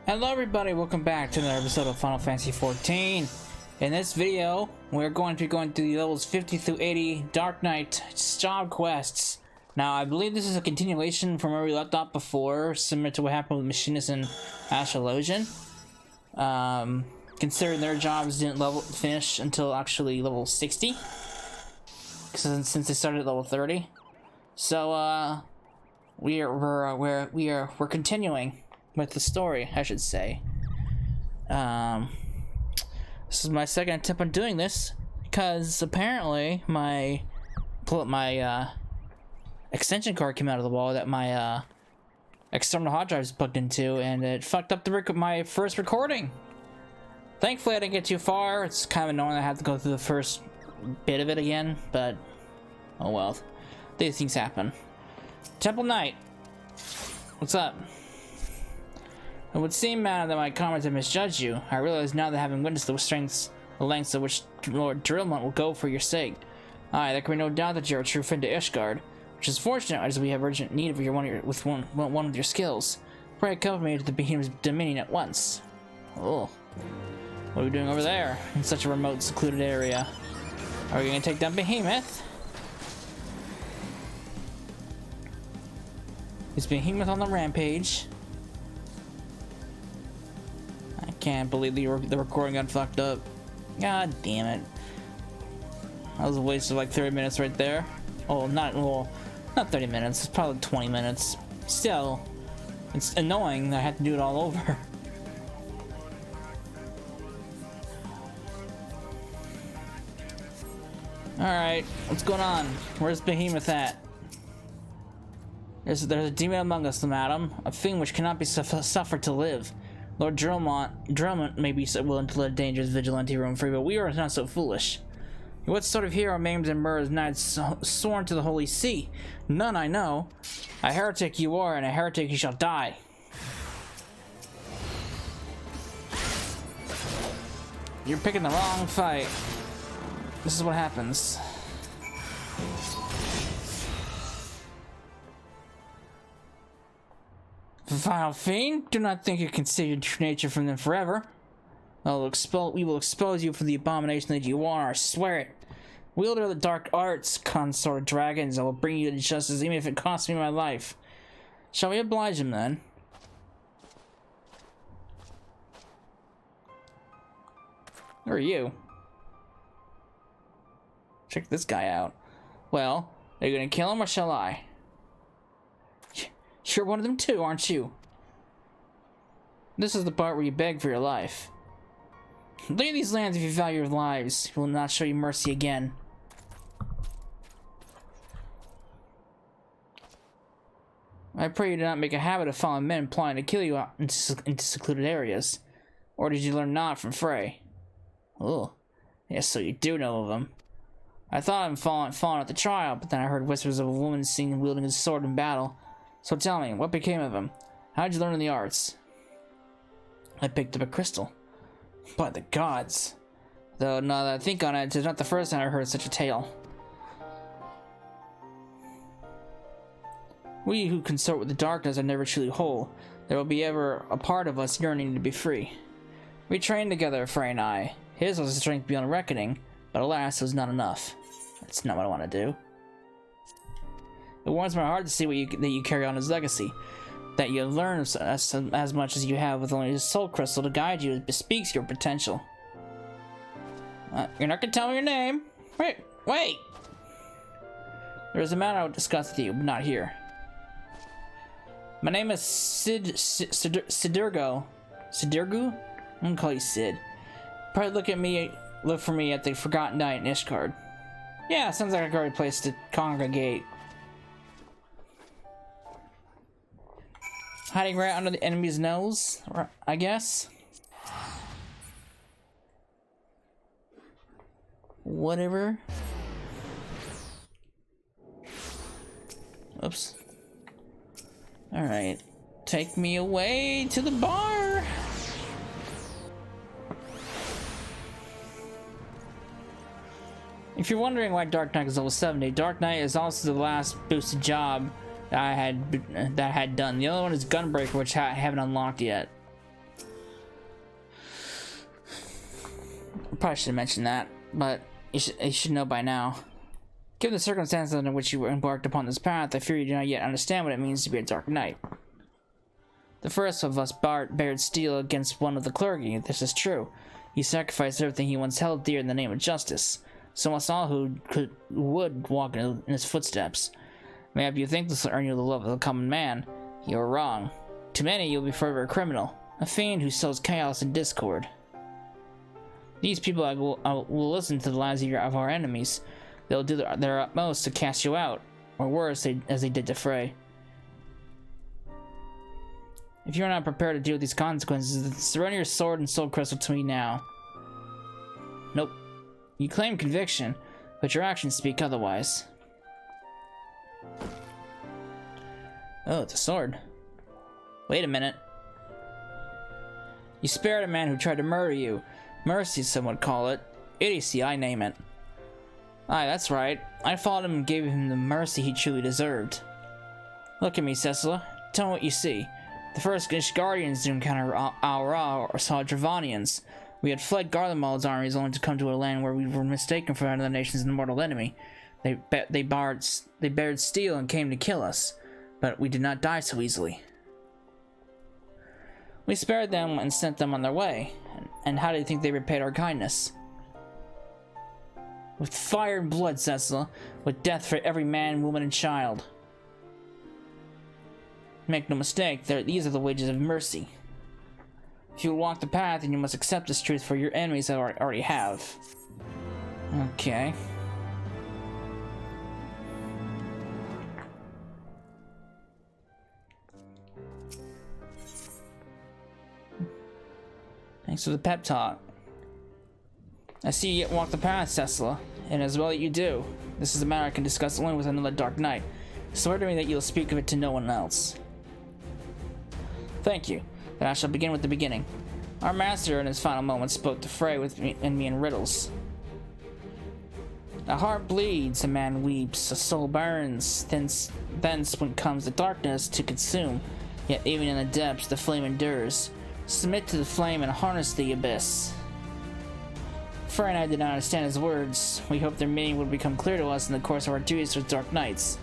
Hello everybody, welcome back to another episode of Final Fantasy XIV. In this video, we're going to be going through the levels 50 through 80 Dark Knight job quests. Now, I believe this is a continuation from where we left off before, similar to what happened with Machinist and Astrologian. Considering their jobs didn't finish until actually level 60, since they started at level 30. So, we're continuing with the story, I should say. This is my second attempt on doing this because apparently my extension cord came out of the wall that my external hard drive is plugged into, and it fucked up my first recording. Thankfully, I didn't get too far. It's kind of annoying I have to go through the first bit of it again, but oh well. These things happen. Temple Knight, what's up? It would seem, madam, that my comments have misjudged you. I realize now that having witnessed the lengths to which Lord Drillmont will go for your sake. Aye, there can be no doubt that you're a true friend to Ishgard, which is fortunate as we have urgent need of one of your skills. Pray accompany me to the Behemoth's dominion at once. Oh, what are we doing over there in such a remote, secluded area? Are we going to take down Behemoth? Is Behemoth on the rampage? I can't believe the recording got fucked up. God damn it. That was a waste of like 30 minutes right there. Oh, not 30 minutes. It's probably 20 minutes. Still, it's annoying that I have to do it all over. Alright, what's going on? Where's Behemoth at? There's a demon among us, madam. A thing which cannot be suffered to live. Lord Drillmont may be so willing to let a dangerous vigilante roam free, but we are not so foolish. What sort of hero maims and murders knights sworn to the Holy See? None I know. A heretic you are, and a heretic you shall die. You're picking the wrong fight. This is what happens. Vile fiend, do not think you can save your true nature from them forever. We will expose you for the abomination that you are, I swear it. Wielder of the dark arts, consort of dragons, I will bring you to justice even if it costs me my life. Shall we oblige him then? Who are you? Check this guy out. Well, are you gonna kill him or shall I? You're one of them too, aren't you? This is the part where you beg for your life. Leave these lands if you value your lives. We will not show you mercy again. I pray you do not make a habit of following men plotting to kill you out into secluded areas. Or did you learn not from Frey? Oh, yes, so you do know of him. I thought him fallen at the trial, but then I heard whispers of a woman seen wielding his sword in battle. So tell me, what became of him? How did you learn the arts? I picked up a crystal. By the gods. Though now that I think on it, it's not the first time I heard such a tale. We who consort with the darkness are never truly whole. There will be ever a part of us yearning to be free. We trained together, Frey and I. His was a strength beyond reckoning, but alas, it was not enough. That's not what I want to do. It warms my heart to see that you carry on his legacy. That you learn as much as you have with only his soul crystal to guide you bespeaks your potential. You're not gonna tell me your name? Wait! There is a matter I would discuss with you, but not here. My name is Sidirgu? I'm gonna call you Sid. Probably look for me at the Forgotten Knight in Ishgard. Yeah, sounds like a great place to congregate. Hiding right under the enemy's nose, I guess. Whatever. Oops. Alright. Take me away to the bar! If you're wondering why Dark Knight is level 70, Dark Knight is also the last boosted job that I had done. The other one is Gunbreaker, which I haven't unlocked yet. Probably should have mentioned that, but you should know by now. Given the circumstances under which you were embarked upon this path, I fear you do not yet understand what it means to be a dark knight. The first of us bared steel against one of the clergy. This is true. He sacrificed everything he once held dear in the name of justice. So must all who would walk in his footsteps. Maybe you think this will earn you the love of the common man. You are wrong. To many, you will be forever a criminal, a fiend who sows chaos and discord. These people will listen to the lies of our enemies. They'll do their utmost to cast you out, or worse, as they did to Frey. If you are not prepared to deal with these consequences, then surrender your sword and soul crystal to me now. Nope. You claim conviction, but your actions speak otherwise. Oh, it's a sword. Wait a minute. You spared a man who tried to murder you. Mercy, some would call it. Idiocy, I name it. Aye, that's right. I followed him and gave him the mercy he truly deserved. Look at me, Cecilla. Tell me what you see. The first Guardians to encounter Aura or saw Dravanians. We had fled Garlemald's armies only to come to a land where we were mistaken for another nation's immortal enemy. They bared steel and came to kill us, but we did not die so easily. We spared them and sent them on their way. And how do you think they repaid our kindness? With fire and blood, Cecilla, with death for every man, woman, and child. Make no mistake, these are the wages of mercy. If you will walk the path, then you must accept this truth for your enemies that already have. Okay. Thanks for the pep talk. I see you yet walk the path, Cecilla, and as well that you do. This is a matter I can discuss only with another Dark Knight. Swear to me that you'll speak of it to no one else. Thank you. Then I shall begin with the beginning. Our master in his final moments spoke to Frey with me in riddles. A heart bleeds, a man weeps, a soul burns, thence when comes the darkness to consume, yet even in the depths the flame endures. Submit to the flame and harness the abyss. Frey and I did not understand his words. We hoped their meaning would become clear to us in the course of our duties as Dark Knights.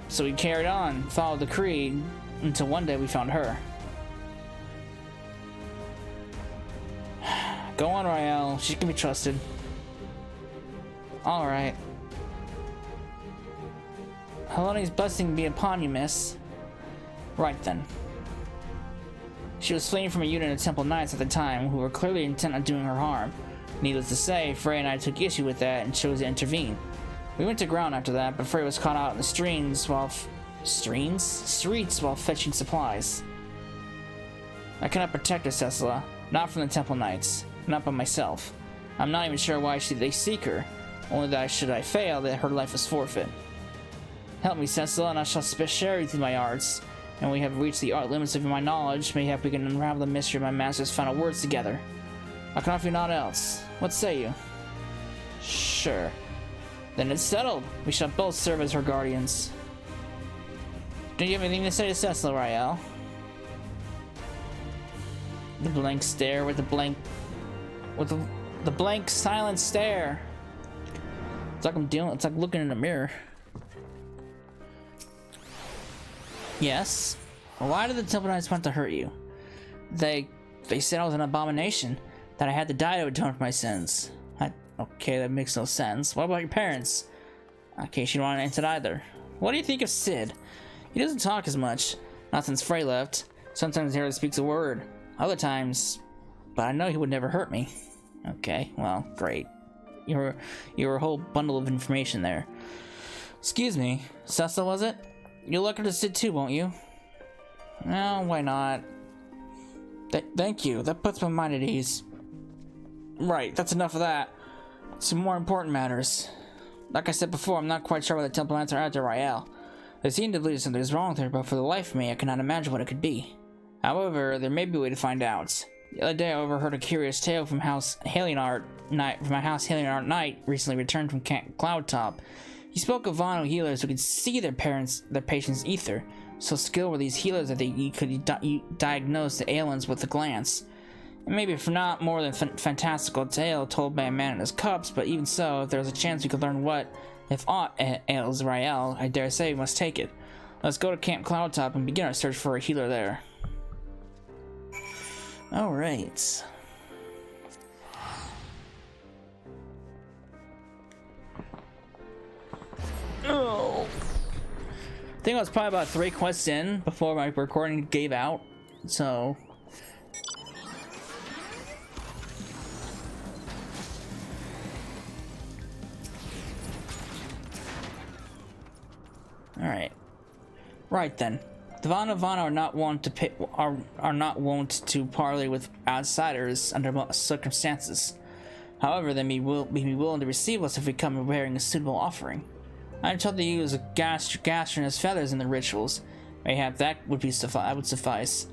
So we carried on, followed the creed, until one day we found her. Go on, Rael. She can be trusted. Alright. Heloni's blessing be upon you, miss. Right then. She was fleeing from a unit of Temple Knights at the time, who were clearly intent on doing her harm. Needless to say, Frey and I took issue with that and chose to intervene. We went to ground after that, but Frey was caught out in the streets while fetching supplies. I cannot protect her, Cecilla. Not from the Temple Knights. Not by myself. I'm not even sure why they seek her. Only that should I fail, that her life is forfeit. Help me, Cecilla, and I shall share you through my arts. And we have reached the art limits of my knowledge. Mayhap we can unravel the mystery of my master's final words together. I can offer you naught else. What say you? Sure. Then it's settled. We shall both serve as her guardians. Do you have anything to say to Cecilla, Rael? The blank stare with the blank... the blank silent stare. It's like looking in a mirror. Yes? Why did the Temple Knights want to hurt you? They said I was an abomination. That I had to die to atone for my sins. Okay, that makes no sense. What about your parents? Okay, she don't want to answer it either. What do you think of Sid? He doesn't talk as much. Not since Frey left. Sometimes he hardly speaks a word. Other times... But I know he would never hurt me. Okay, well, great. You're a whole bundle of information there. Excuse me. Cecil, was it? You'll look at Sid too, won't you? No, why not? Thank you. That puts my mind at ease. Right, that's enough of that. Some more important matters. Like I said before, I'm not quite sure why the Temple Knights are after Rael. They seem to believe something is wrong there, but for the life of me, I cannot imagine what it could be. However, there may be a way to find out. The other day, I overheard a curious tale from my house Halienart Knight, recently returned from Cloud Top. He spoke of Vano healers who could see their patients' ether. So skilled were these healers that they could diagnose the ailments with a glance. Maybe for not more than fantastical tale told by a man in his cups, but even so, if there's a chance we could learn what, if aught, ails Rael, I dare say we must take it. Let's go to Camp Cloudtop and begin our search for a healer there. Alright. Oh. I think I was probably about 3 quests in before my recording gave out, so... Alright. Right then. The Vana are not wont to are not wont to parley with outsiders under most circumstances. However, they may be willing to receive us if we come bearing a suitable offering. I am told they use a gastronous feathers in the rituals. Mayhap that would suffice.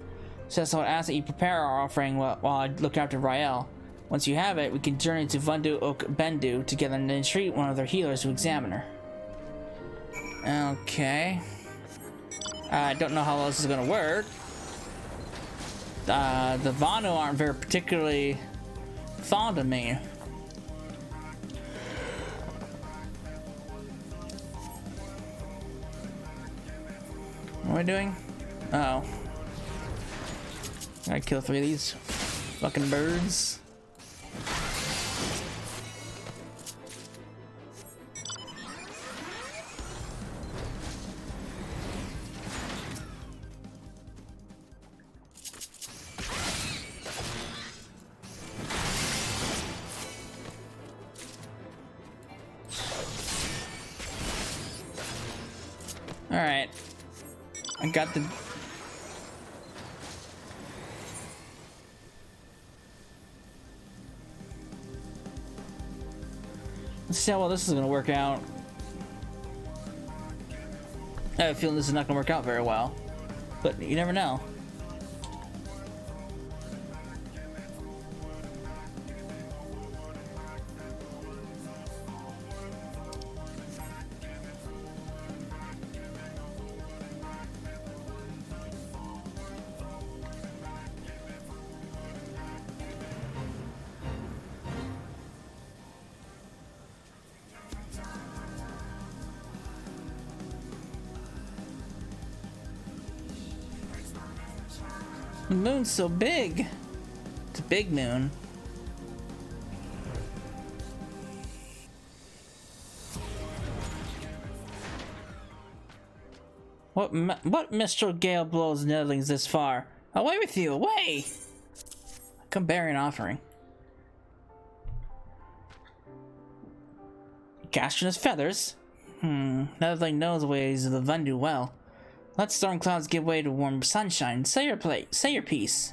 So I would ask that you prepare our offering while I look after Rael. Once you have it, we can journey to Vundu Ok Bendu together and entreat one of their healers to examine her. Okay. I don't know how else is gonna work. The Vanu aren't very particularly fond of me. What am I doing? Oh. Gotta kill 3 of these fucking birds. Alright. I got the... Let's see how well this is gonna work out. I have a feeling this is not gonna work out very well. But you never know. The moon's so big. It's a big moon. What mistral gale blows netherlings this far? Away with you, away! Come bear an offering. Gastronous feathers? Netherling knows the ways of the Vundu well. Let storm clouds give way to warm sunshine. Say your piece.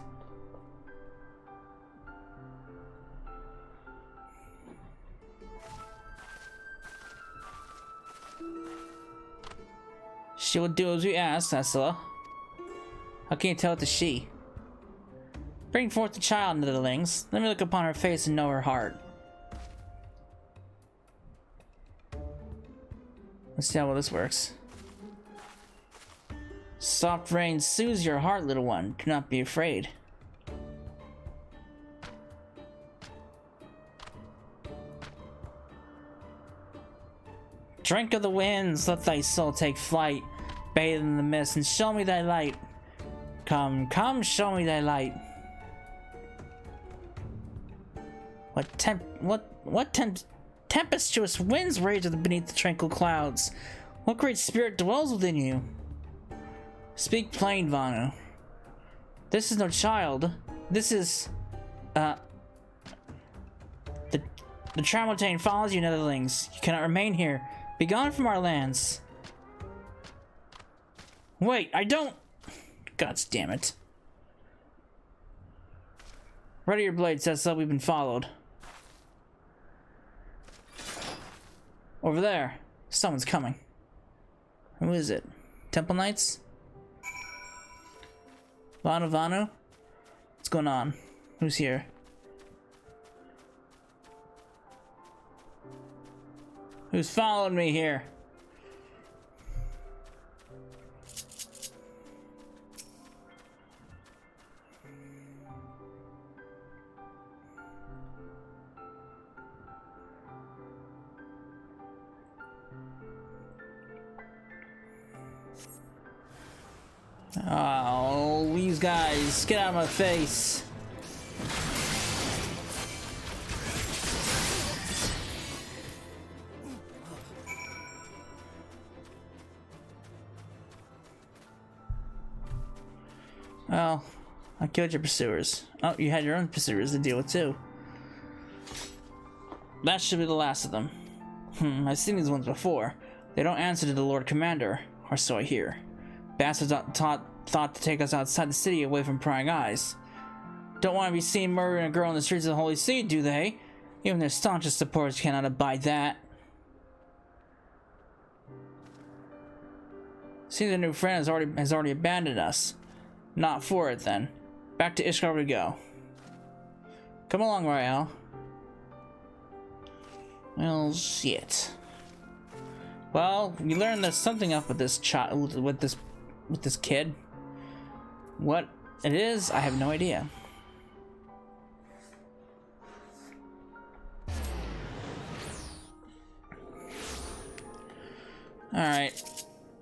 She will do as we ask, Ursula. How can you tell it's a she? Bring forth the child, Netherlings. Let me look upon her face and know her heart. Let's see how well this works. Soft rain soothes your heart, little one. Do not be afraid. Drink of the winds, let thy soul take flight. Bathe in the mist and show me thy light. Come, come, show me thy light. What tempestuous winds rage beneath the tranquil clouds? What great spirit dwells within you? Speak plain, Vanu. This is no child. This is, The Tramontane follows you, Netherlings. You cannot remain here. Be gone from our lands. Wait, I don't... God damn it. Ready your blade, says so. We've been followed. Over there. Someone's coming. Who is it? Temple Knights? Vanu? What's going on? Who's here? Who's following me here? Oh, these guys, get out of my face. Well, I killed your pursuers. Oh, you had your own pursuers to deal with too. That should be the last of them. I've seen these ones before. They don't answer to the Lord Commander, or so I hear. Bastards thought to take us outside the city away from prying eyes. Don't want to be seen murdering a girl in the streets of the Holy See, do they? Even their staunchest supporters cannot abide that. Seems their new friend has already abandoned us. Not for it then. Back to Ishgard we go. Come along, Rael. Well, shit. Well, we learned there's something up with this child, with this kid. What it is, I have no idea. All right,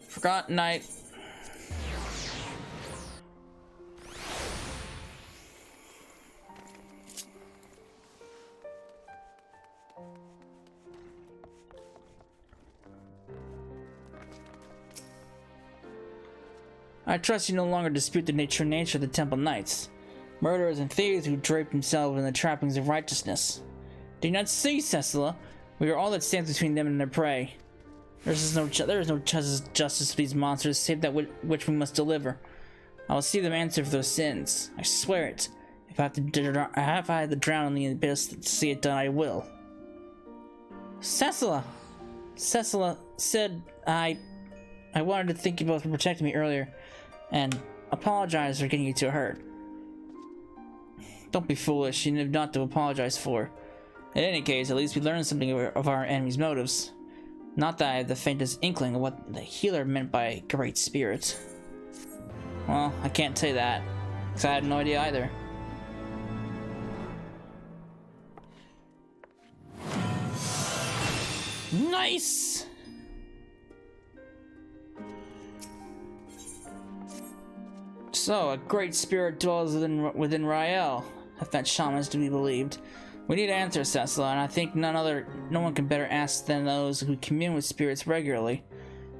Forgotten Night. I trust you no longer dispute the nature of the Temple Knights, murderers and thieves who drape themselves in the trappings of righteousness. Do you not see, Cecilla? We are all that stands between them and their prey. There is no justice to these monsters, save that which we must deliver. I will see them answer for their sins. I swear it. If I have to drown in the abyss to see it done, I will. Cecilla! Cecilla said I wanted to thank you both for protecting me earlier, and apologize for getting you too hurt. Don't be foolish, you have not to apologize for. In any case, at least we learned something of our enemy's motives. Not that I have the faintest inkling of what the healer meant by great spirit. Well, I can't say that, because I had no idea either. Nice! So, a great spirit dwells within Rael, if that shaman is to be believed. We need answers, Cecilla, and I think no one can better ask than those who commune with spirits regularly.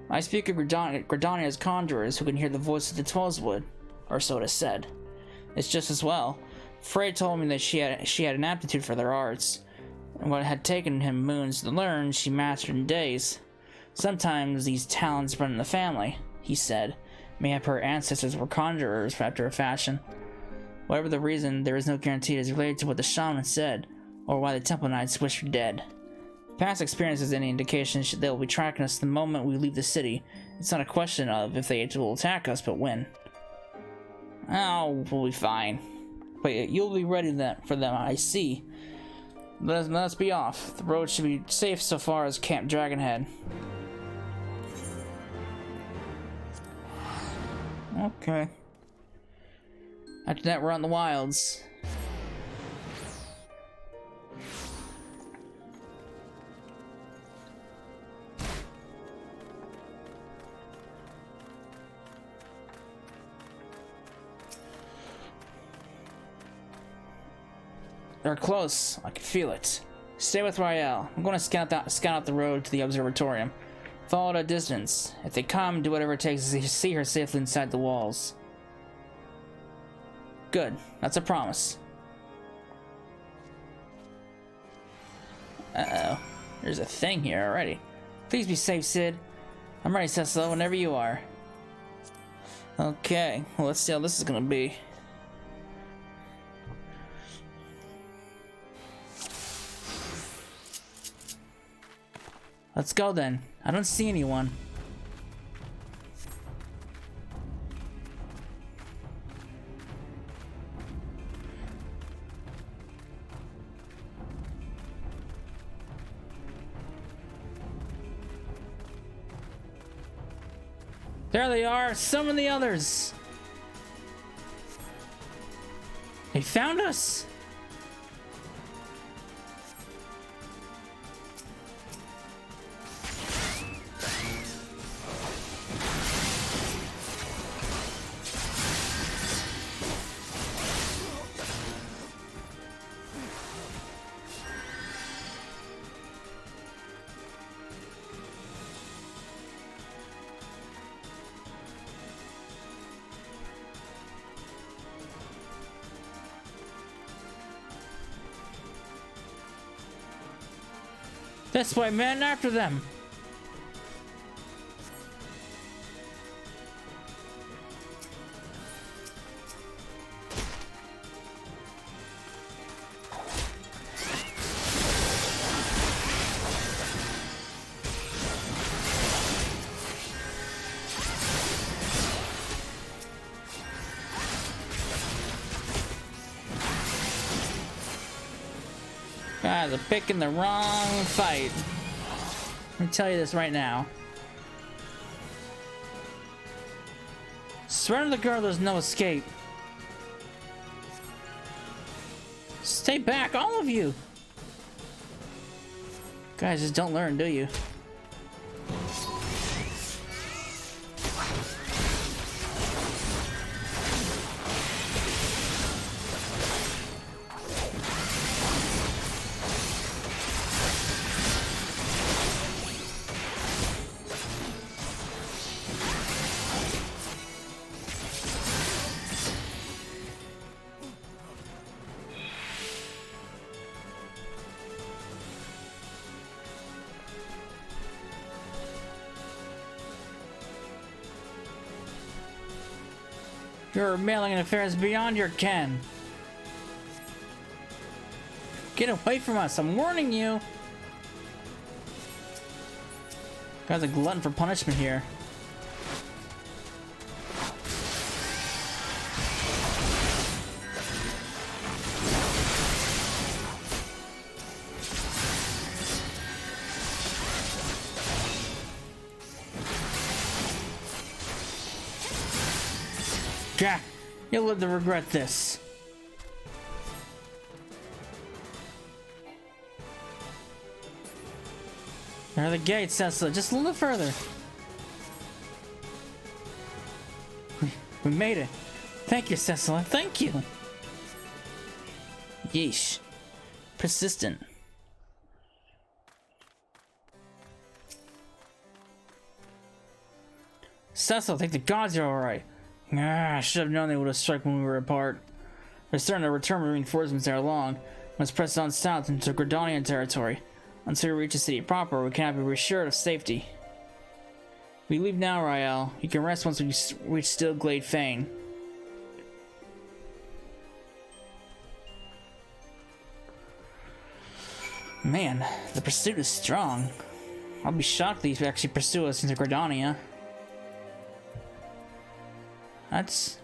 I speak of Gridania's conjurers who can hear the voice of the Twelveswood, or so it is said. It's just as well. Frey told me that she had an aptitude for their arts, and what had taken him moons to learn, she mastered in days. Sometimes these talents run in the family, he said. Mayhap her ancestors were conjurers after a fashion. Whatever the reason, there is no guarantee it is related to what the shaman said, or why the Temple Knights wish her dead. If past experience is any indication, they will be tracking us the moment we leave the city. It's not a question of if they will attack us, but when. Oh, we'll be fine. But you'll be ready for them, I see. Let's be off. The road should be safe so far as Camp Dragonhead. Okay. After that, we're on the wilds. They're close. I can feel it. Stay with Rael. I'm going to scout out the road to the observatorium. Follow at a distance. If they come, do whatever it takes to see her safely inside the walls. Good. That's a promise. Uh-oh. There's a thing here already. Please be safe, Sid. I'm ready, Cecilla, whenever you are. Okay. Well, let's see how this is gonna be. Let's go then. I don't see anyone. There they are. Summon the others. They found us. This way, man, after them! Guys are picking the wrong fight. Let me tell you this right now. Surrender the girl, there's no escape. Stay back, all of you! Guys just don't learn, do you? You're mailing affairs beyond your ken. Get away from us, I'm warning you. Guy's a glutton for punishment here. Jack, you'll live to regret this. There are the gates, Cecil. Just a little further. We made it. Thank you, Cecil. Thank you. Yeesh. Persistent. Cecil, thank the gods you're alright. I should have known they would have struck when we were apart. They're starting to return reinforcements there along. Must press on south into Gridanian territory. Until we reach the city proper, we cannot be assured of safety. We leave now, Rael. You can rest once we reach Stillglade Fane. Man, the pursuit is strong. I'll be shocked these actually pursue us into Gridania. That's...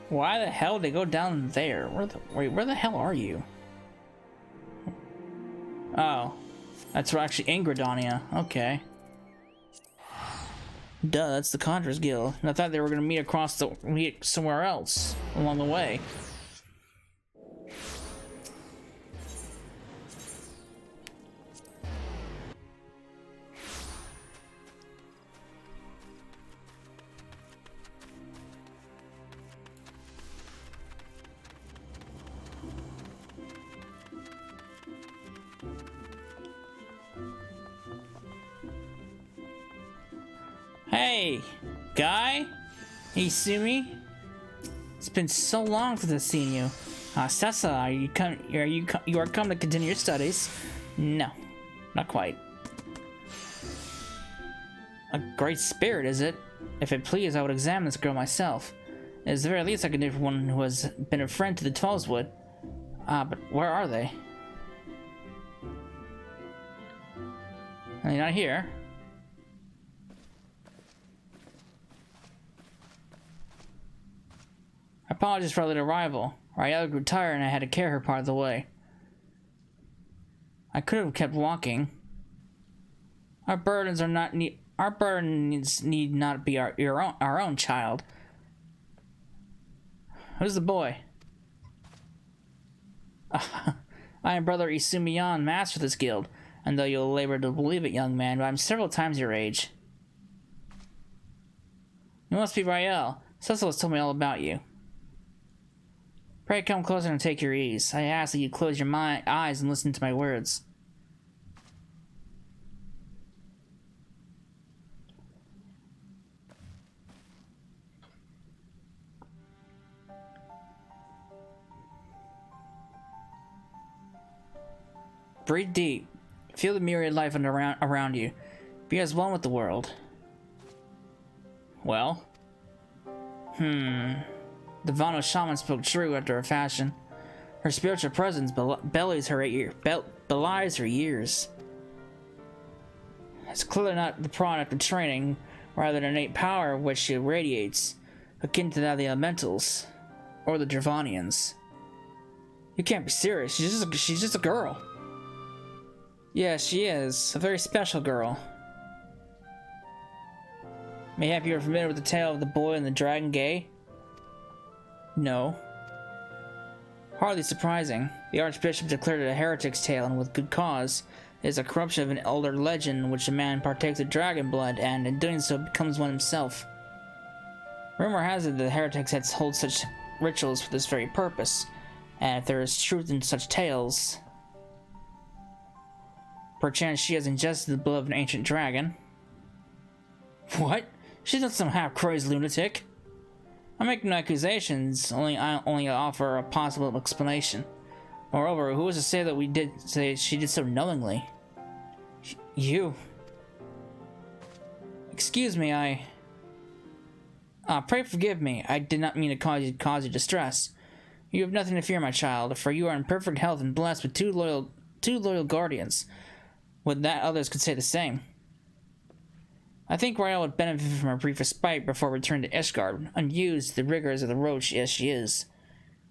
Why the hell did they go down there? Where the hell are you? Oh. That's actually in Gridania. Okay. Duh, that's the Conjurers Guild. And I thought they were gonna meet somewhere else along the way. Hey, guy? Isumi? It's been so long since I've seen you. Sessa, you are come to continue your studies? No, not quite. A great spirit, is it? If it please, I would examine this girl myself. It is the very least I can do for one who has been a friend to the Twelveswood. But where are they? Are they not here? Apologies for our late arrival. Rael grew tired and I had to carry her part of the way. I could have kept walking. Our burdens need not be our own child. Who's the boy? I am Brother Isumiyan, master of this guild, and though you'll labor to believe it, young man, but I'm several times your age. You must be Rael. Cecil has told me all about you. Pray come closer and take your ease. I ask that you close your eyes and listen to my words. Breathe deep. Feel the myriad life around you. Be as one with the world. Well? The Vano shaman spoke true after a fashion. Her spiritual presence belies her years. It's clearly not the product of training, rather than innate power which she radiates, akin to that of the elementals, or the Dravanians. You can't be serious. She's just a girl. Yeah, she is. A very special girl. Mayhap you are familiar with the tale of the boy and the dragon gay? No. Hardly surprising. The Archbishop declared it a heretic's tale, and with good cause. It is a corruption of an older legend in which a man partakes of dragon blood, and in doing so becomes one himself. Rumor has it that the heretics hold such rituals for this very purpose, and if there is truth in such tales, perchance she has ingested the blood of an ancient dragon. What? She's not some half-crazed lunatic. I make no accusations, only offer a possible explanation. Moreover, who was to say that she did so knowingly? You. Excuse me, pray forgive me. I did not mean to cause you distress. You have nothing to fear, my child, for you are in perfect health and blessed with two loyal guardians. Would that others could say the same. I think Rael would benefit from a brief respite before returning to Ishgard, unused to the rigors of the road as she is.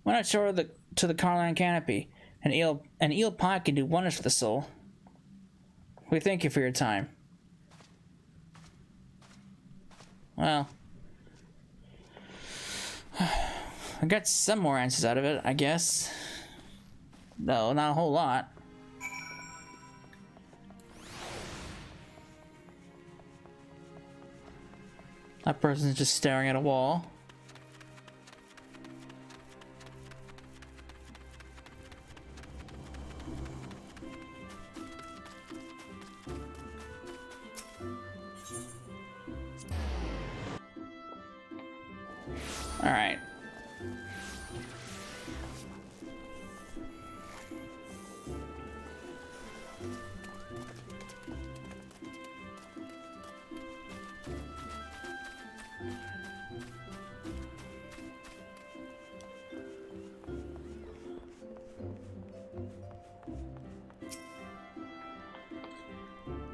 Why not show her to the Carline Canopy? An eel pie can do wonders for the soul. We thank you for your time. Well, I got some more answers out of it, I guess. No, not a whole lot. That person's just staring at a wall. All right.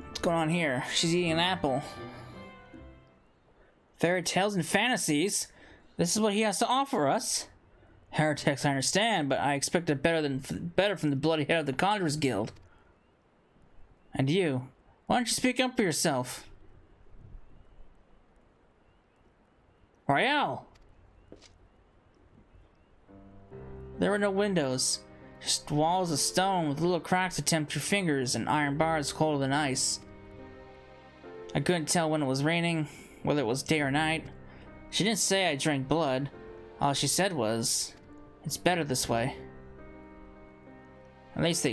What's going on here? She's eating an apple. Fairy tales and fantasies? This is what he has to offer us? Heretics, I understand, but I expected better from the bloody head of the Conjurers Guild. And you? Why don't you speak up for yourself? Rael! There were no windows. Just walls of stone with little cracks to tempt your fingers and iron bars colder than ice. I couldn't tell when it was raining, whether it was day or night. She didn't say I drank blood. All she said was, "It's better this way." At least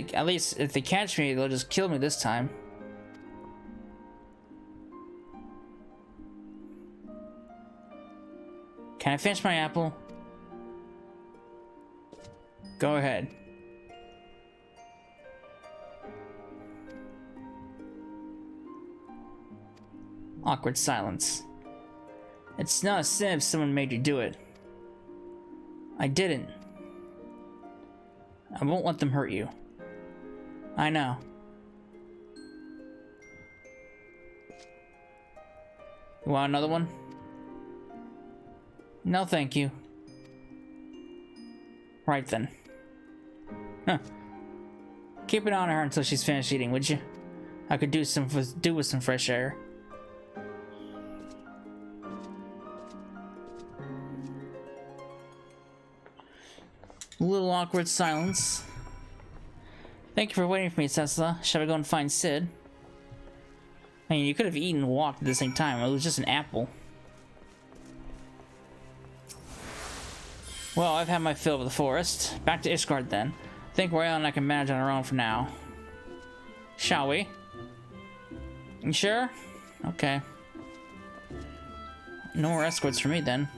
if they catch me, they'll just kill me this time. Can I finish my apple? Go ahead. Awkward silence. It's not a sin if someone made you do it. I didn't. I won't let them hurt you. I know. You want another one? No, thank you. Right then. Huh. Keep it on her until she's finished eating, would you? I could do with some fresh air. A little awkward silence. Thank you for waiting for me, Cecila. Shall we go and find Sid? I mean, you could have eaten and walked at the same time. It was just an apple. Well, I've had my fill of the forest. Back to Ishgard then. I think Rael and I can manage on our own for now. Shall we? You sure? Okay. No more escorts for me then.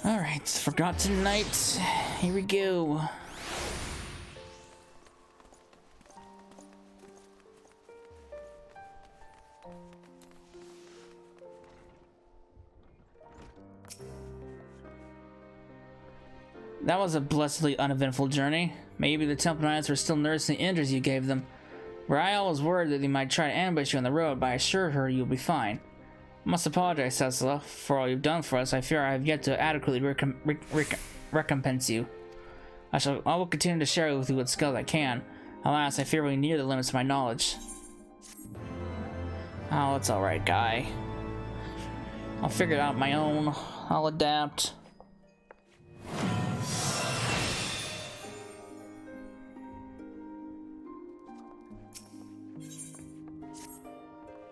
Alright, Forgotten Night. Here we go. That was a blessedly uneventful journey. Maybe the Temple Knights were still nursing the injuries you gave them. Where I always worried that they might try to ambush you on the road, but I assured her you'll be fine. I must apologize, Cecilla, for all you've done for us. I fear I have yet to adequately recompense you. I will continue to share with you what skills I can. Alas, I fear we're near the limits of my knowledge. Oh, it's alright, guy. I'll figure it out on my own. I'll adapt.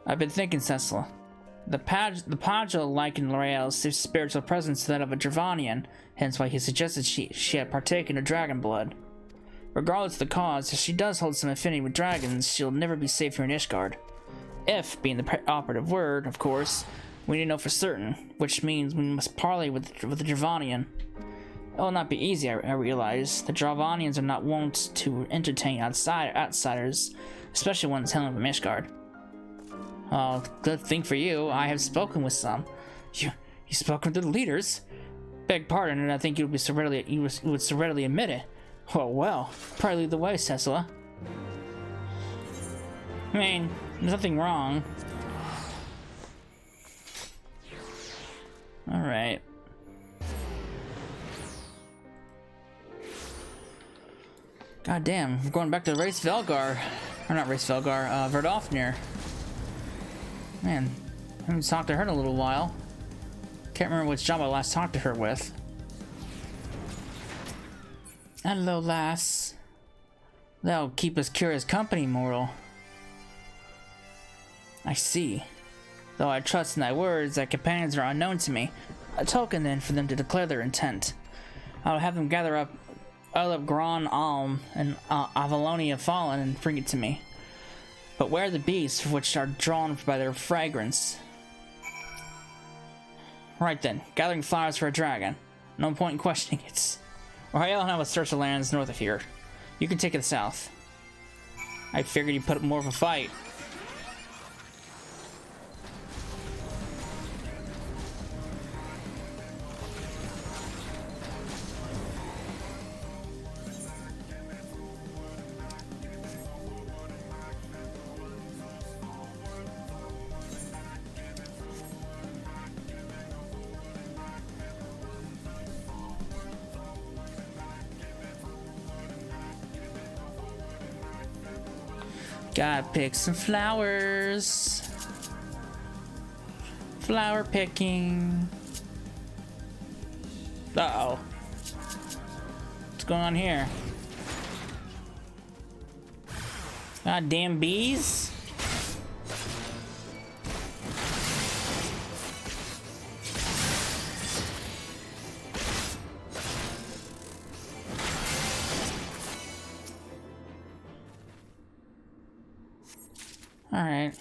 I've been thinking, Cecilla. The Padjo likened L'Oreal's spiritual presence to that of a Dravanian, hence why he suggested she had partaken of dragon blood. Regardless of the cause, if she does hold some affinity with dragons, she'll never be safe here in Ishgard. If, being the operative word, of course, we need to know for certain, which means we must parley with the Dravanian. It will not be easy, I realize. The Dravanians are not wont to entertain outsiders, especially ones hailing from Ishgard. Oh, good thing for you, I have spoken with some. You spoken to the leaders? Beg pardon, and I think you would so readily admit it. Well, probably lead the way, Cecilla. I mean, there's nothing wrong. Alright. God damn, we're going back to Race Velgar. Or not Race Velgar, Verdofnir. Man, I haven't talked to her in a little while. Can't remember which job I last talked to her with. Hello, lass. That'll keep us curious company, mortal. I see. Though I trust in thy words, thy companions are unknown to me. A token, then, for them to declare their intent. I'll have them gather up Gran Alm and Avalonia Fallen and bring it to me. But where are the beasts which are drawn by their fragrance? Right then, gathering flowers for a dragon. No point in questioning it. Rael and I will search the lands north of here. You can take it south. I figured you'd put up more of a fight. Gotta pick some flowers. Flower picking. Uh-oh. What's going on here? Goddamn bees? Alright.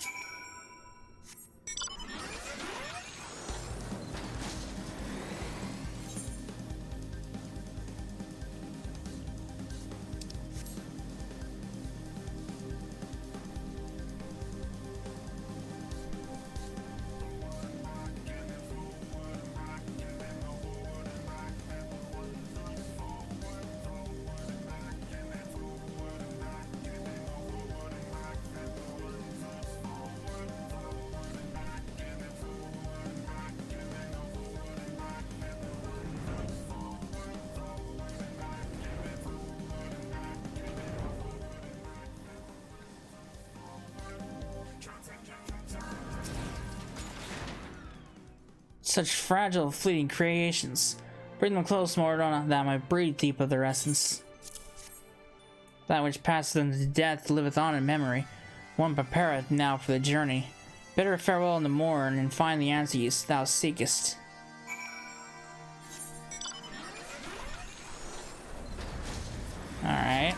Such fragile, fleeting creations. Bring them close, Mordona, that I might breathe deep of their essence. That which passeth into death liveth on in memory. One prepareth now for the journey. Bid her farewell in the morn, and find the answer thou seekest. Alright.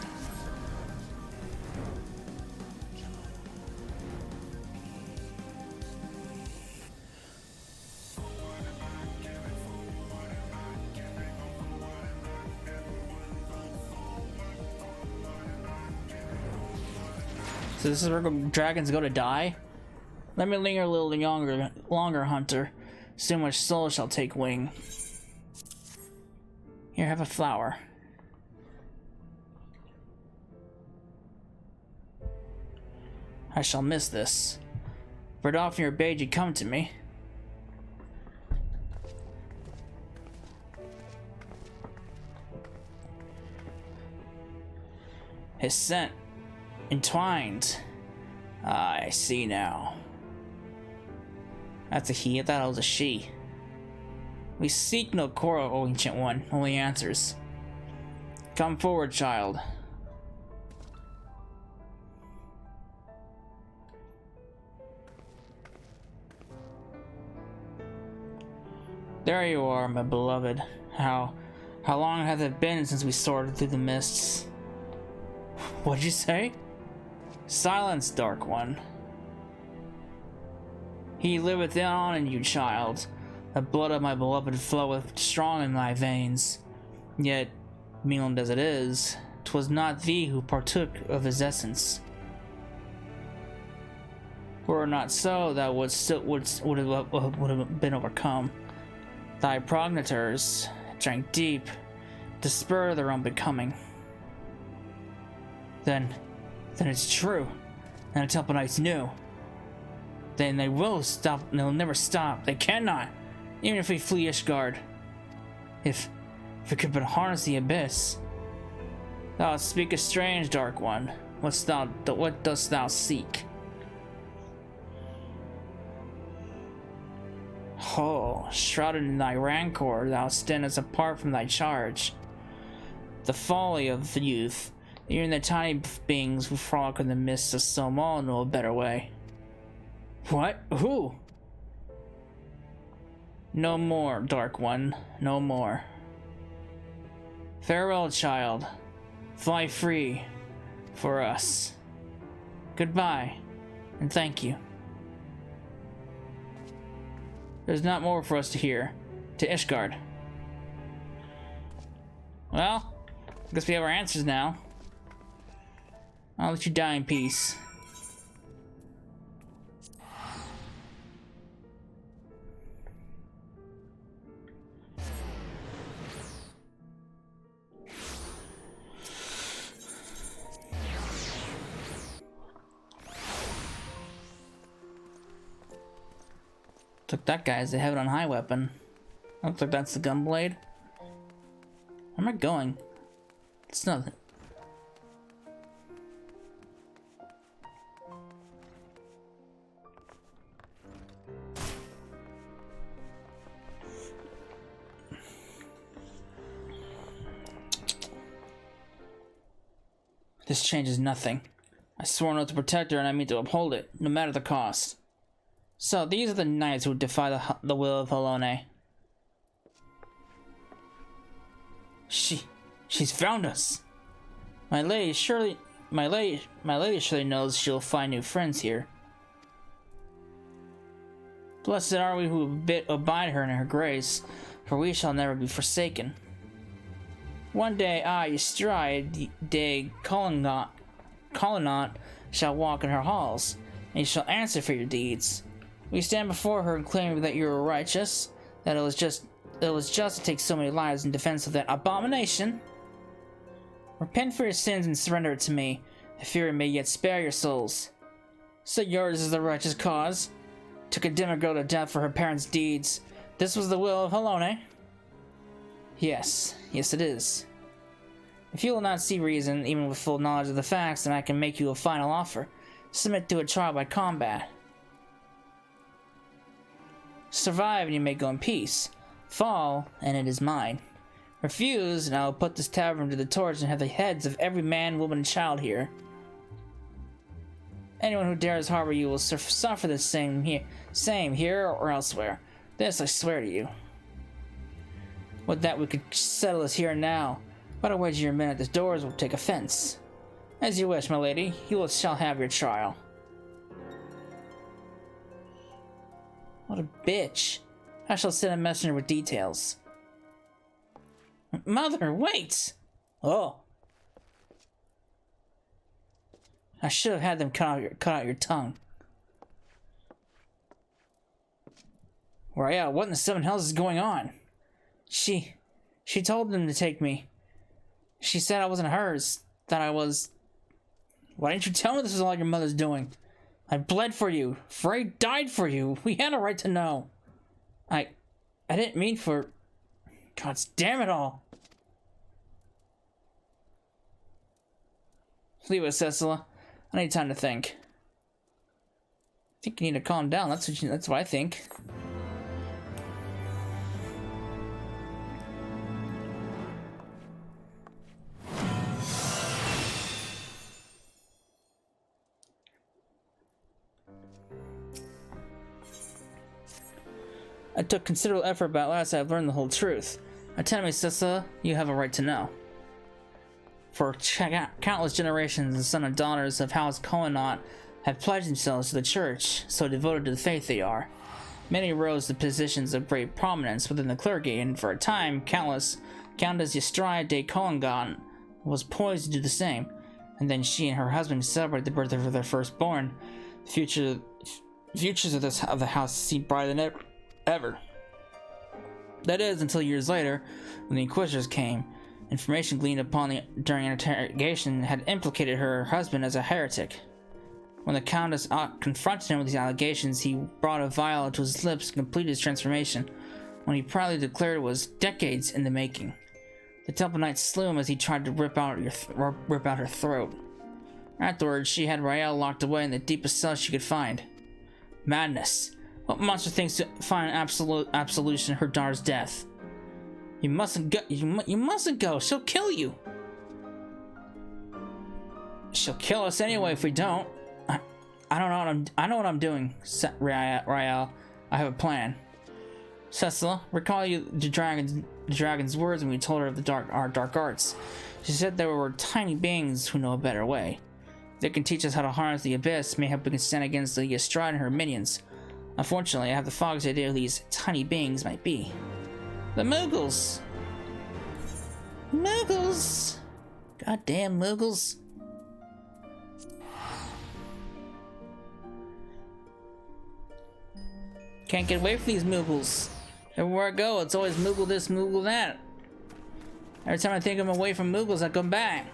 So this is where dragons go to die? Let me linger a little longer, hunter. Soon my soul shall take wing. Here, have a flower. I shall miss this. For often your bade you come to me. His scent entwined. I see now. That's a he. I thought it was a she. We seek no quarrel, O ancient one, only answers. Come forward, child. There you are, my beloved. How long has it been since we soared through the mists? What'd you say? Silence, Dark One. He liveth on in you, child. The blood of my beloved floweth strong in thy veins. Yet, mingled as it is, 'twas not thee who partook of his essence. Were it not so, thou would have been overcome. Thy progenitors drank deep to spur their own becoming. Then it's true. And the Telponites knew. Then they will stop. They'll never stop. They cannot. Even if we flee Ishgard. If we could but harness the abyss. Thou speakest strange, Dark One. What dost thou seek? Oh, shrouded in thy rancor, thou standest apart from thy charge. The folly of the youth. Even the tiny beings who frolic in the mists of Somal know a better way. What? Who? No more, Dark One. No more. Farewell, child. Fly free. For us. Goodbye. And thank you. There's not more for us to hear. To Ishgard. Well, I guess we have our answers now. I'll let you die in peace. Took that guy as a heaven on high weapon. Looks like that's the gunblade. Where am I going? It's nothing. This changes nothing. I swore an oath to protect her and I mean to uphold it, no matter the cost. So, these are the knights who defy the will of Helone. She's found us! My lady surely knows she'll find new friends here. Blessed are we who abide her in her grace, for we shall never be forsaken. One day I, Ystride de Colonnat, shall walk in her halls, and you shall answer for your deeds. We stand before her and claim that you are righteous, that it was just to take so many lives in defense of that abomination. Repent for your sins and surrender it to me. The Fury may yet spare your souls. So yours is the righteous cause. To condemn a girl to death for her parents' deeds. This was the will of Helone. Yes it is. If you will not see reason, even with full knowledge of the facts, then I can make you a final offer. Submit to a trial by combat. Survive and you may go in peace. Fall, and it is mine. Refuse, and I will put this tavern to the torch and have the heads of every man, woman, and child here. Anyone who dares harbor you will suffer the same here or elsewhere. This I swear to you. With that we could settle this here and now, but a wedge your men at the doors will take offense. As you wish, my lady, you shall have your trial. What a bitch. I shall send a messenger with details. Mother, wait! Oh. I should have had them cut out your tongue. Rael, what in the seven hells is going on? She told them to take me. She said I wasn't hers, that I was... Why didn't you tell me this was all your mother's doing? I bled for you. Frey died for you. We had a right to know. I didn't mean for... God damn it all. Leave it, Cecilla. I need time to think. I think you need to calm down. That's what I think. I took considerable effort, but at last I've learned the whole truth. Now tell me, Cecilla, you have a right to know. For countless generations, the sons and daughters of House Cohenot have pledged themselves to the church, so devoted to the faith they are. Many rose to positions of great prominence within the clergy, and for a time, Countess Ystria de Cohengot was poised to do the same. And then she and her husband celebrated the birth of their firstborn. Futures of the house seemed brighter than ever. That is, until years later, when the Inquisitors came. Information gleaned during interrogation had implicated her husband as a heretic. When the Countess confronted him with these allegations, he brought a vial to his lips and completed his transformation, when he proudly declared it was decades in the making. The Temple Knight slew him as he tried to rip out her throat. Afterwards, she had Rael locked away in the deepest cell she could find. Madness. What monster thinks to find absolution in her daughter's death? You mustn't go. You mustn't go. She'll kill you. She'll kill us anyway if we don't. I know what I'm doing, Rael. I have a plan. Cecilla, recall the dragon's words when we told her of our dark arts. She said there were tiny beings who know a better way. They can teach us how to harness the abyss. Mayhap we can stand against the Ystria and her minions. Unfortunately, I have the foggiest idea who these tiny beings might be. The Moogles! Moogles! Goddamn Moogles. Can't get away from these Moogles. Everywhere I go, it's always Moogle this, Moogle that. Every time I think I'm away from Moogles, I come back.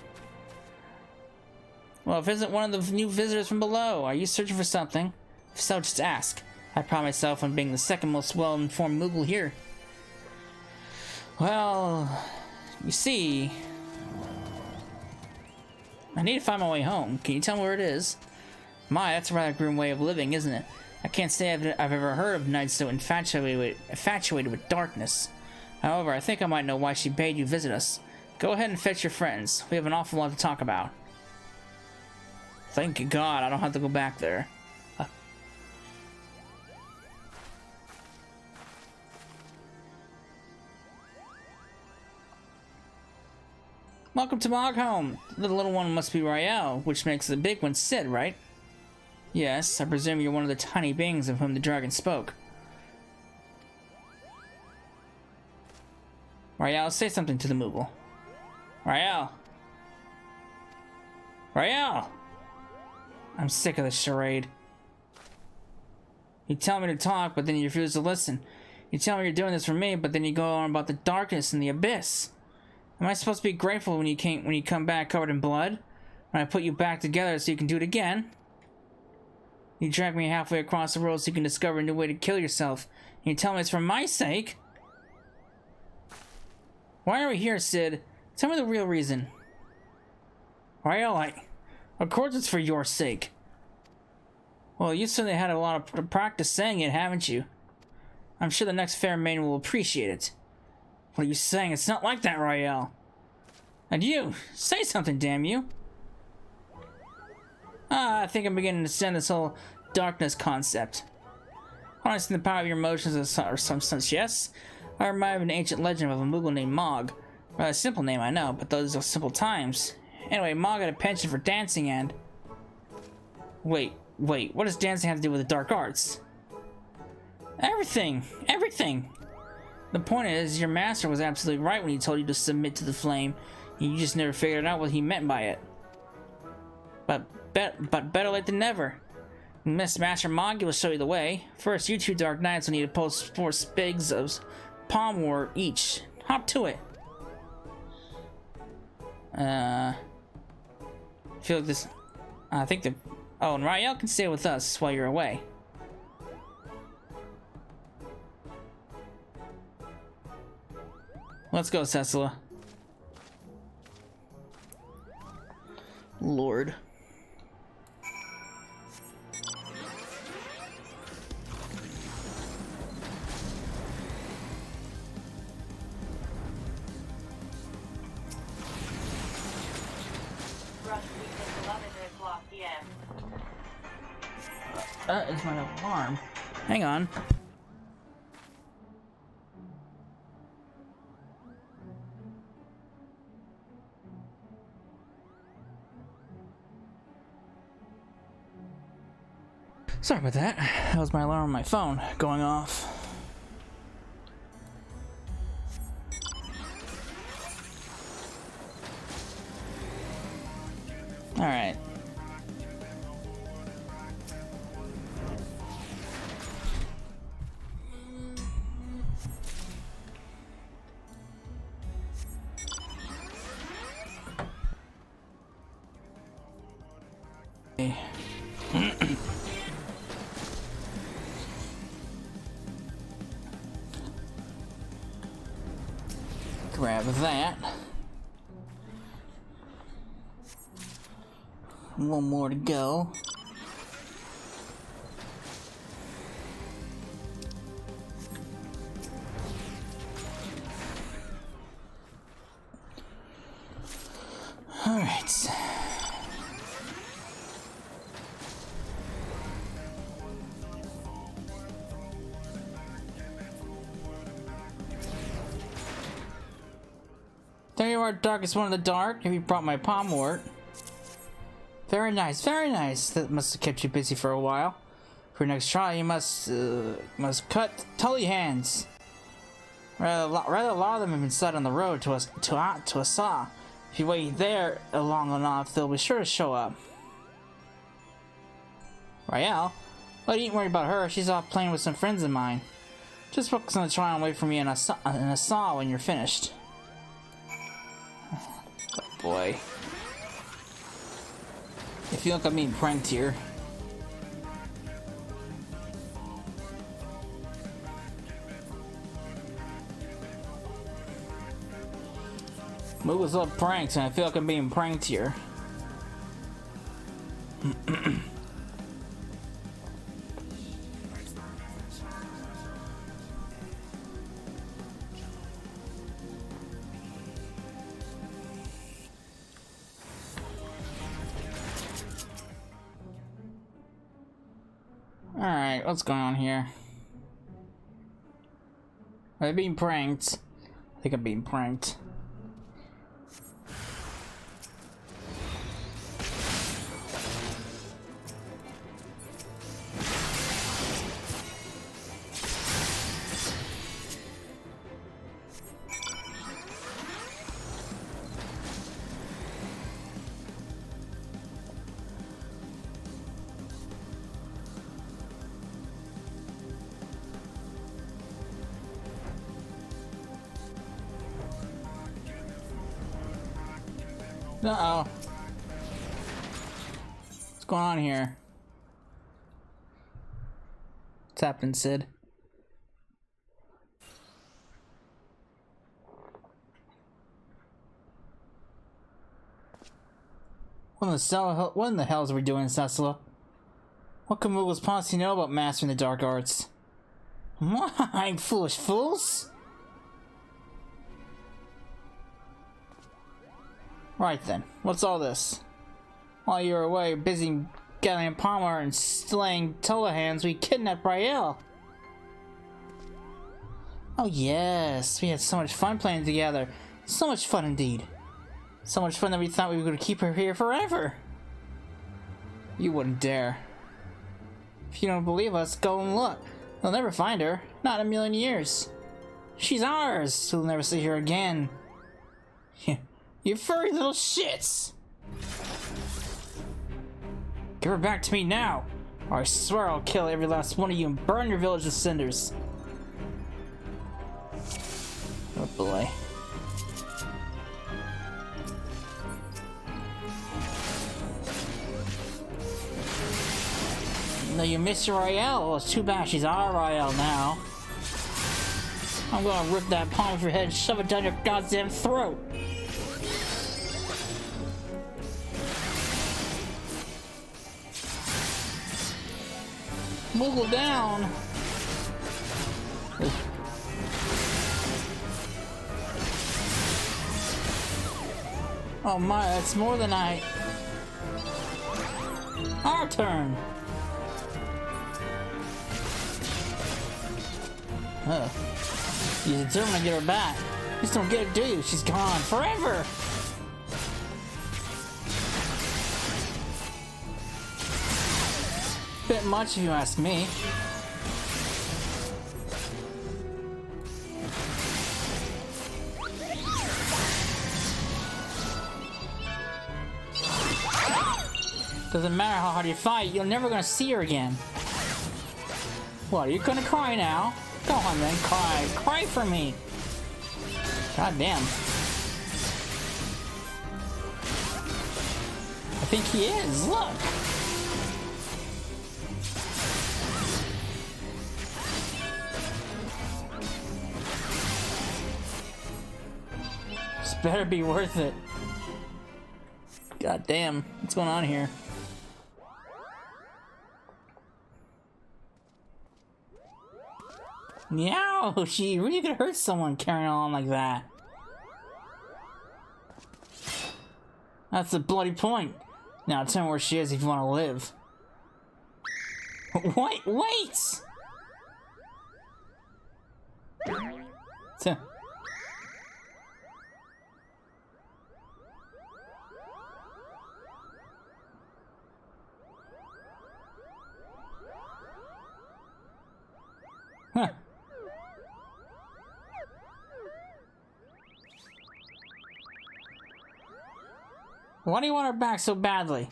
Well, if it isn't one of the new visitors from below, are you searching for something? If so, just ask. I pride myself on being the second most well-informed Moogle here. Well, you see, I need to find my way home. Can you tell me where it is? My, that's a rather grim way of living, isn't it? I can't say I've ever heard of knights so infatuated with darkness. However, I think I might know why she bade you visit us. Go ahead and fetch your friends. We have an awful lot to talk about. Thank God I don't have to go back there. Welcome to Moghome. The little one must be Rael, which makes the big one Sid, right? Yes, I presume you're one of the tiny beings of whom the dragon spoke. Rael, say something to the Moogle. Rael! Rael! I'm sick of this charade. You tell me to talk, but then you refuse to listen. You tell me you're doing this for me, but then you go on about the darkness and the abyss. Am I supposed to be grateful when you come back covered in blood? When I put you back together so you can do it again? You drag me halfway across the world so you can discover a new way to kill yourself. And you tell me it's for my sake? Why are we here, Sid? Tell me the real reason. Rael, of course it's for your sake. Well, you certainly had a lot of practice saying it, haven't you? I'm sure the next fair maiden will appreciate it. What are you saying? It's not like that, Rael. And you, say something, damn you. I think I'm beginning to understand this whole darkness concept. Harnessing the power of your emotions or some sense, yes? I remind me of an ancient legend of a Moogle named Mog. Rather simple name, I know, but those are simple times. Anyway, Mog had a penchant for dancing and... Wait, what does dancing have to do with the dark arts? Everything! The point is, your master was absolutely right when he told you to submit to the flame, and you just never figured out what he meant by it. but better late than never. Miss Master Monkey will show you the way. First, you two Dark Knights will need to post 4 spigs of palmwort each. Hop to it. Feel like this. I think the. Oh, and Rael can stay with us while you're away. Let's go, Cecila. Lord. That is my alarm. Hang on. Sorry about that. That was my alarm on my phone going off. All right. Grab that. One more to go. All right. There you are, darkest one in the dark. Have you brought my palmwort? Very nice, very nice. That must have kept you busy for a while. For your next trial, you must cut Tully hands. Rather a lot of them have been set on the road to a saw. If you wait there long enough, they'll be sure to show up. Rael? Well, you ain't worried about her. She's off playing with some friends of mine. Just focus on the trial and wait for me in a saw when you're finished. Oh boy. I feel like I'm being pranked here. Moogle's up pranks and I feel like I'm being pranked here. Alright, what's going on here? Are they being pranked? I think I'm being pranked. Uh-oh. What's going on here? What's happening, Sid? What in the hell are we doing, Cecila? What can Moogles possibly know about mastering the dark arts? Why, foolish fools? Right then, what's all this? While you were away, busy gathering Palmer and slaying Tullahans, we kidnapped Rael. Oh yes, we had so much fun playing together. So much fun indeed. So much fun that we thought we were going to keep her here forever. You wouldn't dare. If you don't believe us, go and look. They'll never find her. Not in a million years. She's ours. We'll never see her again. You furry little shits! Give her back to me now, or I swear I'll kill every last one of you and burn your village to cinders. Oh boy. No, you missed your Royale. Well, it's too bad she's our Royale now. I'm gonna rip that palm off your head and shove it down your goddamn throat. Moogle down. Oh my, that's more than Our turn. You determined to get her back. Just don't get it, do you? She's gone forever. Bit much if you ask me. Doesn't matter how hard you fight, you're never gonna see her again. What, are you gonna cry now? Go on then, cry. Cry for me. God damn. I think he is, look. This better be worth it. God damn, what's going on here? Meow! She really could hurt someone carrying on like that. That's the bloody point. Now tell me where she is if you want to live. Wait! Huh. Why do you want her back so badly?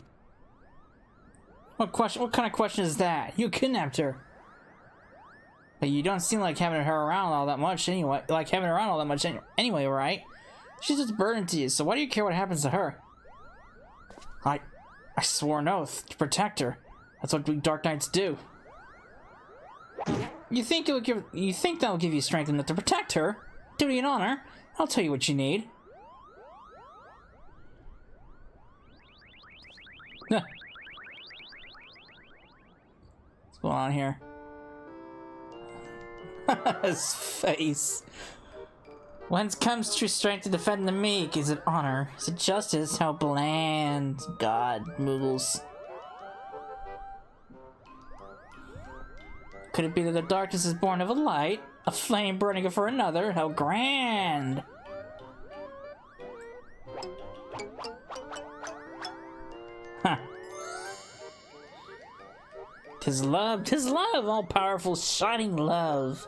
What kind of question is that? You kidnapped her. But you don't seem like having her around all that much anyway. Anyway, right? She's just a burden to you, so why do you care what happens to her? I swore an oath to protect her. That's what we Dark Knights do. You think that'll give you strength enough to protect her? Duty and honor. I'll tell you what you need. What's going on here? His face. Whence comes true strength to defend the meek? Is it honor? Is it justice? How bland. God, Moogles. Could it be that the darkness is born of a light? A flame burning for another? How grand! Huh. 'Tis love, all-powerful, shining love.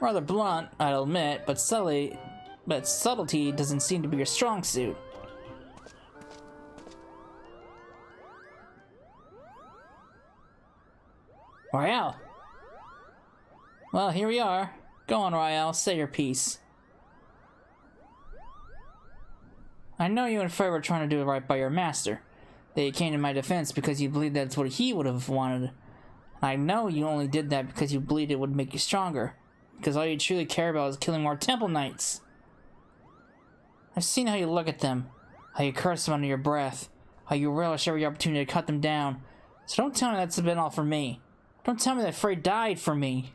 Rather blunt, I'll admit, but subtlety doesn't seem to be your strong suit. Royale. Well, here we are. Go on, Royale, say your piece. I know you and Frey were trying to do right by your master. That you came to my defense because you believed that's what he would have wanted. I know you only did that because you believed it would make you stronger. Because all you truly care about is killing more Temple Knights. I've seen how you look at them. How you curse them under your breath. How you relish every opportunity to cut them down. So don't tell me that's been all for me. Don't tell me that Frey died for me.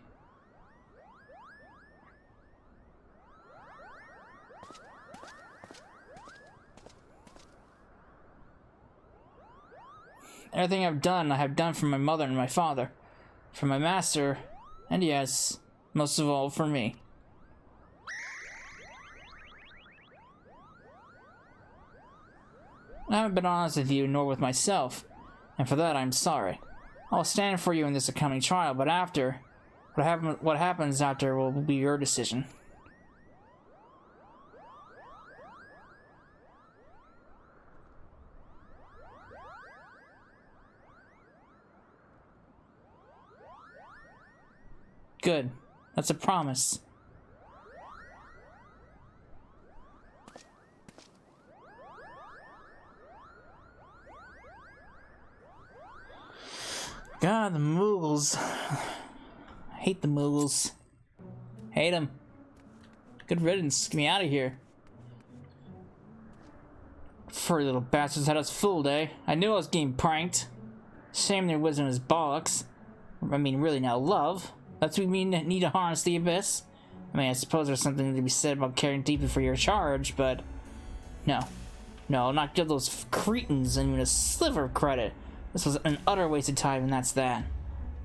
Everything I've done, I have done for my mother and my father. For my master, and yes, most of all for me. I haven't been honest with you, nor with myself, and for that I'm sorry. I'll stand for you in this upcoming trial, but after, What happens after will be your decision. Good. That's a promise. God, the Moogles. I hate the Moogles. Hate them. Good riddance. Get me out of here. Furry little bastards had us fooled, eh? I knew I was getting pranked. Shame their wisdom is bollocks. I mean, really now, love. That's what we mean need to harness the abyss. I mean, I suppose there's something to be said about caring deeply for your charge, but... No. No, I'll not give those cretins even a sliver of credit. This was an utter waste of time, and that's that.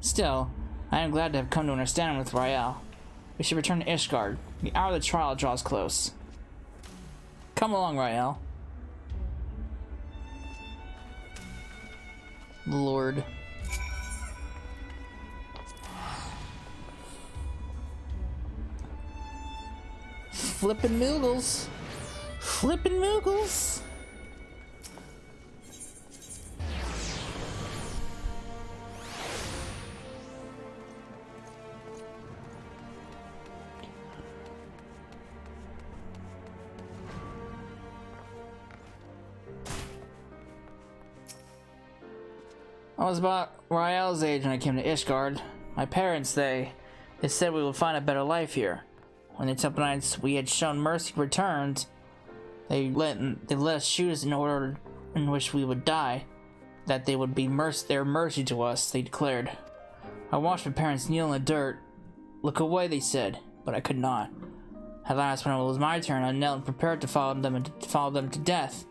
Still, I am glad to have come to an understanding with Rael. We should return to Ishgard. The hour of the trial draws close. Come along, Rael. Lord. Flippin' Moogles. Flippin' Moogles. I was about Rael's age when I came to Ishgard. My parents, they said we would find a better life here. When the Temple Knights we had shown mercy returned, they let us choose an order in which we would die, that they would be their mercy to us, they declared. I watched my parents kneel in the dirt. Look away, they said, but I could not. At last, when it was my turn, I knelt and prepared to follow them to death.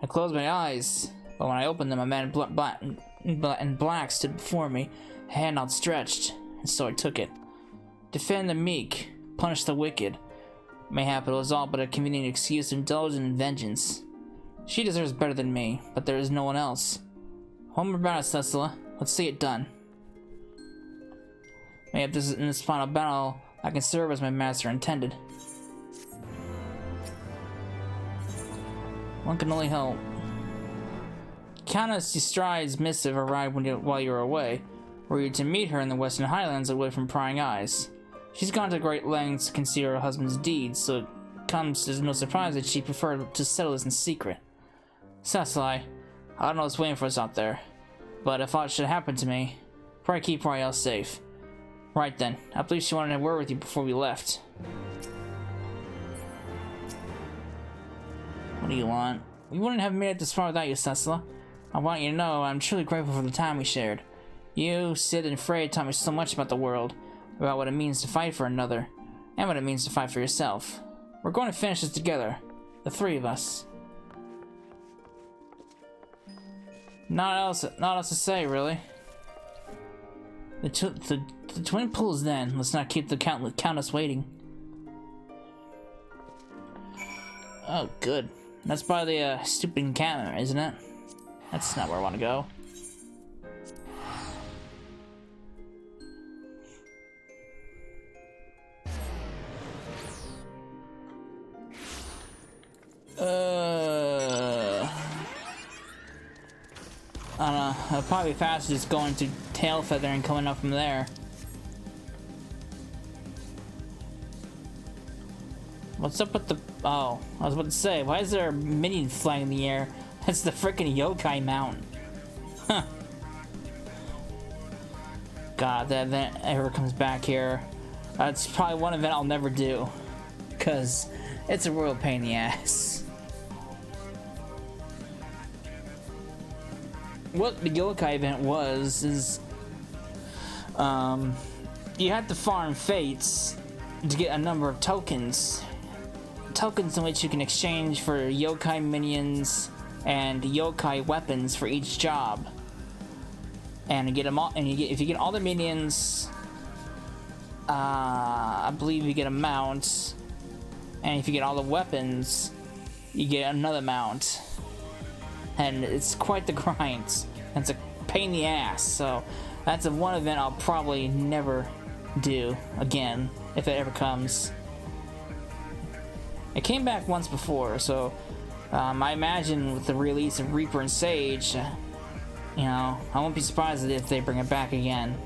I closed my eyes, but when I opened them, a man in black stood before me, a hand outstretched, and so I took it. Defend the meek, punish the wicked. Mayhap it was all but a convenient excuse to indulge in vengeance. She deserves better than me, but there is no one else. One more battle, Cecilla. Let's see it done. Mayhap in this final battle, I can serve as my master intended. One can only hope. Countess de Stride's missive arrived while you were away. Were you to meet her in the Western Highlands away from prying eyes? She's gone to great lengths to conceal her husband's deeds, so it comes as no surprise that she preferred to settle this in secret. Cecily, I don't know what's waiting for us out there, but if aught should happen to me, pray keep Rael safe. Right then, I believe she wanted a word with you before we left. What do you want? We wouldn't have made it this far without you, Cecily. I want you to know I'm truly grateful for the time we shared. You, Sid, and Frey taught me so much about the world, about what it means to fight for another, and what it means to fight for yourself. We're going to finish this together, the three of us. Not else to say, really. The twin pulls then. Let's not keep the countess waiting. Oh, good. That's by the stupid encampment, isn't it? That's not where I want to go. I don't know. It'll probably be faster just going to Tailfeather and coming up from there. What's up with the... Oh, I was about to say, why is there a minion flying in the air? That's the frickin' yokai mountain. Huh. God, that event ever comes back here. That's probably one event I'll never do. Because it's a real pain in the ass. What the yokai event was is... you had to farm fates to get a number of tokens. Tokens in which you can exchange for yokai minions and yokai weapons for each job. And you get them all, and if you get all the minions, I believe you get a mount. And if you get all the weapons, you get another mount. And it's quite the grind. And it's a pain in the ass. So that's one event I'll probably never do again, if it ever comes. It came back once before, so I imagine with the release of Reaper and Sage, you know, I won't be surprised if they bring it back again.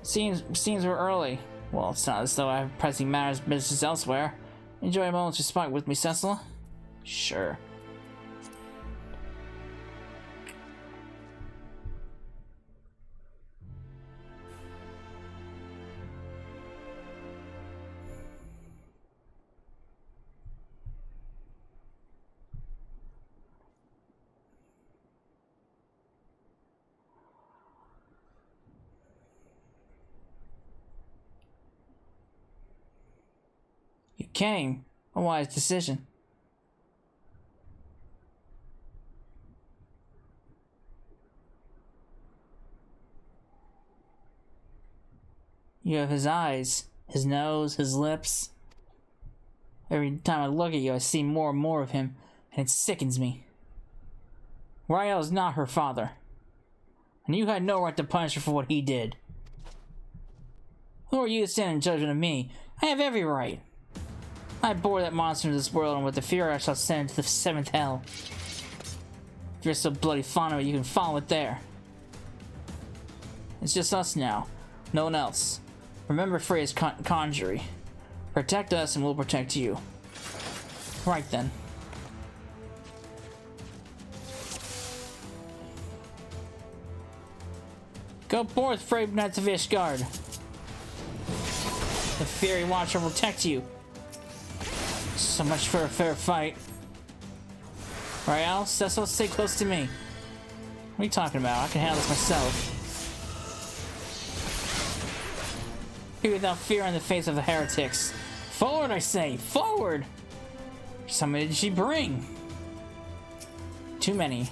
Seems we're early. Well, it's not as though I have pressing matters business elsewhere. Enjoy a moment's respite with me, Cecil? Sure. You came. A wise decision. You have his eyes, his nose, his lips. Every time I look at you, I see more and more of him, and it sickens me. Rael is not her father, and you had no right to punish her for what he did. Who are you to stand in judgment of me? I have every right. I bore that monster into this world, and with the fear I shall send it to the seventh hell. If you're so bloody fond of it, you can follow it there. It's just us now, no one else. Remember Freya's conjury. Protect us and we'll protect you. Right then. Go forth, brave knights of Ishgard. The Fairy Watcher will protect you. So much for a fair fight. Rael, Cecil, stay close to me. What are you talking about? I can handle this myself. Be without fear in the face of the heretics. Forward, I say! Forward! How many did she bring? Too many.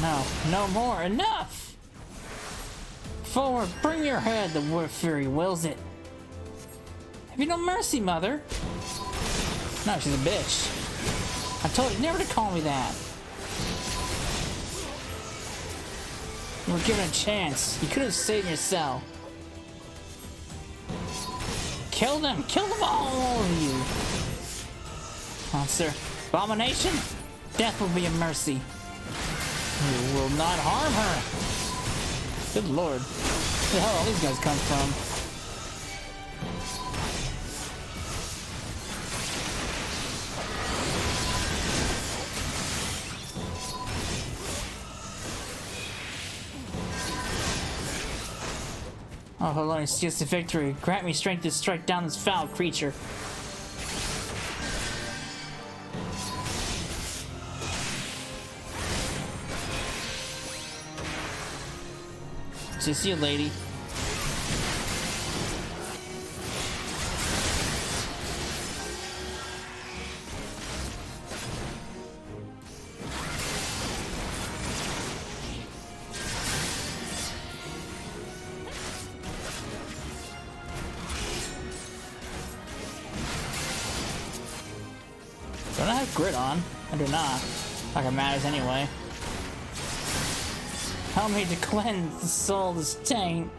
No, no more. Enough! Forward, bring your head. The Wood Fury wills it. Have you no mercy, Mother? No, she's a bitch. I told you never to call me that. You were given a chance. You could have stayed in your cell. Kill them! Kill them all of you! Monster. Abomination? Death will be a mercy. You will not harm her! Good lord. Where the hell all these guys come from? Oh, Helene, seeks the victory. Grant me strength to strike down this foul creature. See you, lady. Don't I have grit on? I do not. Like it matters anyway. Help me to cleanse the soul of this taint.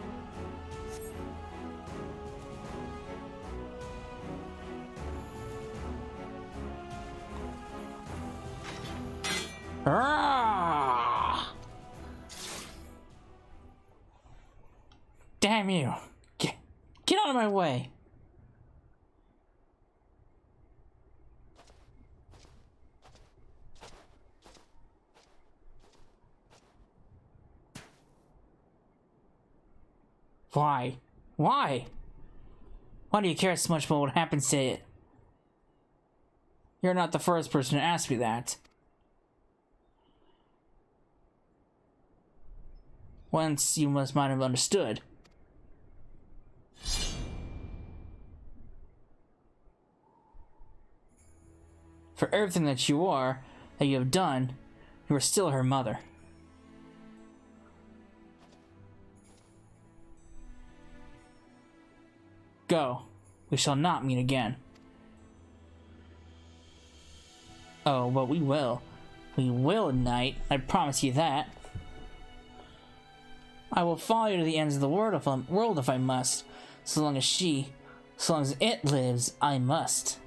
Arrgh! Damn you! Get out of my way! Why? Why? Why do you care so much about what happens to it? You're not the first person to ask me that. Once you might have understood. For everything that you are, that you have done, you are still her mother. Go. We shall not meet again. Oh, but we will. We will, knight. I promise you that. I will follow you to the ends of the world if I must. So long as it lives, I must.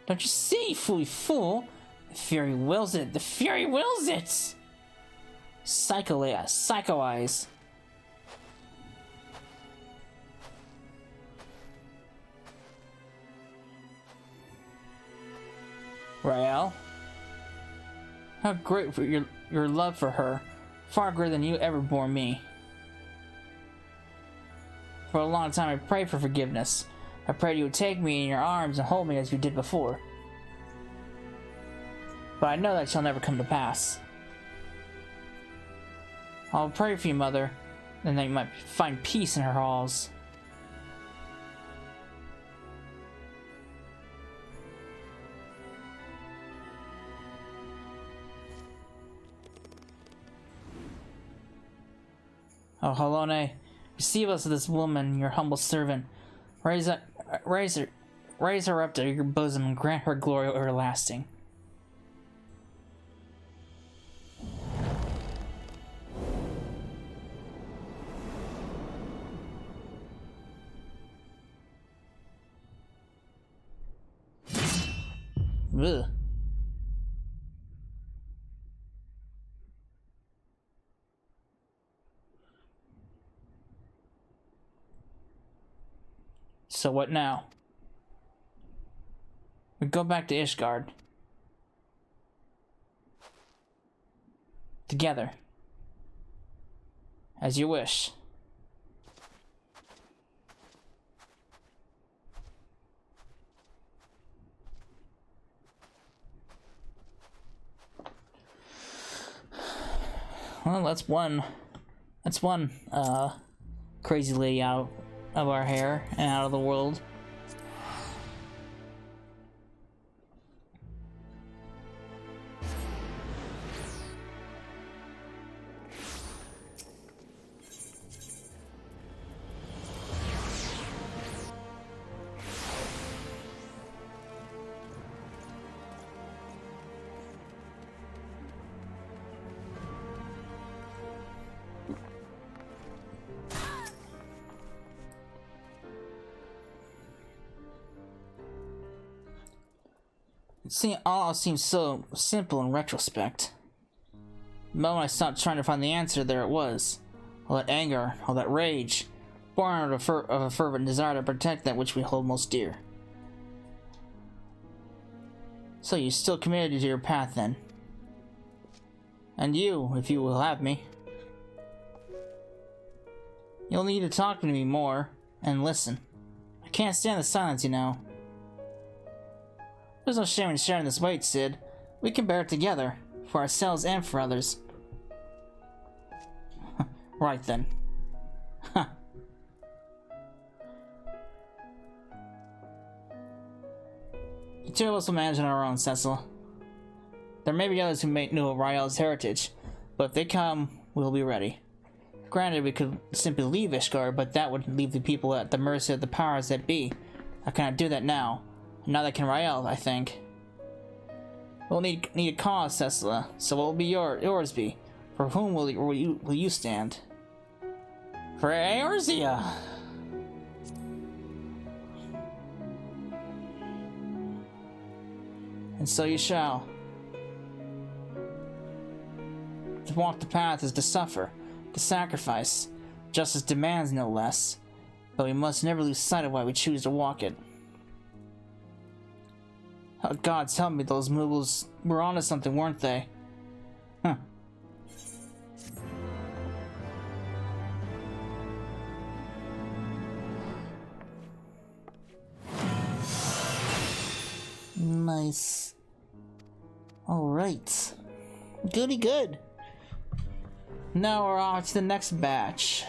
Don't you see, fool? The Fury wills it. The Fury wills it! Psycho eyes. Rael? How great for your love for her. Far greater than you ever bore me. For a long time I prayed for forgiveness. I prayed you would take me in your arms and hold me as you did before. But I know that shall never come to pass. I'll pray for you, Mother, and that you might find peace in her halls. Oh, Halone, receive us of this woman, your humble servant. Raise her up to your bosom and grant her glory everlasting. Ugh. So what now? We go back to Ishgard. Together. As you wish. Well, that's one crazy lady out of our hair and out of the world. See, all seems so simple in retrospect. But when I stopped trying to find the answer, there it was. All that anger, all that rage, born out of a fervent desire to protect that which we hold most dear. So you're still committed to your path then? And you, if you will have me. You'll need to talk to me more, and listen. I can't stand the silence, you know. There's no shame in sharing this weight, Sid. We can bear it together, for ourselves and for others. Right then. The two of us will manage on our own, Cecil. There may be others who may know Rael's heritage, but if they come, we'll be ready. Granted, we could simply leave Ishgard, but that would leave the people at the mercy of the powers that be. I cannot do that now. Neither can Rael, I think. We'll need a cause, Cecil. So what will be yours be? For whom will you stand? For Eorzea! And so you shall. To walk the path is to suffer, to sacrifice. Justice demands no less. But we must never lose sight of why we choose to walk it. Oh, gods help me, those Muggles were onto something, weren't they? Huh. Nice. Alright. Goody good. Now we're on to the next batch.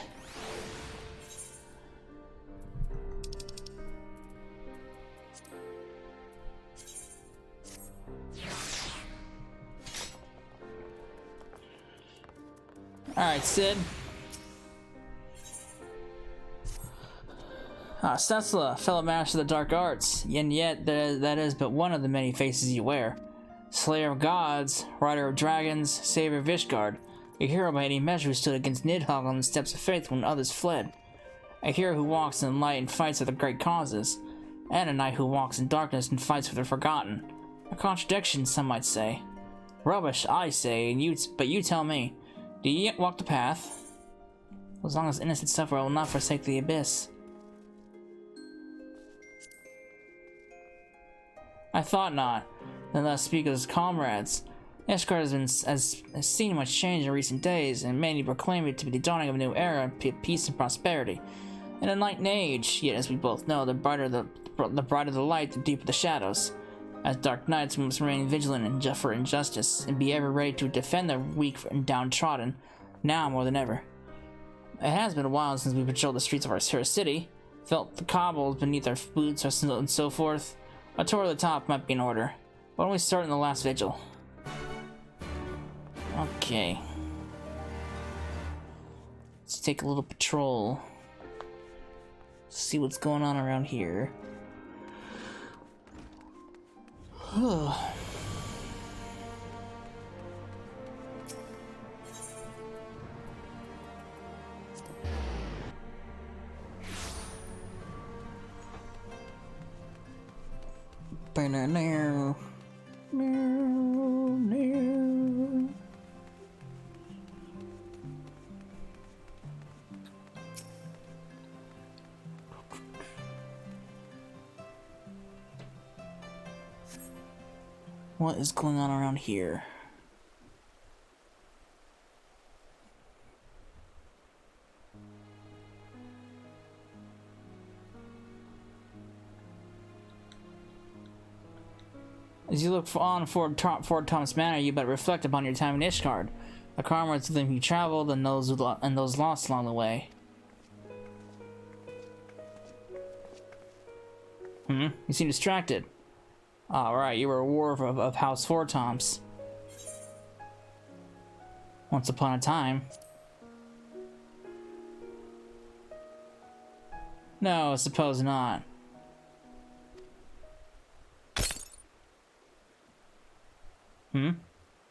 Alright, Sid. Ah, Cecilla, fellow master of the dark arts, and yet that is but one of the many faces you wear. Slayer of gods, rider of dragons, savior of Ishgard, a hero by any measure who stood against Nidhogg on the steps of faith when others fled. A hero who walks in light and fights for the great causes, and a knight who walks in darkness and fights for the forgotten. A contradiction, some might say. Rubbish, I say, but you tell me. Do you yet walk the path? As long as innocent suffer, I will not forsake the abyss. I thought not. Then let us speak as comrades. Ishgard has seen much change in recent days, and many proclaim it to be the dawning of a new era of peace and prosperity. In a enlightened age, yet as we both know, the brighter the light, the deeper the shadows. As dark knights, we must remain vigilant and for injustice, and be ever ready to defend the weak and downtrodden, now more than ever. It has been a while since we patrolled the streets of our city, felt the cobbles beneath our boots and so forth. A tour of the top might be in order. Why don't we start in the last vigil? Okay. Let's take a little patrol. See what's going on around here. What is going on around here? As you look on Fort Thomas Manor, you better reflect upon your time in Ishgard, the comrades with whom you traveled, and those lost along the way. You seem distracted. Alright, you were a ward of House Fortoms. Once upon a time. No, I suppose not.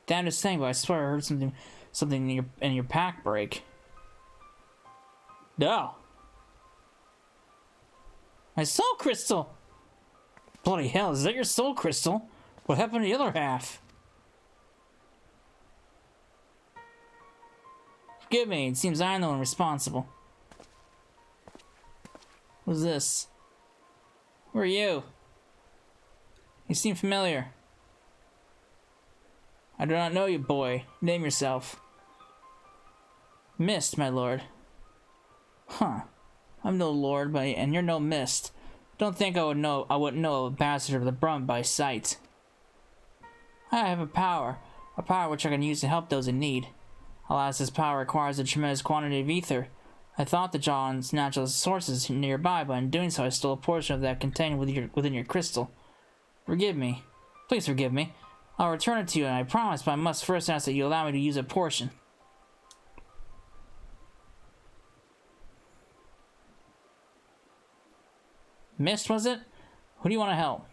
Damnedest thing, but I swear I heard something in your pack break. No. My soul crystal! Bloody hell, is that your soul crystal? What happened to the other half? Forgive me, it seems I'm the one responsible. Who's this? Who are you? You seem familiar. I do not know you, boy. Name yourself. Mist, my lord. Huh. I'm no lord, and you're no Mist. Don't think I wouldn't know a bastard of the Brunt by sight. I have a power which I can use to help those in need. Alas, this power requires a tremendous quantity of ether. I thought to draw on natural sources nearby, but in doing so I stole a portion of that contained within your crystal. Forgive me. Please forgive me. I'll return it to you, and I promise, but I must first ask that you allow me to use a portion. Mist, was it? Who do you want to help?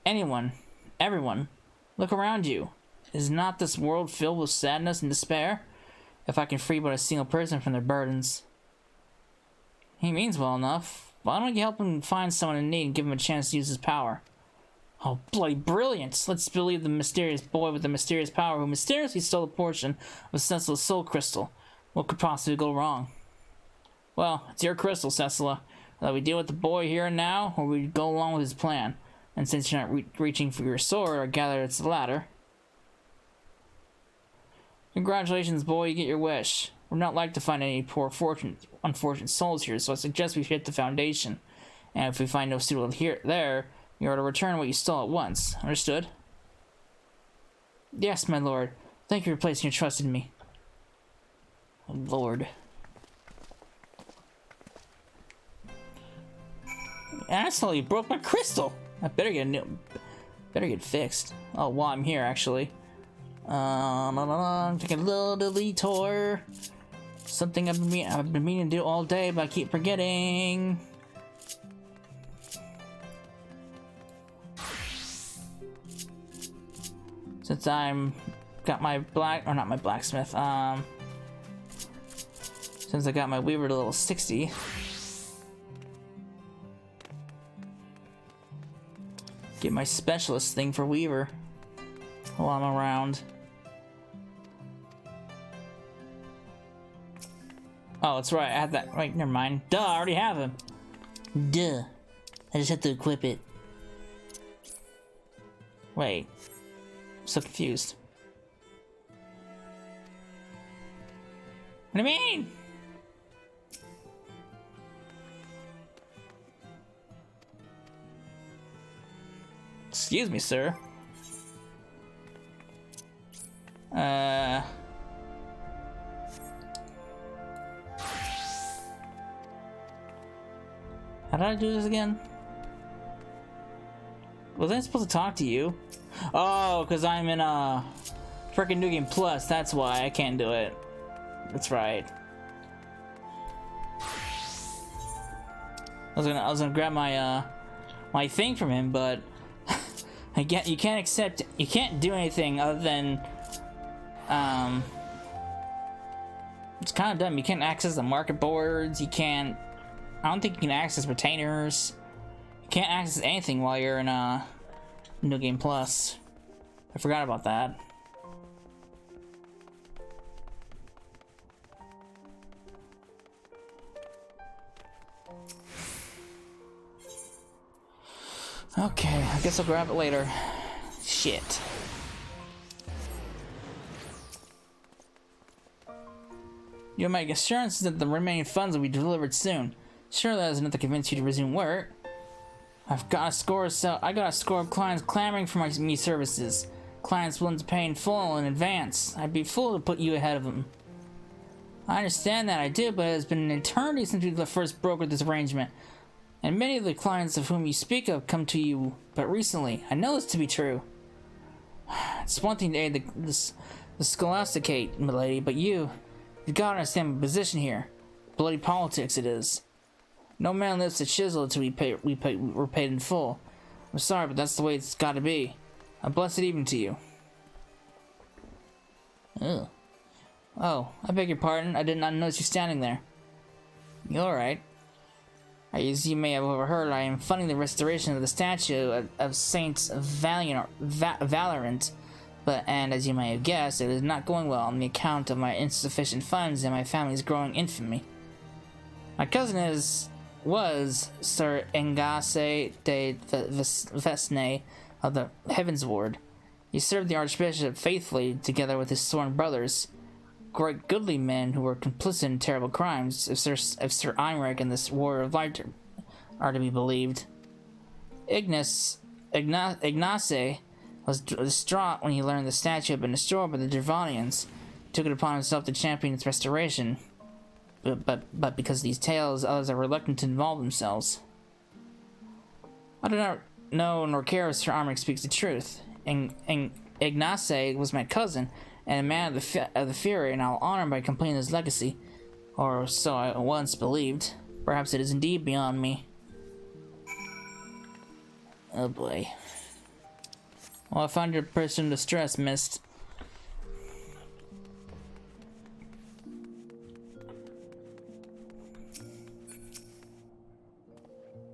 Anyone. Everyone. Look around you. Is not this world filled with sadness and despair? If I can free but a single person from their burdens. He means well enough. Why don't you help him find someone in need and give him a chance to use his power? Oh, bloody brilliant! Let's believe the mysterious boy with the mysterious power who mysteriously stole a portion of Cecilla's soul crystal. What could possibly go wrong? Well, it's your crystal, Cecilla. Whether we deal with the boy here and now, or we go along with his plan. And since you're not reaching for your sword, I gather it's the latter. Congratulations, boy, you get your wish. We're not like to find any unfortunate souls here, so I suggest we hit the foundation. And if we find no suitable there, you are to return what you stole at once. Understood? Yes, my lord. Thank you for placing your trust in me. Oh, lord. Asshole, you broke my crystal! I better get fixed. Oh, while I'm here, actually. I'm taking a little detour. Something I've been meaning to do all day, but I keep forgetting. Since got my not my blacksmith, since I got my weaver to level 60. Get my specialist thing for weaver while I'm around. Oh, that's right, I had that. Right, never mind. Duh, I already have him. Duh. I just have to equip it. Wait. I'm so confused. What do you mean? Excuse me, sir. How did I do this again? Was I supposed to talk to you? Oh, because I'm in frickin' New Game Plus. That's why I can't do it. That's right. I was gonna grab my my thing from him, but you can't do anything other than it's kind of dumb. You can't access the market boards. You can't. I don't think you can access retainers. You can't access anything while you're in New Game Plus. I forgot about that. Okay, I guess I'll grab it later. Shit. You make assurances that the remaining funds will be delivered soon. Sure, that is enough to convince you to resume work. I got a score of clients clamoring for me services. Clients willing to pay in full in advance. I'd be fool to put you ahead of them. I understand that, I do, but it has been an eternity since we first brokered this arrangement. And many of the clients of whom you speak of come to you but recently. I know this to be true. It's one thing to aid the scholasticate, milady, but you've gotta understand my position here. Bloody politics it is. No man lifts a chisel until we're paid in full. I'm sorry, but that's the way it's gotta be. A blessed evening to you. Ugh. Oh, I beg your pardon. I did not notice you standing there. You're alright. As you may have overheard, I am funding the restoration of the statue of Saint Valorant, and as you may have guessed, it is not going well on the account of my insufficient funds and my family's growing infamy. My cousin was Sir Engasse de Vesne of the Heavens Ward. He served the Archbishop faithfully together with his sworn brothers, great goodly men who were complicit in terrible crimes, if Sir Imric and this warrior of light are to be believed. Ignace was distraught when he learned the statue had been destroyed by the Dervanians. He took it upon himself to champion its restoration. But because of these tales, others are reluctant to involve themselves. I do not know nor care if Sir Imric speaks the truth. Ignace was my cousin, and a man of the Fury, and I'll honor him by completing his legacy. Or so I once believed. Perhaps it is indeed beyond me. Oh boy. Well, I found your person in distress, Mist.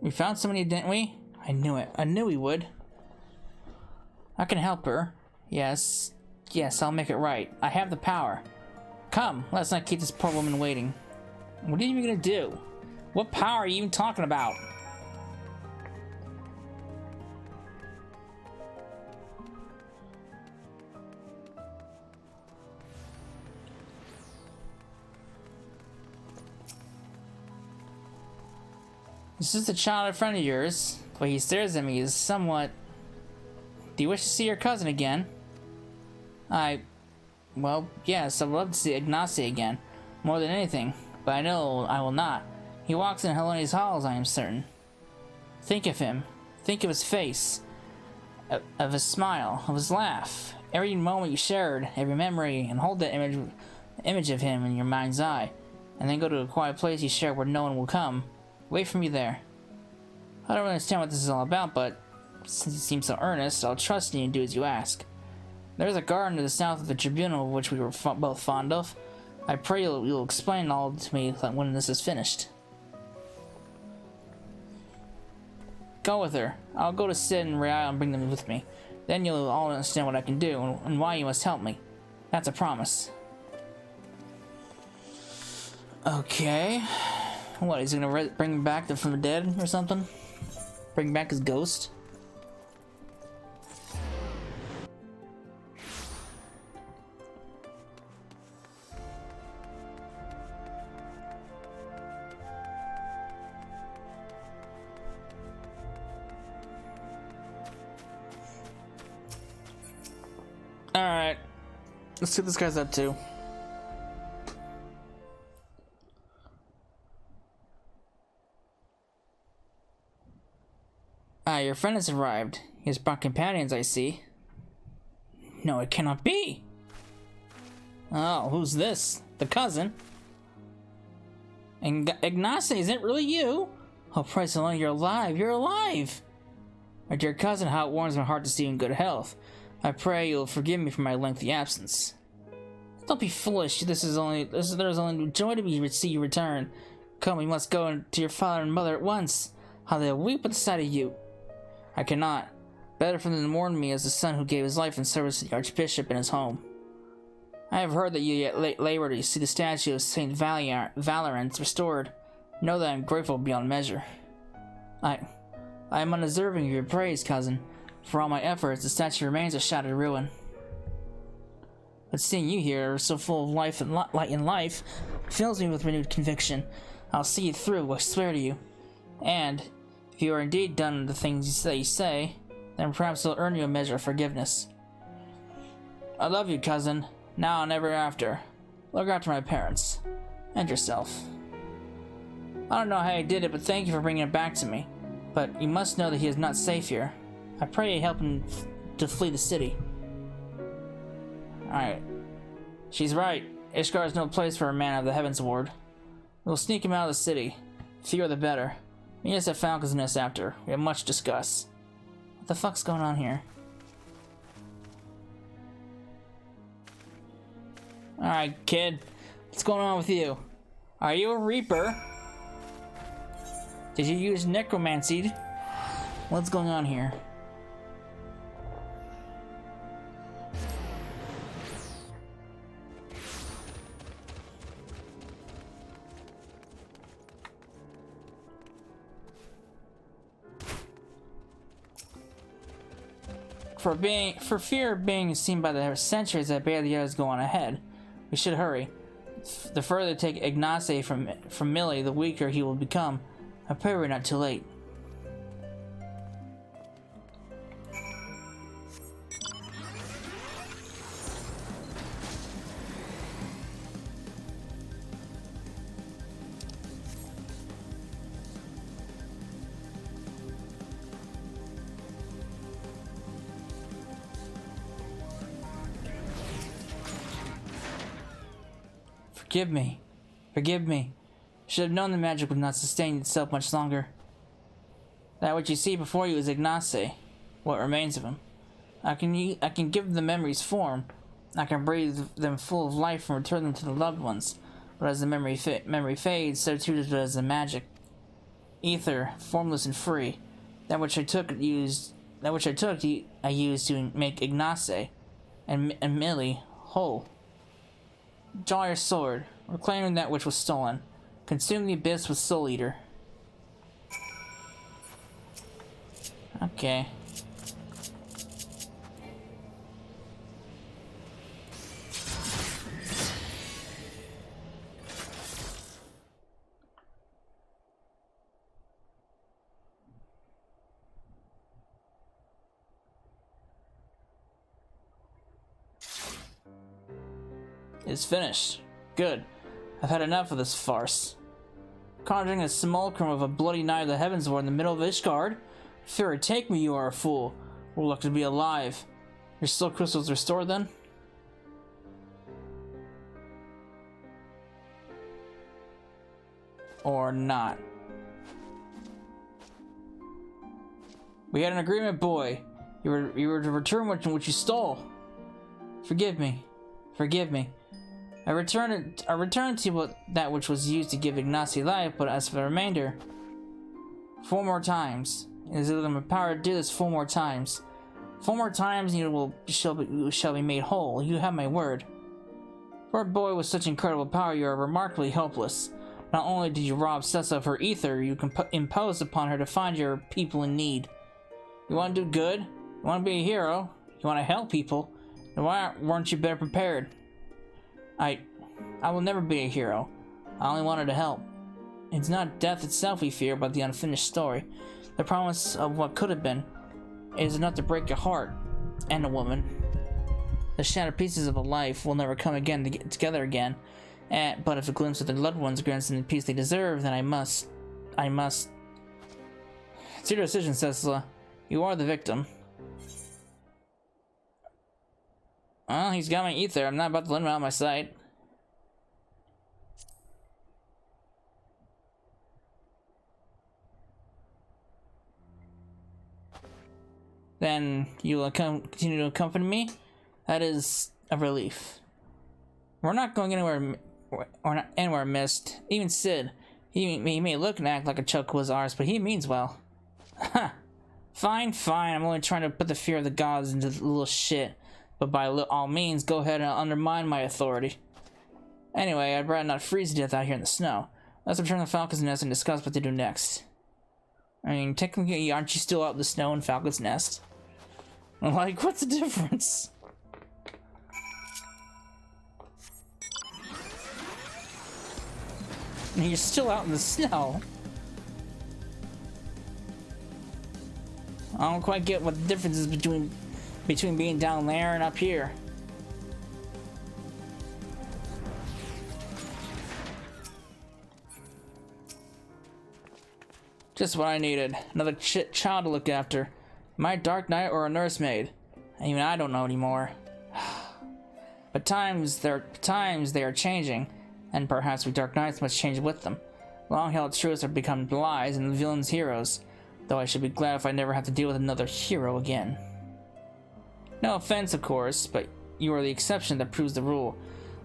We found somebody, didn't we? I knew it. I knew we would. I can help her. Yes, I'll make it right. I have the power. Come, let's not keep this poor woman waiting. What are you even gonna do? What power are you even talking about? This is a child friend of yours. The way he stares at me is somewhat... Do you wish to see your cousin again? Well, yes, I'd love to see Ignace again. More than anything. But I know I will not. He walks in Heloni's halls, I am certain. Think of him. Think of his face. Of his smile. Of his laugh. Every moment you shared. Every memory. And hold that image of him in your mind's eye. and then go to a quiet place you share where no one will come. Wait for me there. I don't really understand what this is all about, but since you seem so earnest, I'll trust you and do as you ask. There's a garden to the south of the tribunal, which we were both fond of. I pray you'll explain all to me when this is finished. Go with her. I'll go to Sid and Real and bring them with me. Then you'll all understand what I can do and why you must help me. That's a promise. Okay. What, he's gonna bring him back from the dead or something? Bring back his ghost? Alright. Let's see what this guy's up to. Your friend has arrived. He has brought companions, I see. No, it cannot be. Oh, who's this? The cousin? Ignace, is it really you? Oh, praise the Lord, you're alive. You're alive. My dear cousin, how it warms my heart to see you in good health. I pray you'll forgive me for my lengthy absence. Don't be foolish. There's only joy to see you return. Come, we must go to your father and mother at once. How they'll weep at the sight of you. I cannot. Better for them to mourn me as the son who gave his life in service to the Archbishop in his home. I have heard that you yet labor to see the statue of Saint Valorant restored. Know that I am grateful beyond measure. I am undeserving of your praise, cousin. For all my efforts, the statue remains a shattered ruin. But seeing you here, so full of life and light and life, fills me with renewed conviction. I'll see it through, I swear to you. And if you are indeed done the things that you say, then perhaps it'll earn you a measure of forgiveness. I love you, cousin, now and ever after. Look after my parents. And yourself. I don't know how you did it, but thank you for bringing it back to me. But you must know that he is not safe here. I pray you help him to flee the city. Alright. She's right. Ishgard is no place for a man of the Heavens Ward. We'll sneak him out of the city. Fewer the better. Meet us at Falcon's Nest after. We have much to discuss. What the fuck's going on here? Alright, kid. What's going on with you? Are you a Reaper? Did you use necromancy? What's going on here? For fear of being seen by the sentries that bear the others go on ahead, we should hurry. The further take Ignace from Millie, the weaker he will become. I pray we're not too late. Forgive me. Forgive me. Should have known the magic would not sustain itself much longer. That which you see before you is Ignace, what remains of him. I can give the memories form. I can breathe them full of life and return them to the loved ones. But as the memory fades, so too does the magic. Ether, formless and free. That which I used to make Ignace and Millie whole. Draw your sword, reclaiming that which was stolen. Consume the abyss with Soul Eater. Okay. It's finished. Good. I've had enough of this farce. Conjuring a simulacrum of a bloody night of the Heavens Ward in the middle of Ishgard? Fear take me, you are a fool. We're lucky to be alive. Your soul crystal's restored then? or not. We had an agreement, boy. You were to return what you stole. Forgive me. Forgive me. I returned to you that which was used to give Ignacy life, but as for the remainder, 4 more times. It is within my power to do this 4 more times. 4 more times, and you shall be made whole. You have my word. For a boy with such incredible power, you are remarkably helpless. Not only did you rob Sessa of her ether, you imposed upon her to find your people in need. You want to do good? You want to be a hero? You want to help people? Then why weren't you better prepared? I will never be a hero. I only wanted to help. It's not death itself we fear, but the unfinished story. The promise of what could have been. It is enough to break your heart. And a woman. The shattered pieces of a life will never come again to get together again. But if a glimpse of their loved ones grants them the peace they deserve, then I must. It's your decision, Cecila. You are the victim. Well, he's got my ether. I'm not about to let him out of my sight. Then you will continue to accompany me? That is a relief. We're not going anywhere, or not anywhere, Mist. Even Sid. He may look and act like a choke was ours, but he means well. Ha! Fine. I'm only trying to put the fear of the gods into the little shit. But by all means, go ahead and undermine my authority. Anyway, I'd rather not freeze to death out here in the snow. Let's return to Falcon's Nest and discuss what to do next. I mean, technically, aren't you still out in the snow in Falcon's Nest? Like, what's the difference? I mean, you're still out in the snow. I don't quite get what the difference is between being down there and up here. Just what I needed. Another child to look after. Am I a Dark Knight or a nursemaid? Even I don't know anymore. But times they are changing, and perhaps we Dark Knights must change with them. Long-held truths are become lies and the villains heroes. Though I should be glad if I never have to deal with another hero again. No offense, of course, but you are the exception that proves the rule.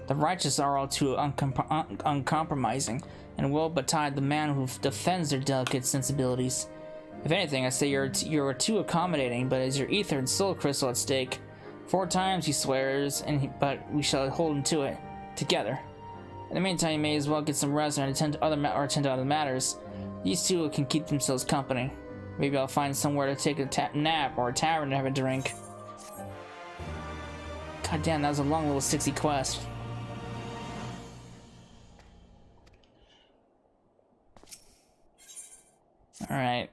The righteous are all too uncompromising, and woe betide the man who defends their delicate sensibilities. If anything, I say you're too accommodating, but is your ether and soul crystal at stake? 4 times he swears, but we shall hold him to it, together. In the meantime, you may as well get some rest and attend to other matters. These two can keep themselves company. Maybe I'll find somewhere to take a nap or a tavern to have a drink. God damn, that was a long little 60 quest. Alright.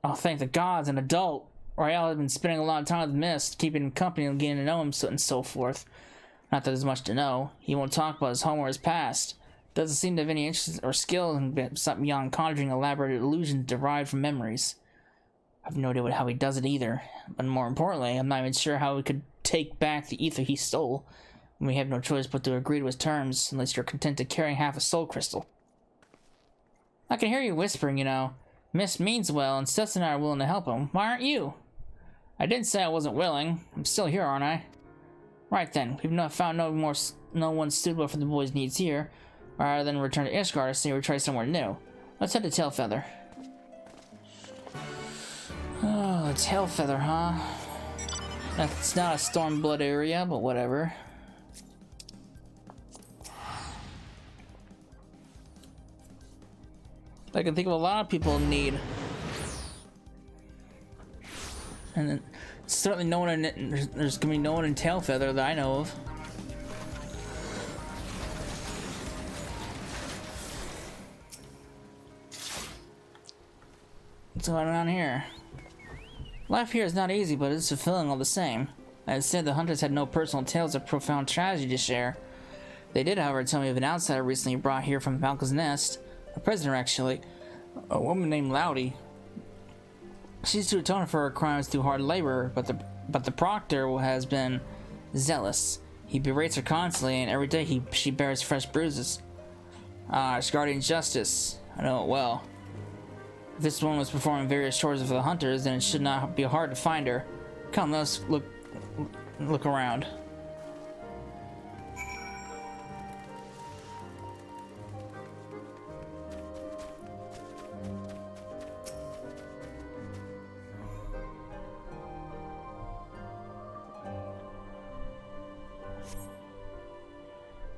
Oh, thank the gods, an adult. Royale has been spending a lot of time with Mist, keeping him company and getting to know him and so forth. Not that there's much to know. He won't talk about his home or his past. Doesn't seem to have any interest or skill in something beyond conjuring elaborate illusions derived from memories. I have no idea how he does it either. But more importantly, I'm not even sure how he could take back the ether he stole. When we have no choice but to agree to his terms, unless you're content to carrying half a soul crystal. I can hear you whispering, you know. Mist means well, and Seth and I are willing to help him. Why aren't you? I didn't say I wasn't willing. I'm still here, aren't I? Right then, we've not found no one suitable for the boy's needs here. Rather than return to Ishgard, I say we try somewhere new. Let's head to Tailfeather. Oh, Tailfeather, huh? That's not a Stormblood area, but whatever. I can think of a lot of people in need. And then certainly no one there's gonna be no one in Tailfeather that I know of. What's going on here? Life here is not easy, but it's fulfilling all the same. As said, the hunters had no personal tales of profound tragedy to share. They did, however, tell me of an outsider recently brought here from Falcon's Nest. A prisoner, actually. A woman named Loudy. She's to atone for her crimes through hard labor, but the proctor has been zealous. He berates her constantly, and every day she bears fresh bruises. Ah, it's Guardian Justice. I know it well. If this woman was performing various chores for the hunters, then it should not be hard to find her. Come, let's look around.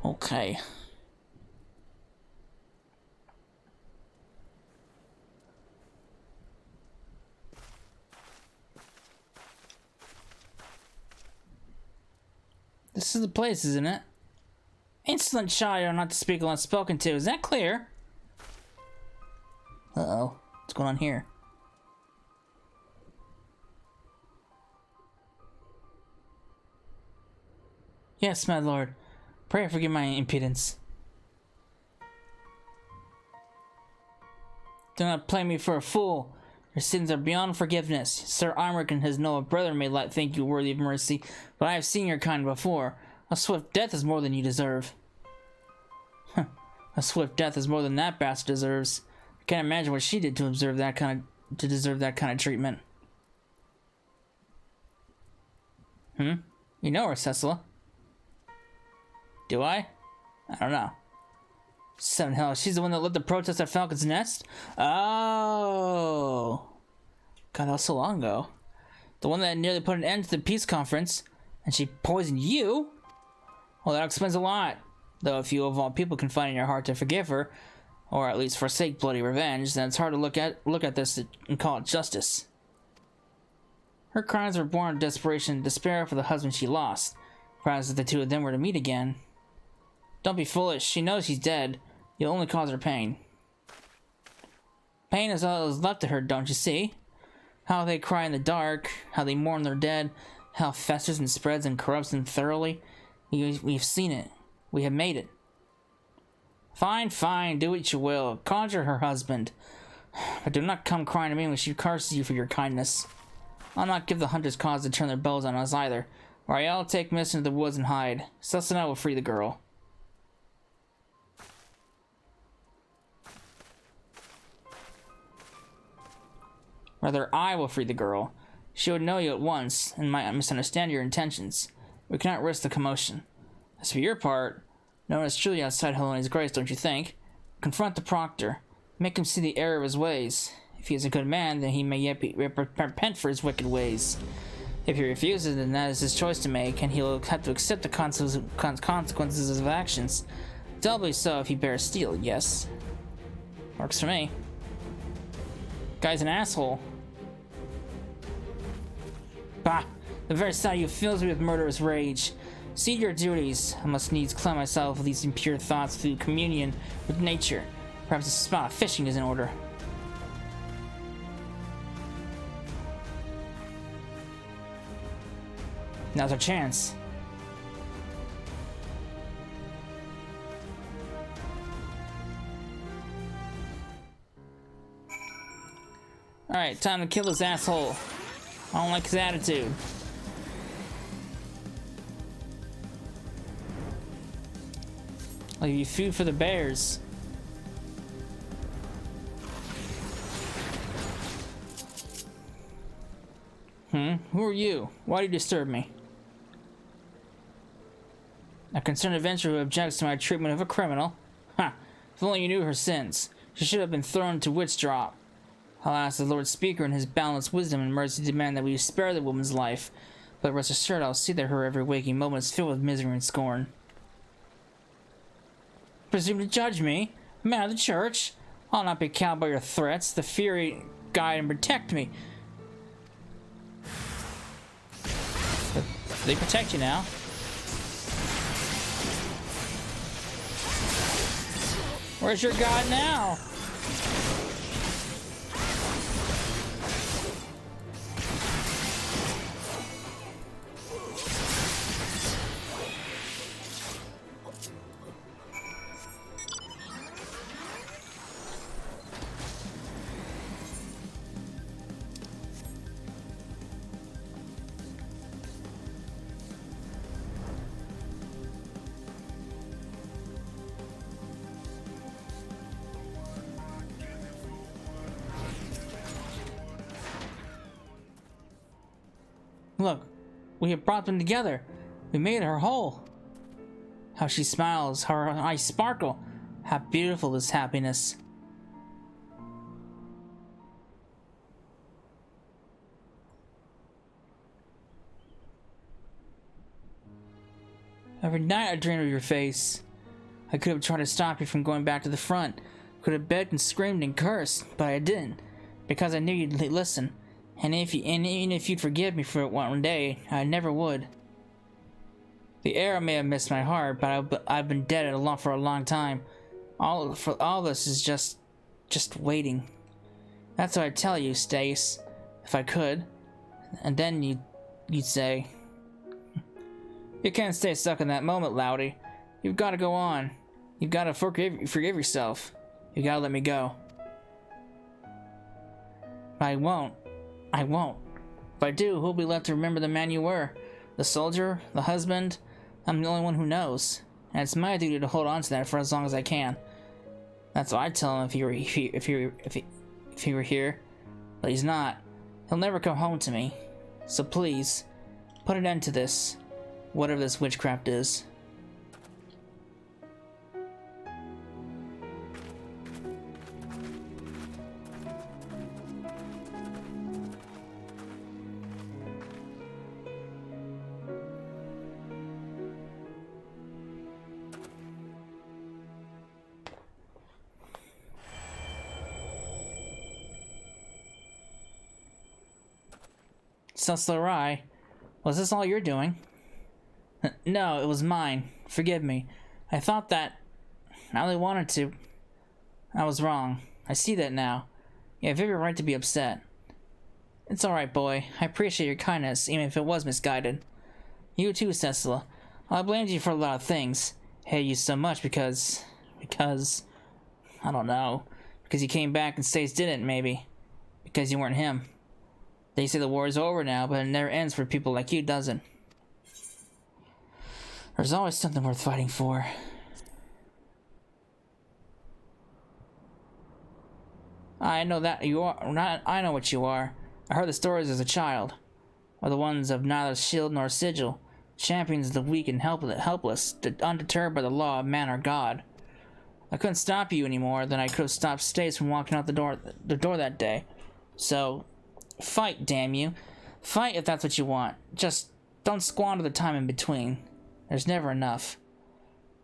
Okay. This is the place, isn't it? Insolent child, not to speak unless spoken to. Is that clear? Uh-oh. What's going on here? Yes, my lord. Pray forgive my impudence. Do not play me for a fool. Your sins are beyond forgiveness. Sir Imrican has no brother may think you worthy of mercy, but I have seen your kind before. A swift death is more than you deserve. A swift death is more than that bastard deserves. I can't imagine what she did to deserve that kind of treatment. You know her, Cecila. Do I? I don't know. Seven hell, she's the one that led the protest at Falcon's Nest? Oh. God, that was so long ago. The one that nearly put an end to the peace conference, and she poisoned you? Well, that explains a lot. Though if you of all people can find in your heart to forgive her, or at least forsake bloody revenge, then it's hard to look at this and call it justice. Her crimes were born of desperation and despair for the husband she lost. Perhaps if the two of them were to meet again. Don't be foolish. She knows he's dead. You'll only cause her pain. Pain is all that is left to her, don't you see? How they cry in the dark, how they mourn their dead, how it festers and spreads and corrupts them thoroughly. We've seen it. We have made it. Fine, fine, do what you will. Conjure her husband. But do not come crying to me when she curses you for your kindness. I'll not give the hunters cause to turn their bows on us either, or I'll take Miss into the woods and hide. Cecina will free the girl. Rather, I will free the girl. She would know you at once, and might misunderstand your intentions. We cannot risk the commotion. As for your part, no one is truly outside Helena's grace, don't you think? Confront the proctor. Make him see the error of his ways. If he is a good man, then he may yet repent for his wicked ways. If he refuses, then that is his choice to make, and he'll have to accept the consequences of his actions. Doubly so if he bears steel, yes? Works for me. Guy's an asshole. Bah! The very sight of you fills me with murderous rage. See your duties. I must needs cleanse myself of these impure thoughts through communion with nature. Perhaps a spot of fishing is in order. Now's our chance. Alright, time to kill this asshole. I don't like his attitude. I'll give you food for the bears. Who are you? Why do you disturb me? A concerned adventurer who objects to my treatment of a criminal? Ha! If only you knew her sins. She should have been thrown to witch drop. I'll ask the Lord Speaker in his boundless wisdom and mercy demand that we spare the woman's life, but rest assured I'll see that her every waking moment is filled with misery and scorn. Presume to judge me? A man of the church? I'll not be cowed by your threats. The Fury guide and protect me. But they protect you now. Where's your god now? Look, we have brought them together. We made her whole. How she smiles, how her eyes sparkle. How beautiful is happiness. Every night I dream of your face. I could have tried to stop you from going back to the front. Could have begged and screamed and cursed, but I didn't, because I knew you'd listen. And even if you'd forgive me for it one day, I never would. The arrow may have missed my heart, but I've been dead for a long time. All of this is just waiting. That's what I'd tell you, Stace, if I could. And then you'd say, you can't stay stuck in that moment, Loudy. You've got to go on. You've got to forgive yourself. You gotta let me go. I won't. I won't. If I do, who'll be left to remember the man you were? The soldier? The husband? I'm the only one who knows. And it's my duty to hold on to that for as long as I can. That's what I'd tell him if he were here. But he's not. He'll never come home to me. So please, put an end to this. Whatever this witchcraft is. Suslerai, was this all you're doing? No, it was mine. Forgive me. I thought that I only wanted to. I was wrong. I see that now. You have every right to be upset. It's alright, boy. I appreciate your kindness, even if it was misguided. You too, Cecila. I blamed you for a lot of things. Hated you so much because... I don't know. Because you came back and Stace didn't, maybe. Because you weren't him. They say the war is over now, but it never ends for people like you, does it? There's always something worth fighting for. I know that you are. I know what you are. I heard the stories as a child. Are the ones of neither shield nor sigil. Champions of the weak and helpless, undeterred by the law of man or God. I couldn't stop you any more than I could have stopped Stace from walking out the door that day. So... fight, damn you. Fight if that's what you want. Just don't squander the time in between. There's never enough.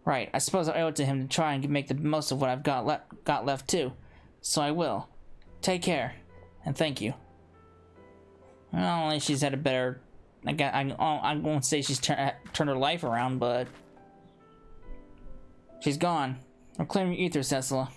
Right, I suppose I owe it to him to try and make the most of what I've got left too. So I will. Take care. And thank you. Well, only she's had a better... I won't say she's turned her life around, but... she's gone. Reclaim your ether, Cecila.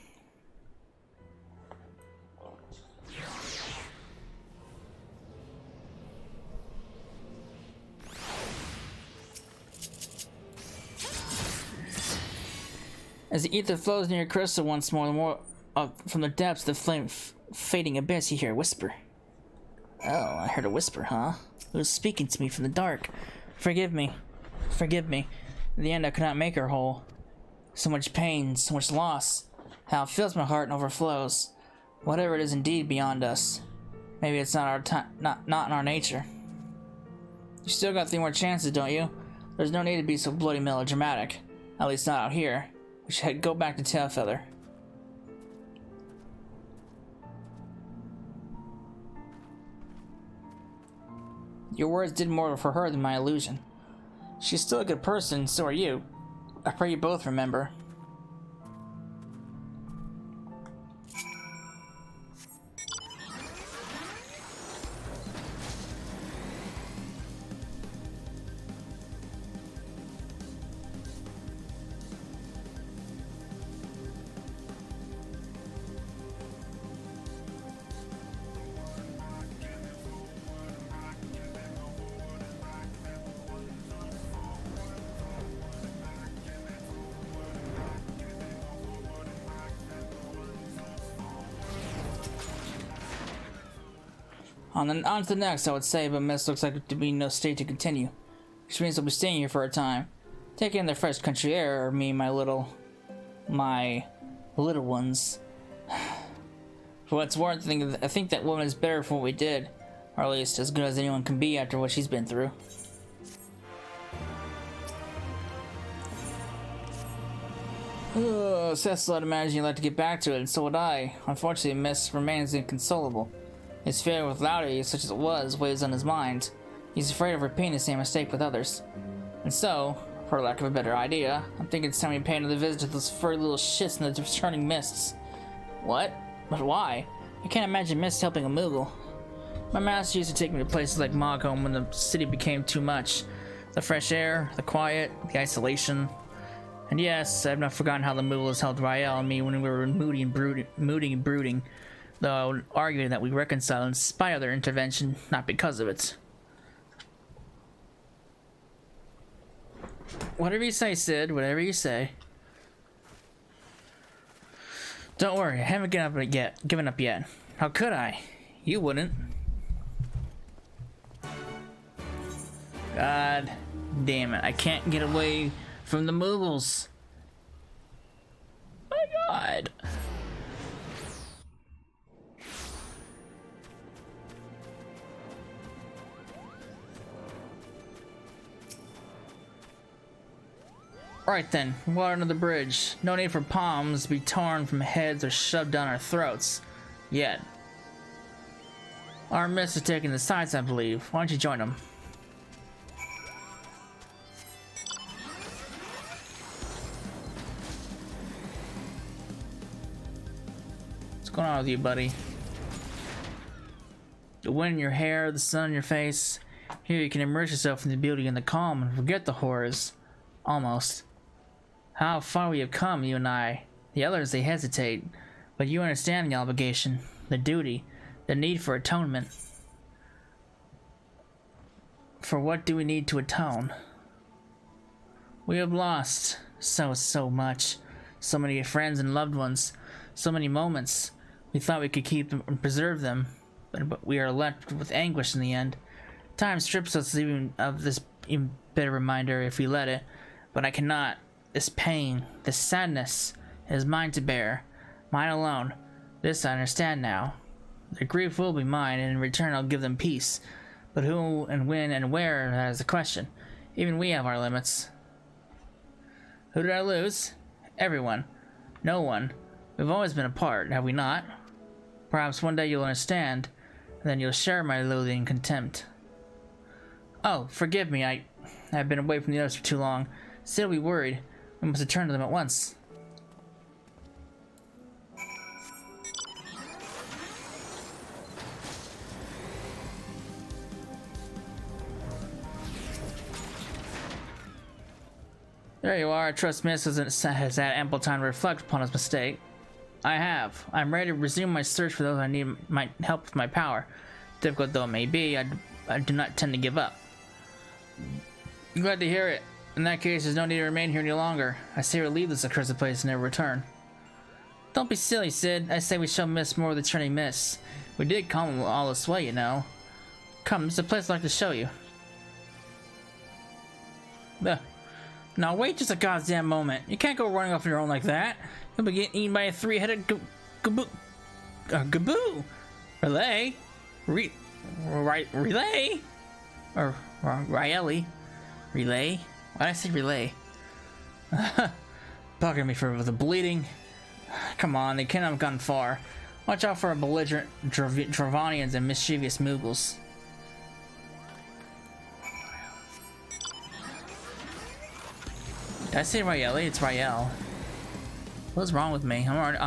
As the ether flows near Crystal once more, from the depths of the fading abyss, you hear a whisper. Oh, I heard a whisper, huh? It was speaking to me from the dark. Forgive me. Forgive me. In the end, I could not make her whole. So much pain, so much loss. How it fills my heart and overflows. Whatever it is indeed beyond us. Maybe it's not our time, not in our nature. You still got 3 more chances, don't you? There's no need to be so bloody melodramatic. At least not out here. We should go back to Tailfeather. Your words did more for her than my illusion. She's still a good person, so are you. I pray you both remember. On to the next, I would say, but Miss looks like to be in no state to continue. Which means I'll be staying here for a time. Taking in the fresh country air, or me, my little ones. For what's worth, I think that woman is better for what we did. Or at least as good as anyone can be after what she's been through. Cecil, I'd imagine you'd like to get back to it, and so would I. Unfortunately, Miss remains inconsolable. His failure with Loudy, such as it was, weighs on his mind. He's afraid of repeating the same mistake with others. And so, for lack of a better idea, I'm thinking it's time we pay another visit to those furry little shits in the returning mists. What? But why? I can't imagine Mist helping a Moogle. My master used to take me to places like Moghome when the city became too much. The fresh air, the quiet, the isolation. And yes, I've not forgotten how the Moogles helped Rael and me when we were moody and brooding, though I would argue that we reconciled in spite of their intervention, not because of it. Whatever you say, Sid, whatever you say. Don't worry, I haven't given up yet. How could I? You wouldn't. God damn it, I can't get away from the Moogles. My God. Alright then, water under the bridge. No need for palms to be torn from heads or shoved down our throats. Yet. Our mists are taking the sides, I believe. Why don't you join them? What's going on with you, buddy? The wind in your hair, the sun in your face. Here you can immerse yourself in the beauty and the calm and forget the horrors. Almost. How far we have come, you and I. The others, they hesitate. But you understand the obligation, the duty, the need for atonement. For what do we need to atone? We have lost so much. So many friends and loved ones. So many moments. We thought we could keep them and preserve them. But we are left with anguish in the end. Time strips us even of this bitter reminder if we let it. But I cannot. This pain, this sadness, is mine to bear. Mine alone. This I understand now. Their grief will be mine, and in return I'll give them peace. But who and when and where, that is the question. Even we have our limits. Who did I lose? Everyone. No one. We've always been apart, have we not? Perhaps one day you'll understand, and then you'll share my loathing and contempt. Oh, forgive me, I've been away from the others for too long. Still be worried. We must return to them at once. There you are. I trust Miss has had ample time to reflect upon his mistake. I have. I'm ready to resume my search for those I need my help with my power. Difficult though it may be, I do not tend to give up. Glad to hear it. In that case, there's no need to remain here any longer. I say we leave this accursed place and never return. Don't be silly, Sid. I say we shall miss more of the turning mists. We did come all this way, you know. Come, there's a place I'd like to show you. Now wait just a goddamn moment. You can't go running off your own like that. You'll be getting eaten by a three-headed gaboo. Relay? Relay? Or Riley? Relay? Why did I say relay? Bugging me for the bleeding. Come on, they can't have gone far. Watch out for belligerent Dravanians and mischievous Moogles. Did I say Rael? It's Rael. What's wrong with me? I'm already.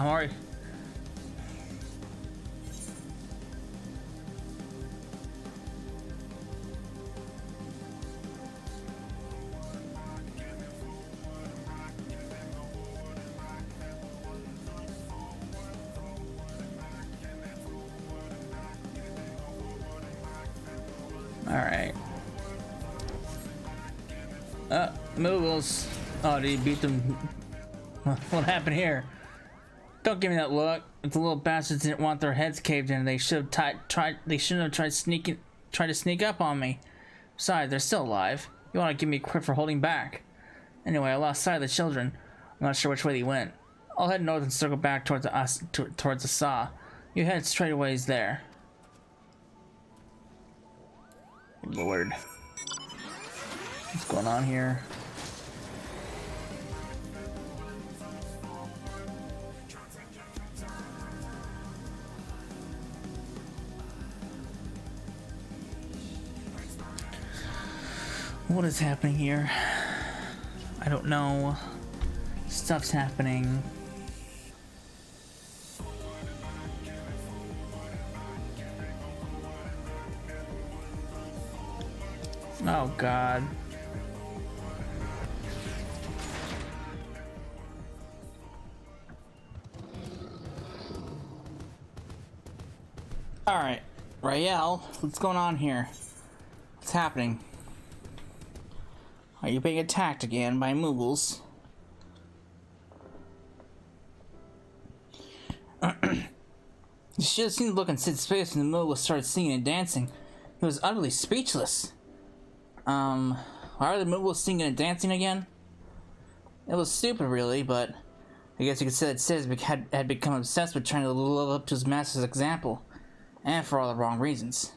Alright. Moogles. Oh, did he beat them? What happened here? Don't give me that look. If the little bastards didn't want their heads caved in, they should have tried to sneak up on me. Besides, they're still alive. You want to give me a quip for holding back? Anyway, I lost sight of the children. I'm not sure which way they went. I'll head north and circle back towards the saw. You head straight away there. Lord. What's going on here? What is happening here? I don't know. Stuff's happening. Oh God. Alright, Rael, what's going on here? What's happening? Are you being attacked again by Moogles? You should have seen the look on Sid's face when the Moogle started singing and dancing. He was utterly speechless. Why are the Moogles singing and dancing again? It was stupid, really, but I guess you could say that Sid had become obsessed with trying to live up to his master's example, and for all the wrong reasons.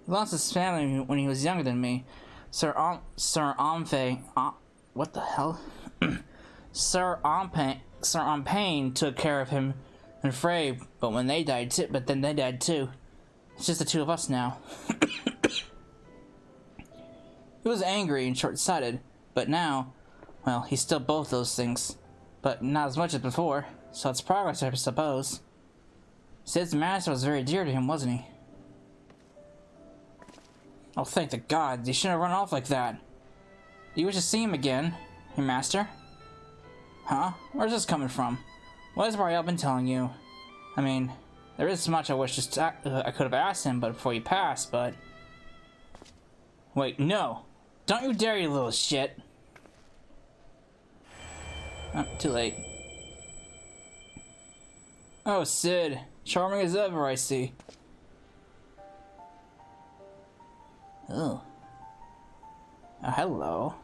He lost his family when he was younger than me. Sir Omfay, what the hell? Sir Ompane took care of him and Frey, but then they died too. It's just the two of us now. He was angry and short-sighted, but now, well, he's still both those things, but not as much as before, so it's progress, I suppose. Sid's master was very dear to him, wasn't he? Oh, thank the gods, he shouldn't have run off like that. Do you wish to see him again, your master? Huh? Where's this coming from? What has Rael been telling you? I mean, there is much I wish I could have asked him but before he passed, but... Wait, no! Don't you dare, you little shit! Oh, too late. Oh, Sid. Charming as ever, I see. Oh. Oh, hello.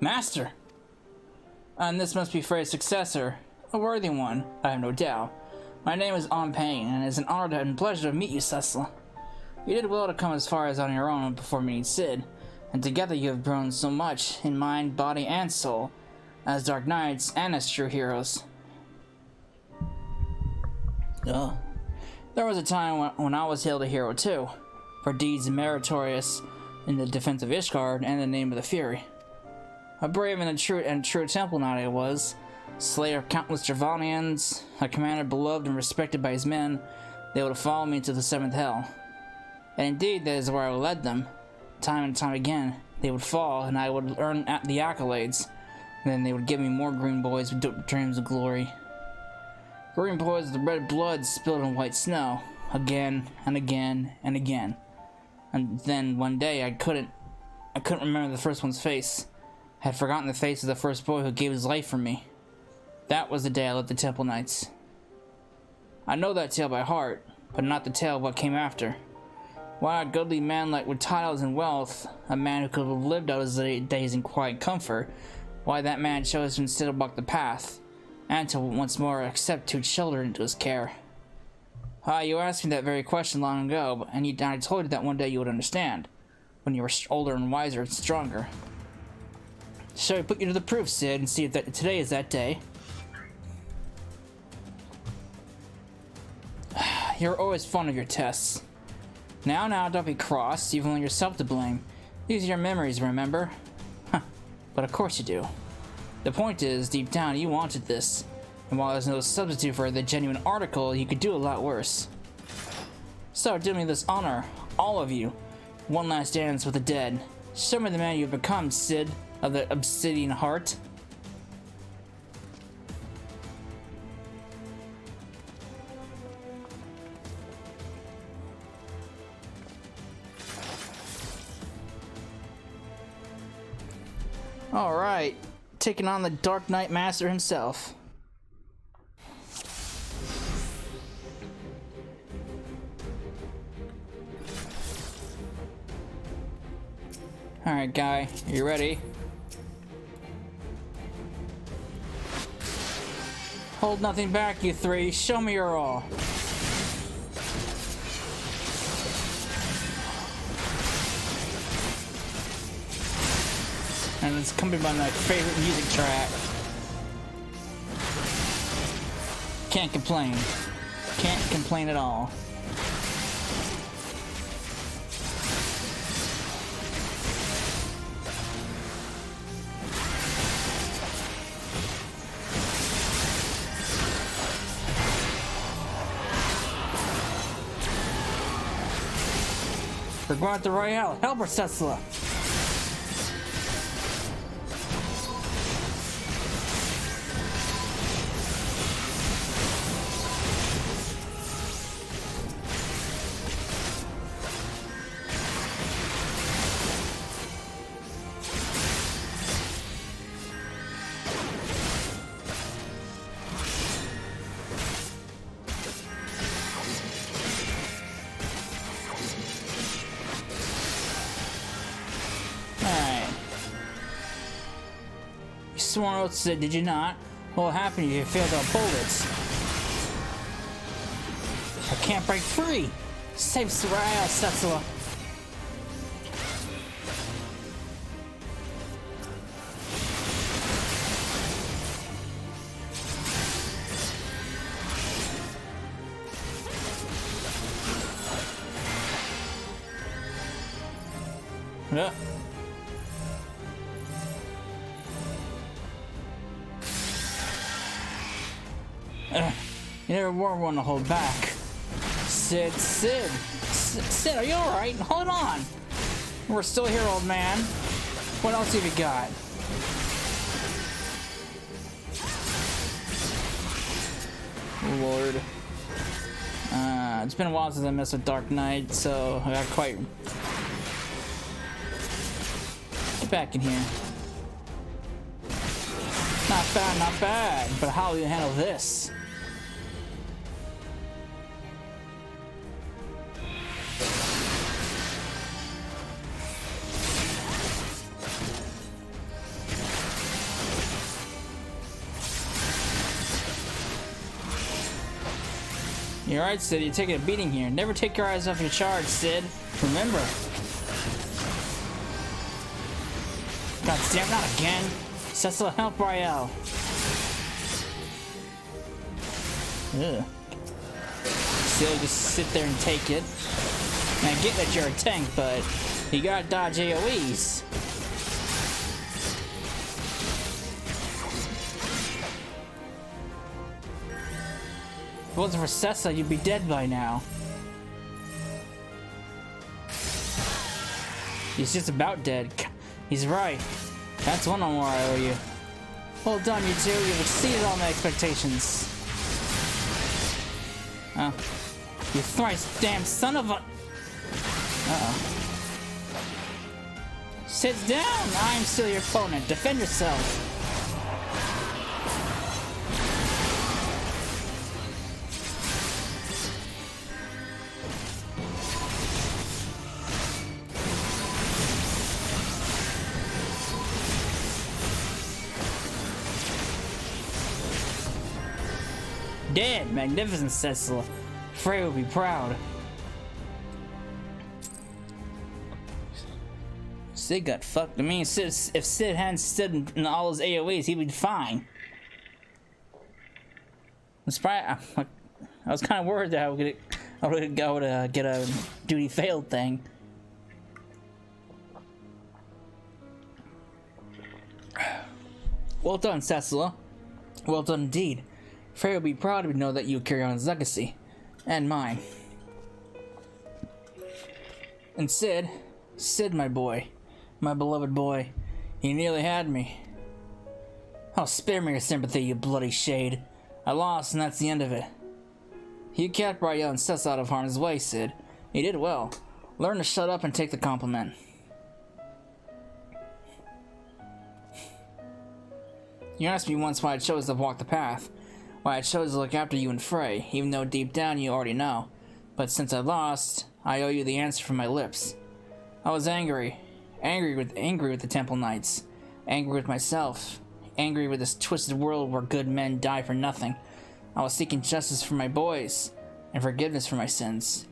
Master! And this must be Frey's successor. A worthy one, I have no doubt. My name is Ompane, and it is an honor and pleasure to meet you, Cecil. You did well to come as far as on your own before meeting Sid, and together you have grown so much in mind, body, and soul, as Dark Knights and as true heroes. Ugh. There was a time when I was hailed a hero too, for deeds meritorious in the defense of Ishgard and the name of the Fury. A brave and true temple knight I was, slayer of countless Dravanians, a commander beloved and respected by his men. They would follow me to the seventh hell. And indeed, that is where I would lead them. Time and time again, they would fall, and I would earn the accolades. Then they would give me more green boys with dreams of glory. Green boys with red blood spilled in white snow, again and again and again. And then one day I couldn't remember the first one's face. I had forgotten the face of the first boy who gave his life for me. That was the day I left the Temple Knights. I know that tale by heart, but not the tale of what came after. Why a goodly man like with titles and wealth, a man who could have lived out his days in quiet comfort, why that man chose to instead walk the path, and to once more accept two children into his care. You asked me that very question long ago, and I told you that one day you would understand, when you were older and wiser and stronger. Shall we put you to the proof, Sid, and see if today is that day? You're always fond of your tests. Now, don't be cross. You've only yourself to blame. These are your memories, remember? Huh, but of course you do. The point is, deep down, you wanted this. And while there's no substitute for the genuine article, you could do a lot worse. So, do me this honor, all of you. One last dance with the dead. Show me the man you've become, Sid, of the obsidian heart. Alright, taking on the Dark Knight Master himself. Alright, guy, you ready? Hold nothing back, you three. Show me your all. And it's accompanied by my favorite music track. Can't complain. Can't complain at all. We're going to Royale. Help her, Cecila. Sworn oath said, did you not? What will happen if you failed our bullets? I can't break free! Save Soraya, Cecila! Yeah. You never were one to hold back. Sid, are you alright? Hold on! We're still here, old man. What else have you got? Lord. It's been a while since I messed with Dark Knight, so I got quite... Get back in here. Not bad, not bad. But how will you handle this? You're right, Sid. You're taking a beating here. Never take your eyes off your charge, Sid. Remember. God damn, not again. Cecil, help Rael. Ugh. Sid, just sit there and take it. And I get that you're a tank, but you gotta dodge AoEs. If it wasn't for Cessa, you'd be dead by now. He's just about dead. He's right. That's one on more I owe you. Well done, you two. You've exceeded all my expectations. Oh. You thrice damn son of a... Uh-oh. Sit down! I am still your opponent. Defend yourself. Dead! Magnificent, Cecil. Frey would be proud. Sid got fucked. I mean, if Sid hadn't stood in all his AoEs, he'd be fine. I was kind of worried that I would get a duty failed thing. Well done, Cecila. Well done indeed. Frey will be proud to know that you carry on his legacy. And mine. And Sid, my boy. My beloved boy. He nearly had me. Oh, spare me your sympathy, you bloody shade. I lost, and that's the end of it. You kept Rael and Cess out of harm's way, Sid. You did well. Learn to shut up and take the compliment. You asked me once why I chose to walk the path. Why I chose to look after you and Frey, even though deep down you already know. But since I lost, I owe you the answer from my lips. I was angry. Angry with the Temple Knights. Angry with myself. Angry with this twisted world where good men die for nothing. I was seeking justice for my boys, and forgiveness for my sins.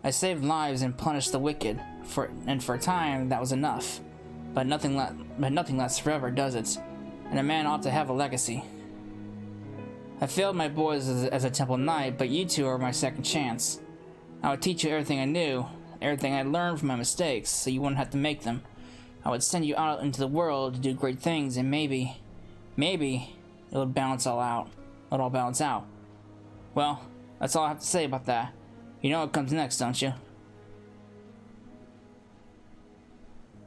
I saved lives and punished the wicked, and for a time that was enough. But nothing lasts forever, does it? And a man ought to have a legacy. I failed my boys as a temple knight, but you two are my second chance. I would teach you everything I knew, everything I learned from my mistakes, so you wouldn't have to make them. I would send you out into the world to do great things, and maybe it would balance all out. It would all balance out. Well, that's all I have to say about that. You know what comes next, don't you?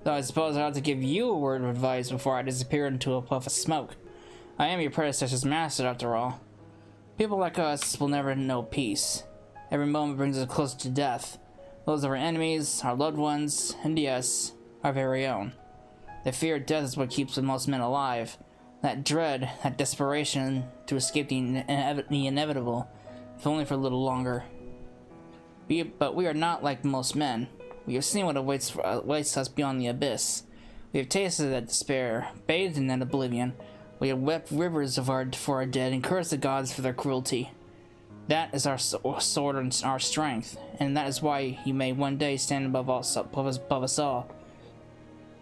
Though I suppose I ought to give you a word of advice before I disappear into a puff of smoke. I am your predecessor's master, after all. People like us will never know peace. Every moment brings us closer to death. Those of our enemies, our loved ones, and yes, our very own. The fear of death is what keeps most men alive. That dread, that desperation to escape the inevitable, if only for a little longer. But we are not like most men. We have seen what awaits us beyond the abyss. We have tasted that despair, bathed in that oblivion. We have wept rivers for our dead and cursed the gods for their cruelty. That is our sword and our strength, and that is why you may one day stand above us all.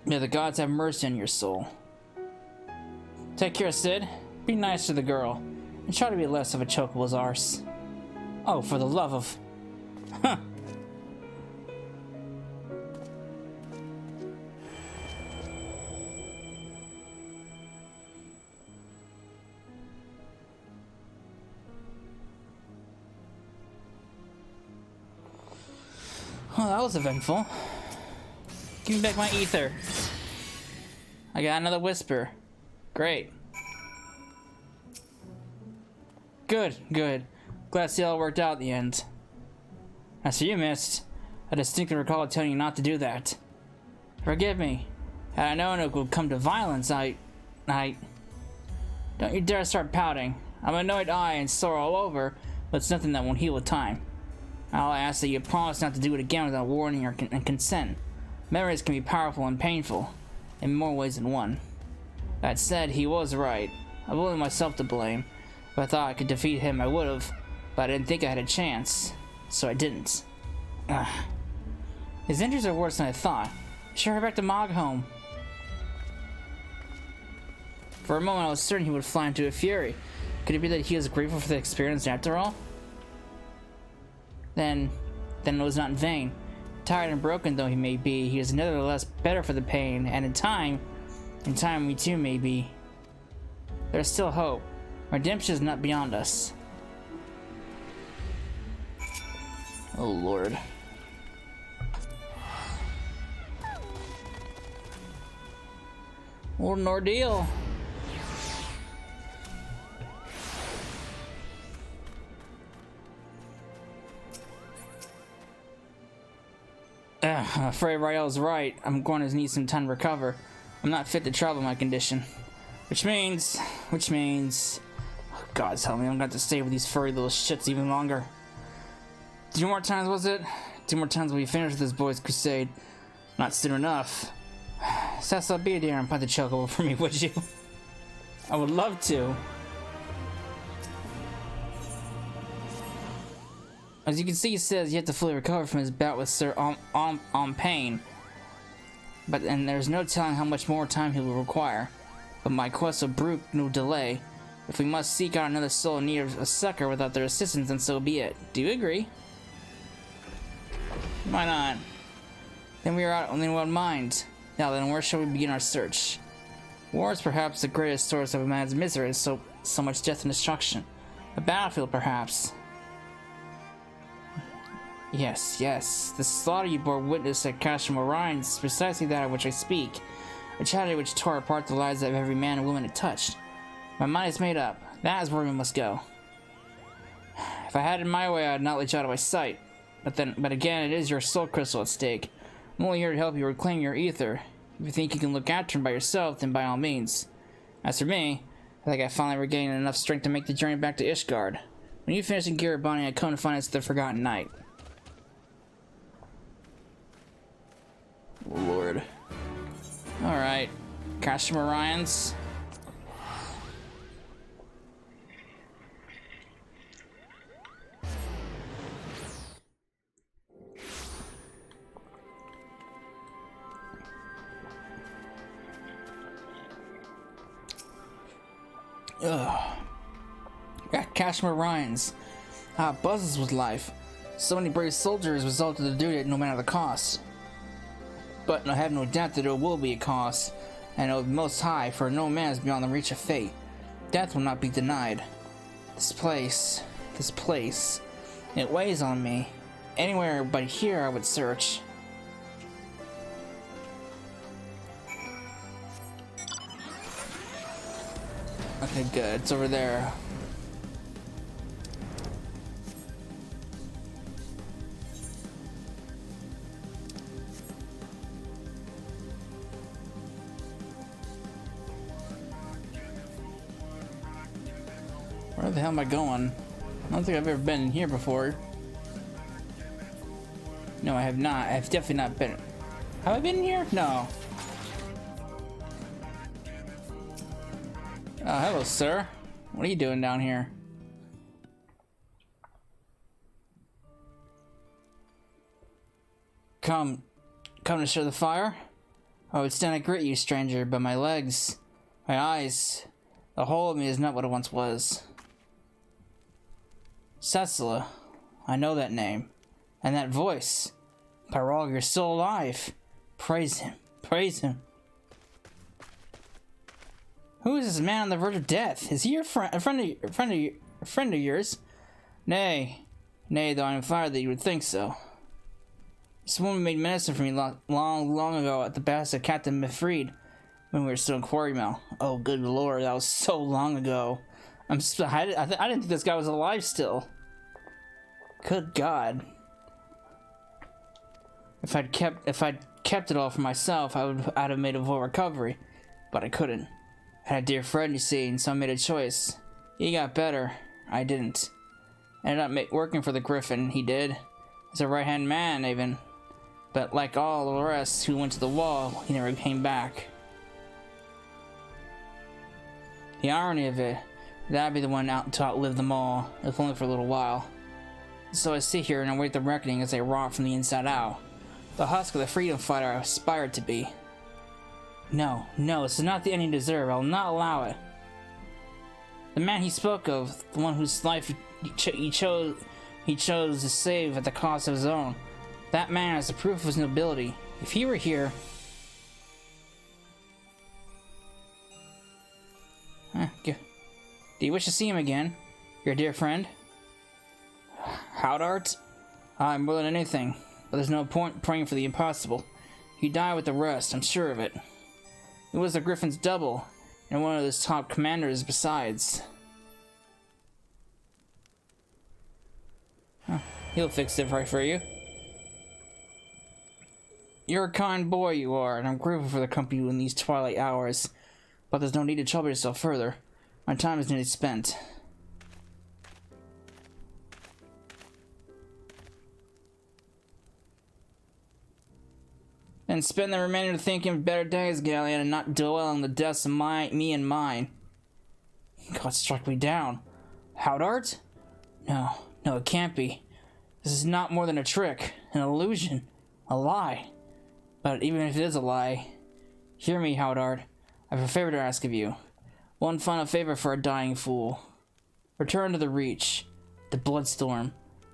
May the gods have mercy on your soul. Take care, Sid. Be nice to the girl, and try to be less of a chokables arse. Oh, for the love of... Huh. Well, that was eventful. Give me back my ether. I got another whisper. Great. Good. Glad to see it all worked out in the end. As for you, Mist, I distinctly recall telling you not to do that. Forgive me. Had I known it would come to violence, I... Don't you dare start pouting. I'm annoyed eye and sore all over, but it's nothing that won't heal with time. I'll ask that you promise not to do it again without warning or consent. Memories can be powerful and painful, in more ways than one. That said, he was right. I'm only myself to blame. If I thought I could defeat him, I would've, but I didn't think I had a chance, so I didn't. Ugh. His injuries are worse than I thought. Sure, head back to Mogholm. For a moment, I was certain he would fly into a fury. Could it be that he was grateful for the experience after all? Then it was not in vain. Tired and broken though he may be, he is nevertheless better for the pain, and in time we too may be. There is still hope. Redemption is not beyond us. Oh Lord. What an ordeal. I'm afraid Rael's right. I'm going to need some time to recover. I'm not fit to travel in my condition. Which means... Oh, God, tell me I'm going to have to stay with these furry little shits even longer. 2 more times, was it? 2 more times we finish this boys' crusade. Not soon enough. Cecil, be there and put the chocobo for me, would you? I would love to. As you can see, he says yet to fully recover from his bout with Sir Pain. And there's no telling how much more time he will require. But my quest will brook no delay. If we must seek out another soul in need of a succor without their assistance, then so be it. Do you agree? Why not? Then we are out only one mind. Now then, where shall we begin our search? War is perhaps the greatest source of a man's misery, so much death and destruction. A battlefield, perhaps. Yes. The slaughter you bore witness at Casham Orion is precisely that of which I speak. A tragedy which tore apart the lives of every man and woman it touched. My mind is made up. That is where we must go. If I had it my way, I'd not let you out of my sight. But again, it is your soul crystal at stake. I'm only here to help you reclaim your ether. If you think you can look after him by yourself, then by all means. As for me, I think I finally regained enough strength to make the journey back to Ishgard. When you finish in Giribani, I come to find us the Forgotten Night. Lord. Alright. Casham Orions. Ugh. At Kashmir Ryan's. How it buzzes with life. So many brave soldiers resolved to do it no matter the cost. But I have no doubt that it will be a cost, and it will be most high, for no man is beyond the reach of fate. Death will not be denied. This place, it weighs on me. Anywhere but here I would search. Okay, good. It's over there. Where the hell am I going? I don't think I've ever been in here before. No, I have not. I've definitely not been. Have I been in here? No. Oh, hello, sir. What are you doing down here? Come to share the fire? I would stand and greet you, stranger, but my legs, my eyes, the whole of me is not what it once was. Cecila, I know that name, and that voice. Parag, you're still alive. Praise him, praise him. Who is this man on the verge of death? Is he your friend of yours? Nay, though I am flattered that you would think so. This woman made medicine for me long ago at the behest of Captain Mifrid when we were still in Quarry Mill. Oh, good lord, that was so long ago. I didn't think this guy was alive still. Good God. If I'd kept it all for myself, I'd have made a full recovery, but I couldn't. I had a dear friend, you see, and so I made a choice. He got better. I didn't. I ended up working for the Griffin. He did. He's a right-hand man, even. But like all the rest who went to the wall, he never came back. The irony of it, that I'd be the one to outlive them all, if only for a little while. So I sit here and await the reckoning as I rot from the inside out. The husk of the freedom fighter I aspired to be. No, this is not the end you deserve. I will not allow it. The man he spoke of, the one whose life he chose to save at the cost of his own, that man is the proof of his nobility. If he were here... Do you wish to see him again? Your dear friend? Howdart? Aye, more than anything. But there's no point praying for the impossible. He died with the rest, I'm sure of it. He was the Griffin's double, and one of his top commanders besides. He'll fix it right for you. You're a kind boy, you are, and I'm grateful for the company in these twilight hours. But there's no need to trouble yourself further. My time is nearly spent. And spend the remainder thinking of better days, Galleon, and not dwell on the deaths of me and mine. God struck me down. Howdart? No, it can't be. This is not more than a trick, an illusion, a lie. But even if it is a lie, hear me, Howdart. I have a favor to ask of you. One final favor for a dying fool. Return to the Reach, the Bloodstorm.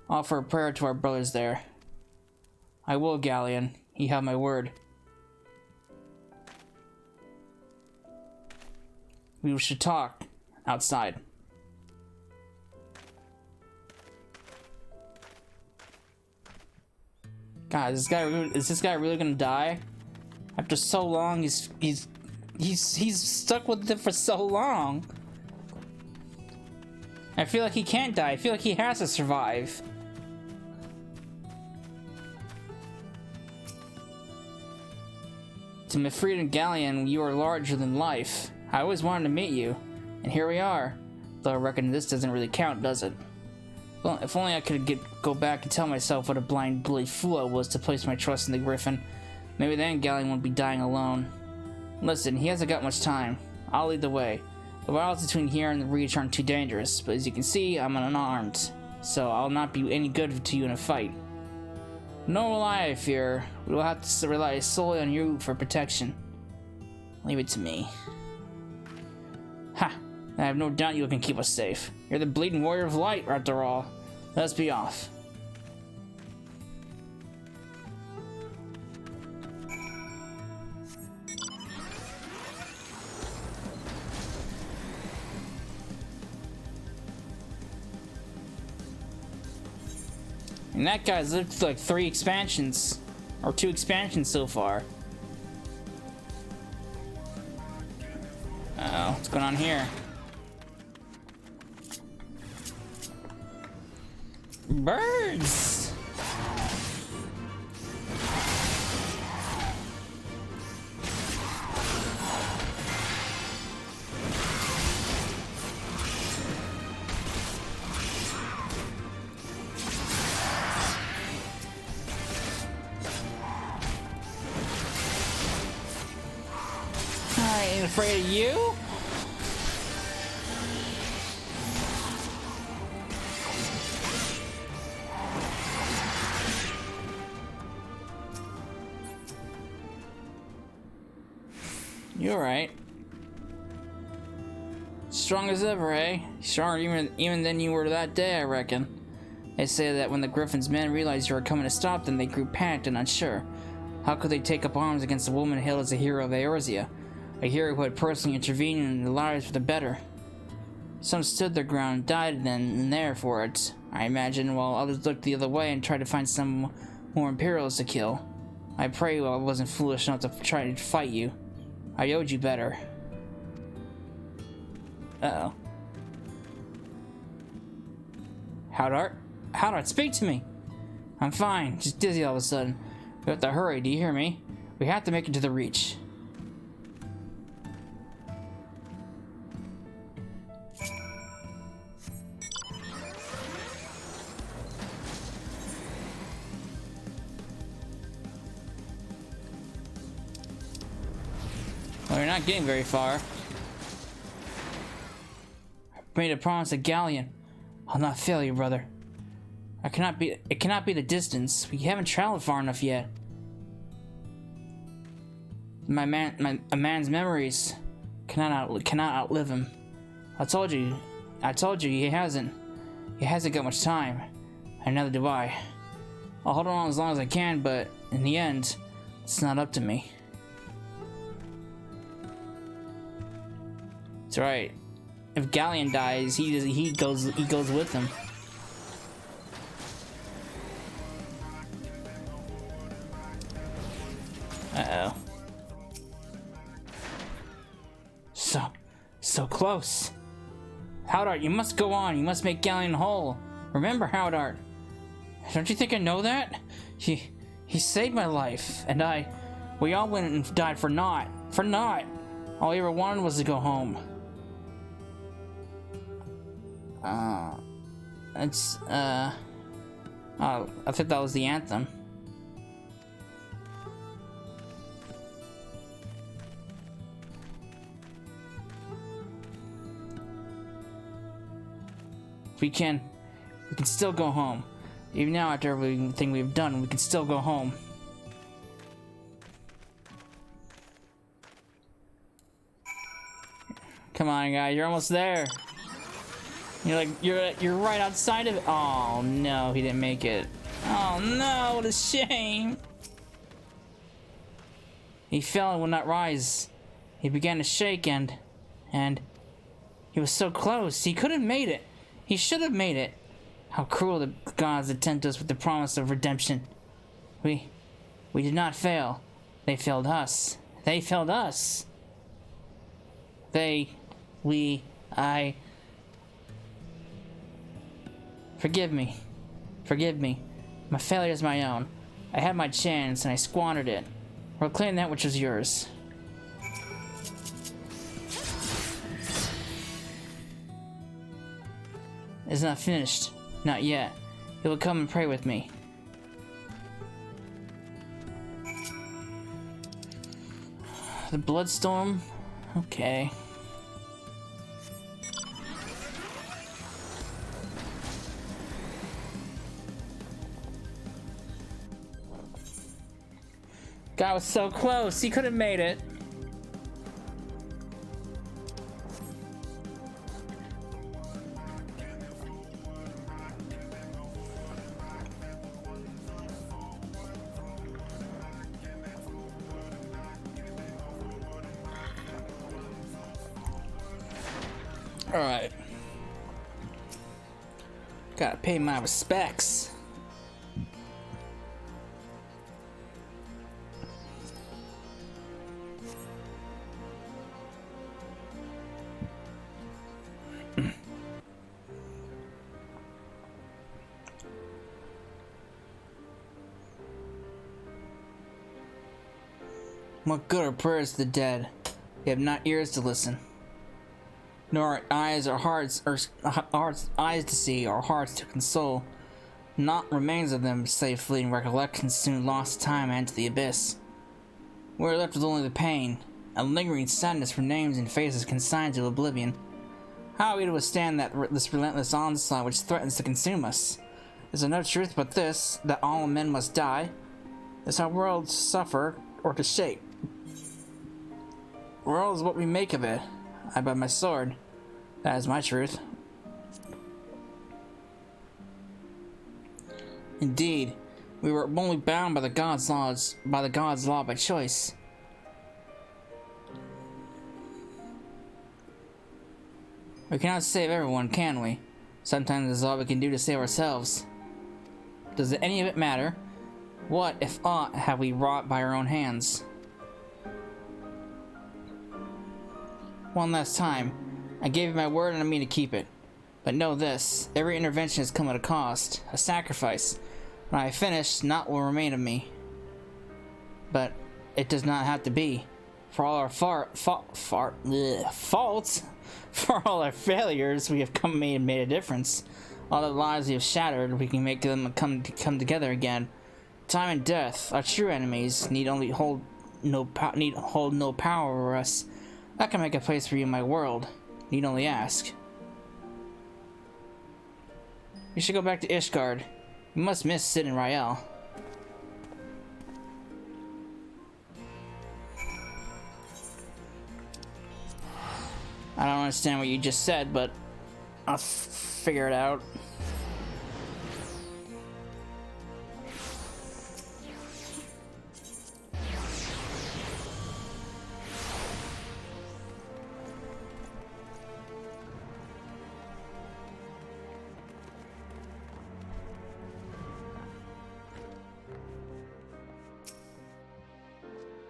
Offer a prayer to our brothers there. I will, Galleon. You have my word. We should talk outside. God, is this guy really gonna die? After so long, he's stuck with it for so long. I feel like he can't die. I feel like he has to survive. To Mifrid and Galleon, you are larger than life. I always wanted to meet you, and here we are. Though I reckon this doesn't really count, does it? Well, if only I could go back and tell myself what a blind, bloody fool I was to place my trust in the Griffin. Maybe then Galleon won't be dying alone. Listen, he hasn't got much time. I'll lead the way. The wilds between here and the Reach aren't too dangerous, but as you can see, I'm unarmed, so I'll not be any good to you in a fight. Nor will I fear. We will have to rely solely on you for protection. Leave it to me. Ha! I have no doubt you can keep us safe. You're the bleeding warrior of light, after all. Let's be off. And that guy's lived through like 3 expansions. Or 2 expansions so far. Uh-oh, what's going on here? Birds! I ain't afraid of you. You're right. Strong as ever, eh? Stronger even than you were that day, I reckon. They say that when the Griffin's men realized you were coming to stop them, they grew panicked and unsure. How could they take up arms against a woman hailed as a hero of Eorzea? A hero who had personally intervened in their lives for the better. Some stood their ground and died then and there for it, I imagine, while others looked the other way and tried to find some more Imperials to kill. I pray I wasn't foolish enough to try to fight you. I owed you better. Uh-oh. Howdart? Howdart, speak to me! I'm fine, just dizzy all of a sudden. We have to hurry, do you hear me? We have to make it to the Reach. Well, you're not getting very far. I made a promise to Galleon. I'll not fail you, brother. It cannot be the distance. We haven't traveled far enough yet. A man's memories cannot outlive him. I told you he hasn't got much time. And neither do I. I'll hold on as long as I can, but in the end, it's not up to me. That's right. If Galleon dies, he goes with him. Uh-oh. So close. Howdart, you must go on. You must make Galleon whole. Remember, Howdart. Don't you think I know that? He saved my life, and we all went and died for naught. For naught. All he ever wanted was to go home. I think that was the anthem. We can still go home. Even now, after everything we've done, we can still go home. Come on, guys, you're almost there. You're right outside of it. Oh no, he didn't make it. Oh no, what a shame. He fell and would not rise. He began to shake and he was so close. He could have made it. He should have made it. How cruel the gods that tempt us with the promise of redemption. We did not fail. They failed us. They failed us. Forgive me. Forgive me. My failure is my own. I had my chance and I squandered it. Reclaim that which was yours. It's not finished. Not yet. He will come and pray with me. The Bloodstorm? Okay. Guy was so close. He could have made it. Alright. Gotta pay my respects. What good are prayers to the dead? They have not ears to listen, nor eyes or hearts, eyes to see, or hearts to console. Naught remains of them save fleeting recollections, soon lost to time and to the abyss. We are left with only the pain, a lingering sadness for names and faces consigned to oblivion. How are we to withstand this relentless onslaught which threatens to consume us? Is there no truth but this, that all men must die? Is our world to suffer or to shape? World is what we make of it. I by my sword. That is my truth. Indeed, we were only bound by the God's law by choice. We cannot save everyone, can we? Sometimes it's all we can do to save ourselves. Does any of it matter? What, if aught, have we wrought by our own hands? One last time. I gave you my word and I mean to keep it. But know this, every intervention has come at a cost, a sacrifice. When I have finished, naught will remain of me. But it does not have to be. For all our faults, for all our failures, we have made a difference. All the lives we have shattered, we can make them come together again. Time and death, our true enemies, need hold no power over us. I can make a place for you in my world. Need only ask. You should go back to Ishgard. You must miss Sid and Rael. I don't understand what you just said, but I'll figure it out.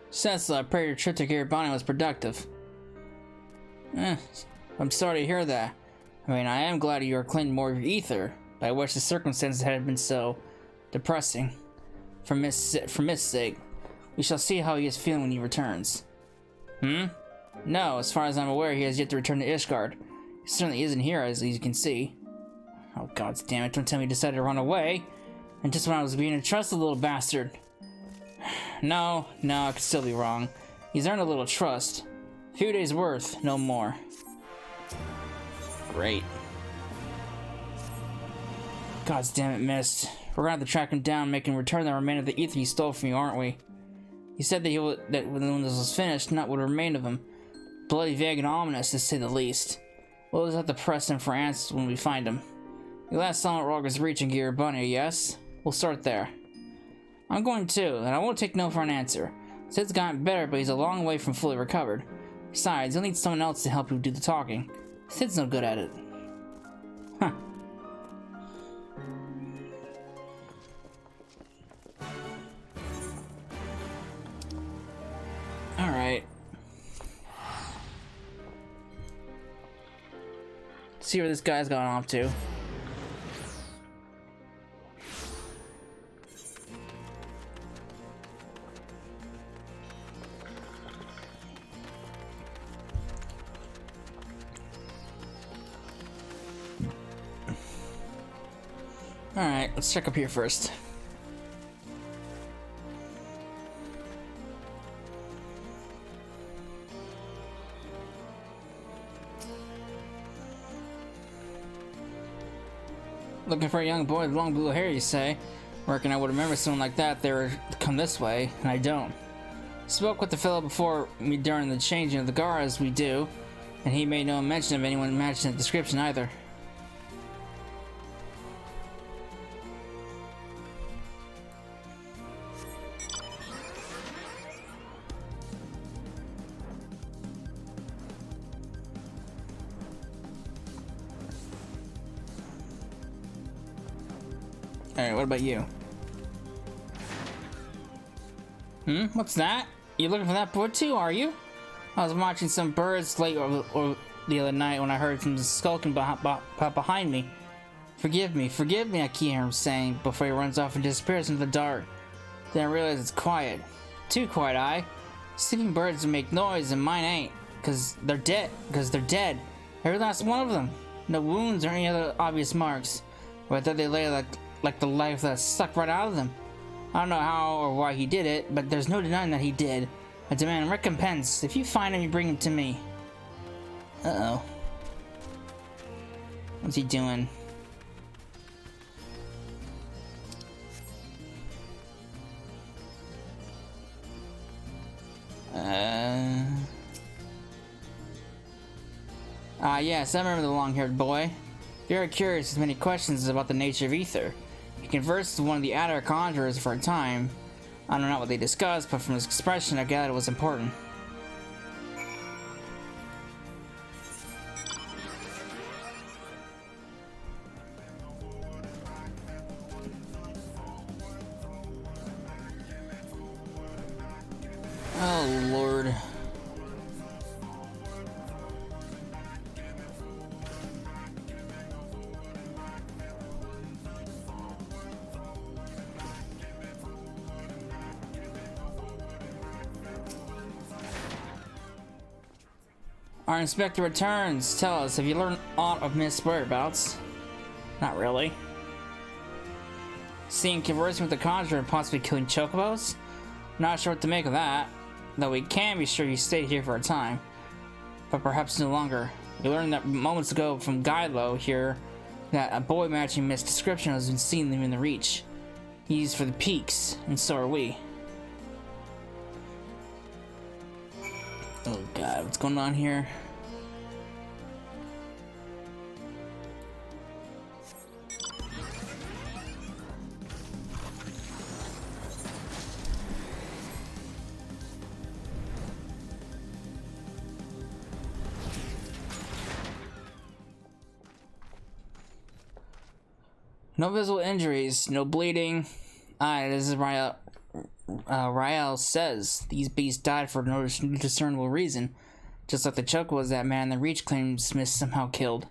Cecil, I pray your trip to Garibani was productive. I'm sorry to hear that. I mean, I am glad you are claiming more of your ether, but I wish the circumstances hadn't been so depressing. For Mist's sake, we shall see how he is feeling when he returns. No, as far as I'm aware, he has yet to return to Ishgard. He certainly isn't here, as you can see. Oh, god damn it, don't tell me he decided to run away. And just when I was being a trusted little bastard. No, I could still be wrong. He's earned a little trust. A few days' worth, no more. Great. God damn it, Mist. We're gonna have to track him down, make him return the remainder of the ether he stole from you, aren't we? He said that when this was finished, not what remained of him. Bloody, vague, and ominous, to say the least. We'll just have to press him for answers when we find him. The last Silent Rogue is reaching Garibani, yes? We'll start there. I'm going too, and I won't take no for an answer. Sid's gotten better, but he's a long way from fully recovered. Besides, you'll need someone else to help you do the talking. Sid's no good at it. Huh. Alright. See where this guy's gone off to. Alright, let's check up here first. Looking for a young boy with long blue hair, you say? Reckon I would remember someone like that they were come this way, and I don't. Spoke with the fellow before me during the changing of the guard as we do, and he made no mention of anyone matching the description either. Alright, what about you? What's that? You looking for that boy too, are you? I was watching some birds late or the other night when I heard some skulking behind me. Forgive me, I can hear him saying before he runs off and disappears into the dark. Then I realize it's quiet. Too quiet, Sleeping birds make noise and mine ain't. Cause they're dead. Every last one of them. No wounds or any other obvious marks. But I thought they lay like the life that sucked right out of them. I don't know how or why he did it, but there's no denying that he did. I demand recompense. If you find him, you bring him to me. Uh-oh. What's he doing? Yes, I remember the long-haired boy. Very curious with many questions about the nature of ether. He conversed with one of the Adder conjurers for a time. I don't know what they discussed, but from his expression I gathered it was important. Oh, Lord. Our inspector returns. Tell us, have you learned aught of Miss whereabouts? Not really. Seeing conversing with the conjurer and possibly killing chocobos? Not sure what to make of that. Though we can be sure you stayed here for a time. But perhaps no longer. We learned that moments ago from Gylo here that a boy matching Miss' description has been seen in the Reach. He's for the peaks, and so are we. Oh god, what's going on here? No visible injuries, no bleeding. This is Rael says these beasts died for no discernible reason, just like the chocobos that man in the Reach claims Smith somehow killed.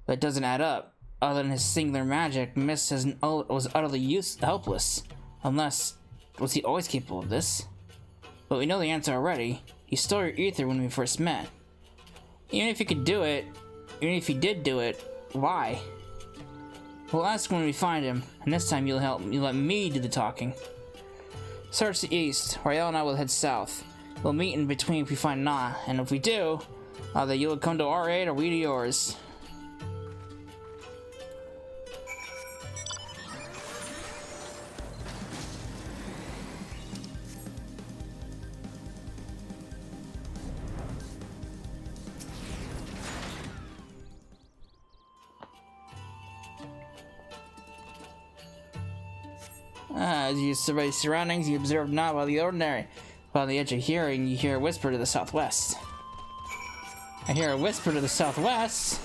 That doesn't add up. Other than his singular magic, Mist was utterly helpless. Unless, was he always capable of this? But we know the answer already. He stole your ether when we first met. Even if he did do it, why? We'll ask when we find him, and this time you'll let me do the talking. Search the east. Rael and I will head south. We'll meet in between if we find Na, and if we do, either you'll come to our aid or we to yours. As you survey surroundings, you observe not by the ordinary. But on the edge of hearing, you hear a whisper to the southwest. I hear a whisper to the southwest.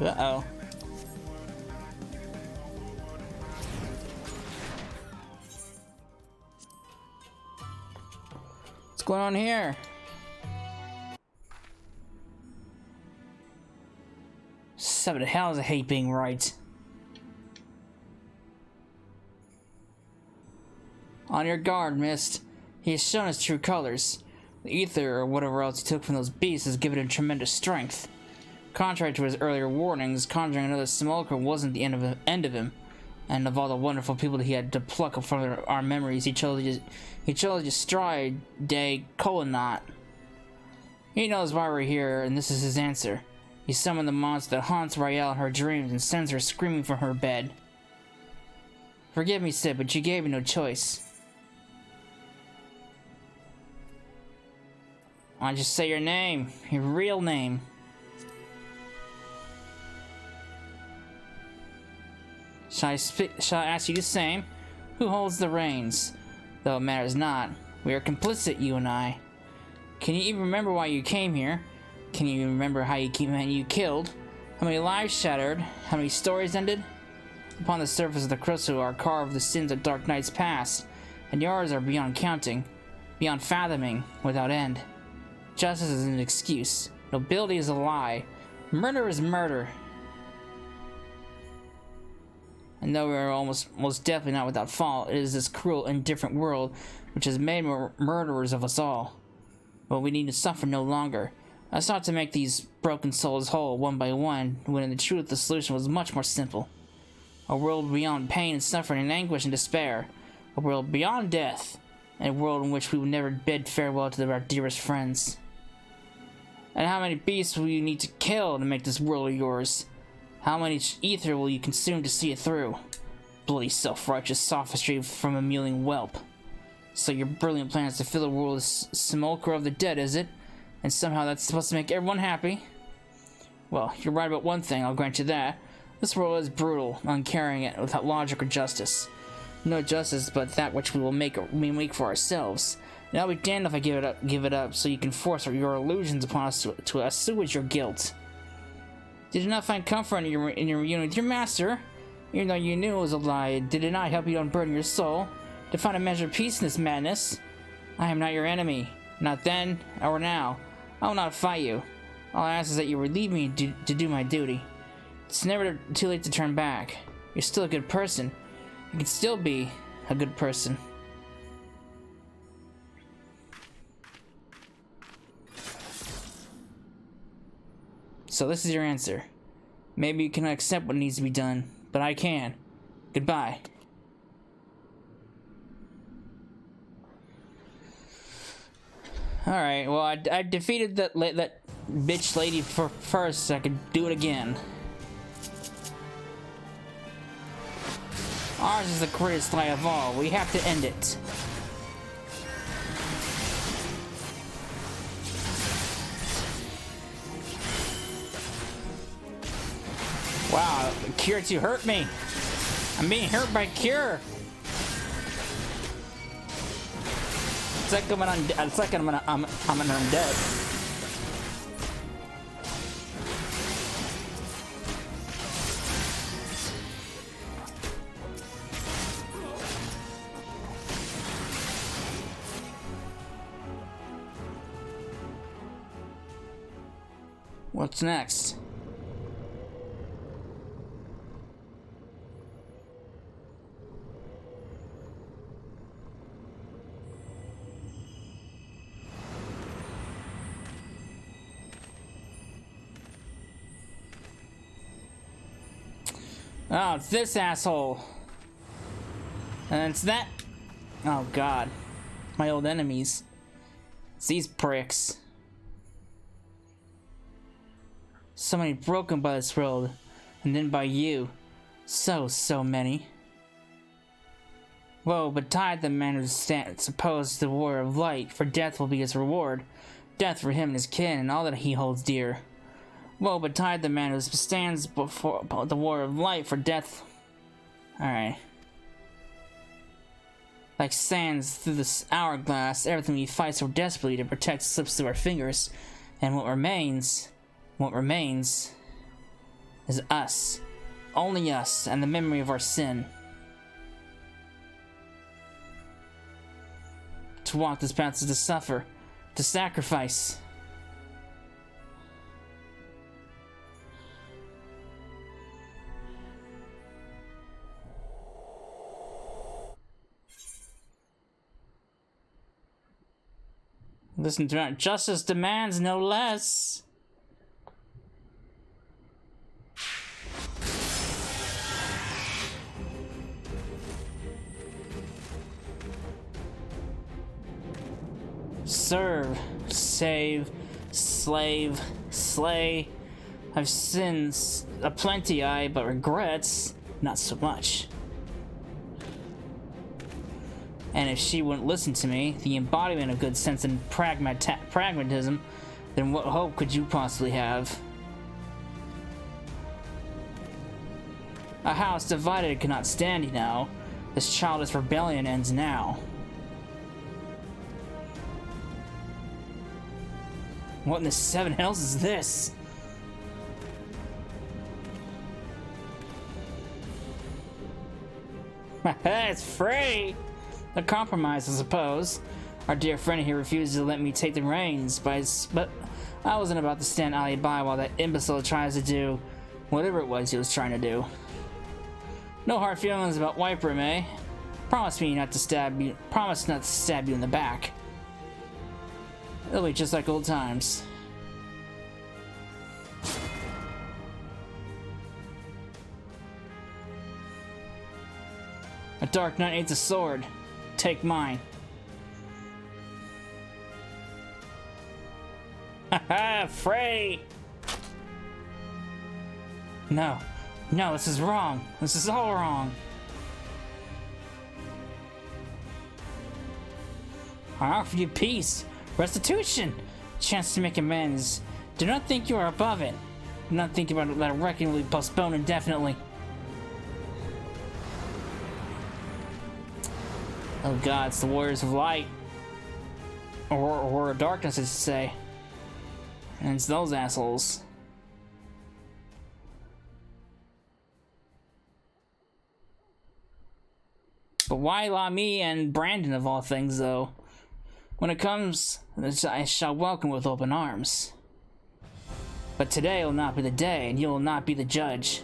Uh-oh. What's going on here? Seven hells, I hate being right. On your guard, Mist. He has shown his true colors. The ether, or whatever else he took from those beasts, has given him tremendous strength. Contrary to his earlier warnings, conjuring another simulacrum wasn't the end of him. And of all the wonderful people that he had to pluck from our memories, he chose to stride de Colonat. He knows why we're here, and this is his answer. He summoned the monster that haunts Rael in her dreams and sends her screaming from her bed. Forgive me, Sid, but you gave me no choice. Why don't you say your name? Your real name. Shall I ask you the same? Who holds the reins? Though it matters not. We are complicit, you and I. Can you even remember why you came here? Can you even remember how you killed? How many lives shattered? How many stories ended? Upon the surface of the crystal are carved the sins of dark nights past, and yours are beyond counting, beyond fathoming, without end. Justice is an excuse. Nobility is a lie. Murder is murder. And though we are most definitely not without fault, it is this cruel, indifferent world which has made murderers of us all. But we need to suffer no longer. I sought to make these broken souls whole one by one, when in the truth the solution was much more simple. A world beyond pain and suffering and anguish and despair. A world beyond death. A world in which we would never bid farewell to our dearest friends. And how many beasts will you need to kill to make this world of yours? How much ether will you consume to see it through? Bloody self-righteous sophistry from a mewling whelp. So your brilliant plan is to fill the world with simulacra of the dead, is it? And somehow that's supposed to make everyone happy? Well, you're right about one thing, I'll grant you that. This world is brutal, uncaring it without logic or justice. No justice but that which we make for ourselves. And I'll be damned if I give it up so you can force your illusions upon us to assuage your guilt. Did you not find comfort in your reunion with your master? Even though you knew it was a lie, did it not help you unburden your soul? To find a measure of peace in this madness? I am not your enemy. Not then, or now. I will not fight you. All I ask is that you relieve me to do my duty. It's never too late to turn back. You're still a good person. You can still be a good person. So this is your answer. Maybe you cannot accept what needs to be done, but I can. Goodbye. Alright, well, I defeated that bitch lady first, so I could do it again. Ours is the greatest lie of all. We have to end it. Wow, Cure 2 hurt me. I'm being hurt by Cure. It's like I'm an undead. What's next? Oh, it's this asshole. And it's that. Oh god. My old enemies. It's these pricks. So many broken by this world. And then by you. So many. Woe betide the man who stands opposed to the warrior of light, for death will be his reward. Death for him and his kin and all that he holds dear. Woe betide the man who stands before the war of light, for death. Alright. Like sands through this hourglass, everything we fight so desperately to protect slips through our fingers. And what remains is us. Only us and the memory of our sin. To walk this path is to suffer, to sacrifice. Listen to that. Justice demands no less. Serve, save, slave, slay. I've sins aplenty, but regrets not so much. And if she wouldn't listen to me, the embodiment of good sense and pragmatism, then what hope could you possibly have? A house divided cannot stand, you know. This childish rebellion ends now. What in the seven hells is this? It's free! A compromise, I suppose. Our dear friend here refuses to let me take the reins, but I wasn't about to stand idly by while that imbecile tries to do whatever it was he was trying to do. No hard feelings about White Brim, eh? Promise me not to stab you. Promise not to stab you in the back. It'll be just like old times. A dark knight needs a sword. Take mine. Haha, Frey! No. No, this is wrong. This is all wrong. I offer you peace, restitution, chance to make amends. Do not think you are above it. Do not think about it, that a reckoning will be postponed indefinitely. Oh god, it's the Warriors of Light. Or of Darkness, I should say. And it's those assholes. But why me and Brandon of all things, though? When it comes, I shall welcome with open arms. But today will not be the day, and you will not be the judge.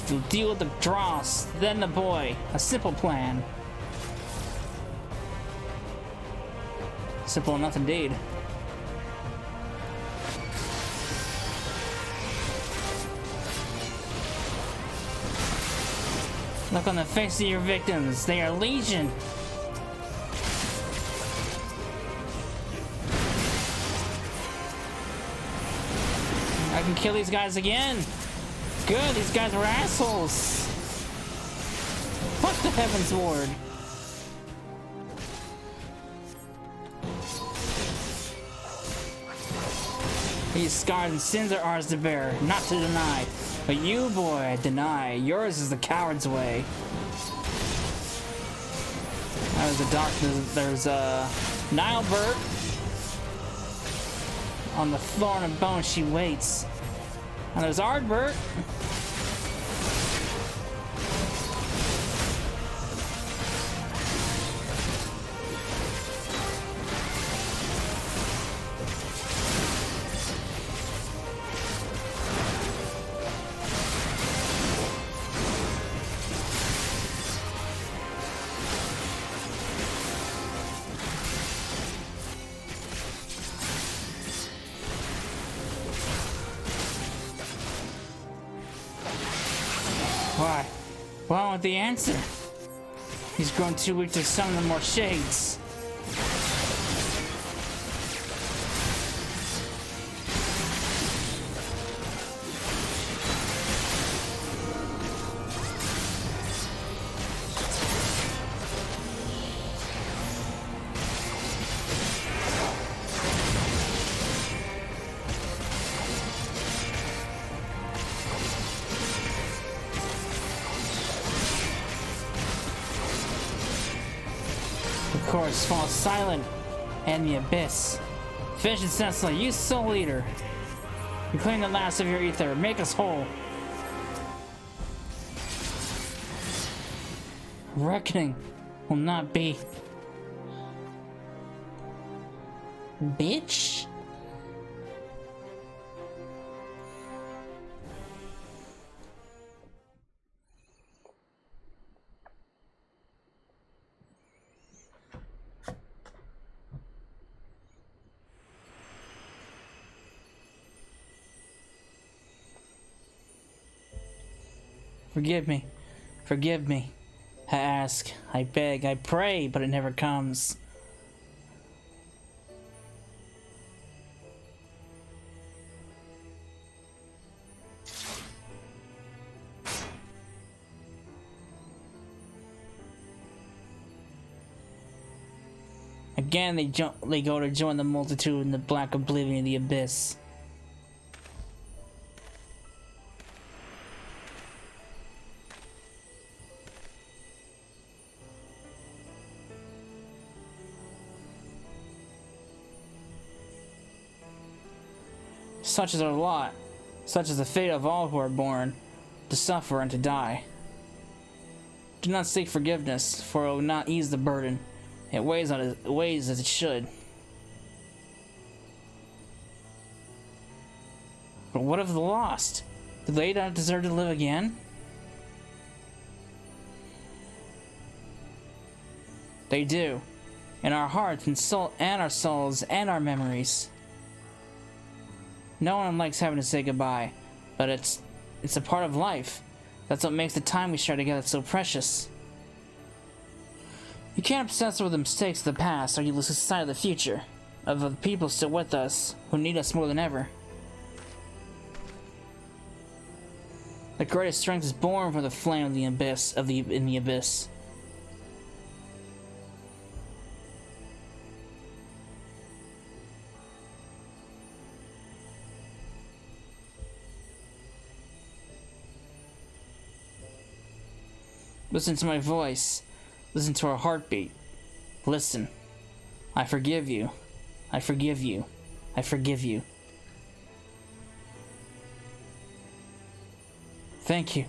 You deal with the dross, then the boy. A simple plan. Simple enough indeed. Look on the face of your victims. They are legion. I can kill these guys again. Good, these guys were assholes. Fuck the Heaven's Ward. These scars and sins are ours to bear, not to deny. But you, boy, deny. Yours is the coward's way. There's a darkness. There's a Nilebert. On the thorn of bone she waits. And there's Ardbert. Why? Well, I want the answer. He's grown too weak to summon the more shades. Of course, fall silent and the abyss. Finish it senselessly, use Soul Leader. Reclaim the last of your ether, make us whole. Reckoning will not be. Bitch. Forgive me. Forgive me. I ask, I beg, I pray, but it never comes. Again, they go to join the multitude in the black oblivion of the abyss. Such is our lot. Such is the fate of all who are born, to suffer and to die. Do not seek forgiveness, for it will not ease the burden. It weighs as it should. But what of the lost? Do they not deserve to live again? They do. In our hearts and soul, and our souls, and our memories. No one likes having to say goodbye, but it's a part of life. That's what makes the time we share together so precious. You can't obsess over the mistakes of the past, or you lose sight of the future, of the people still with us, who need us more than ever. The greatest strength is born from the flame of the abyss, in the abyss. Listen to my voice. Listen to our heartbeat. Listen. I forgive you. I forgive you. I forgive you. Thank you.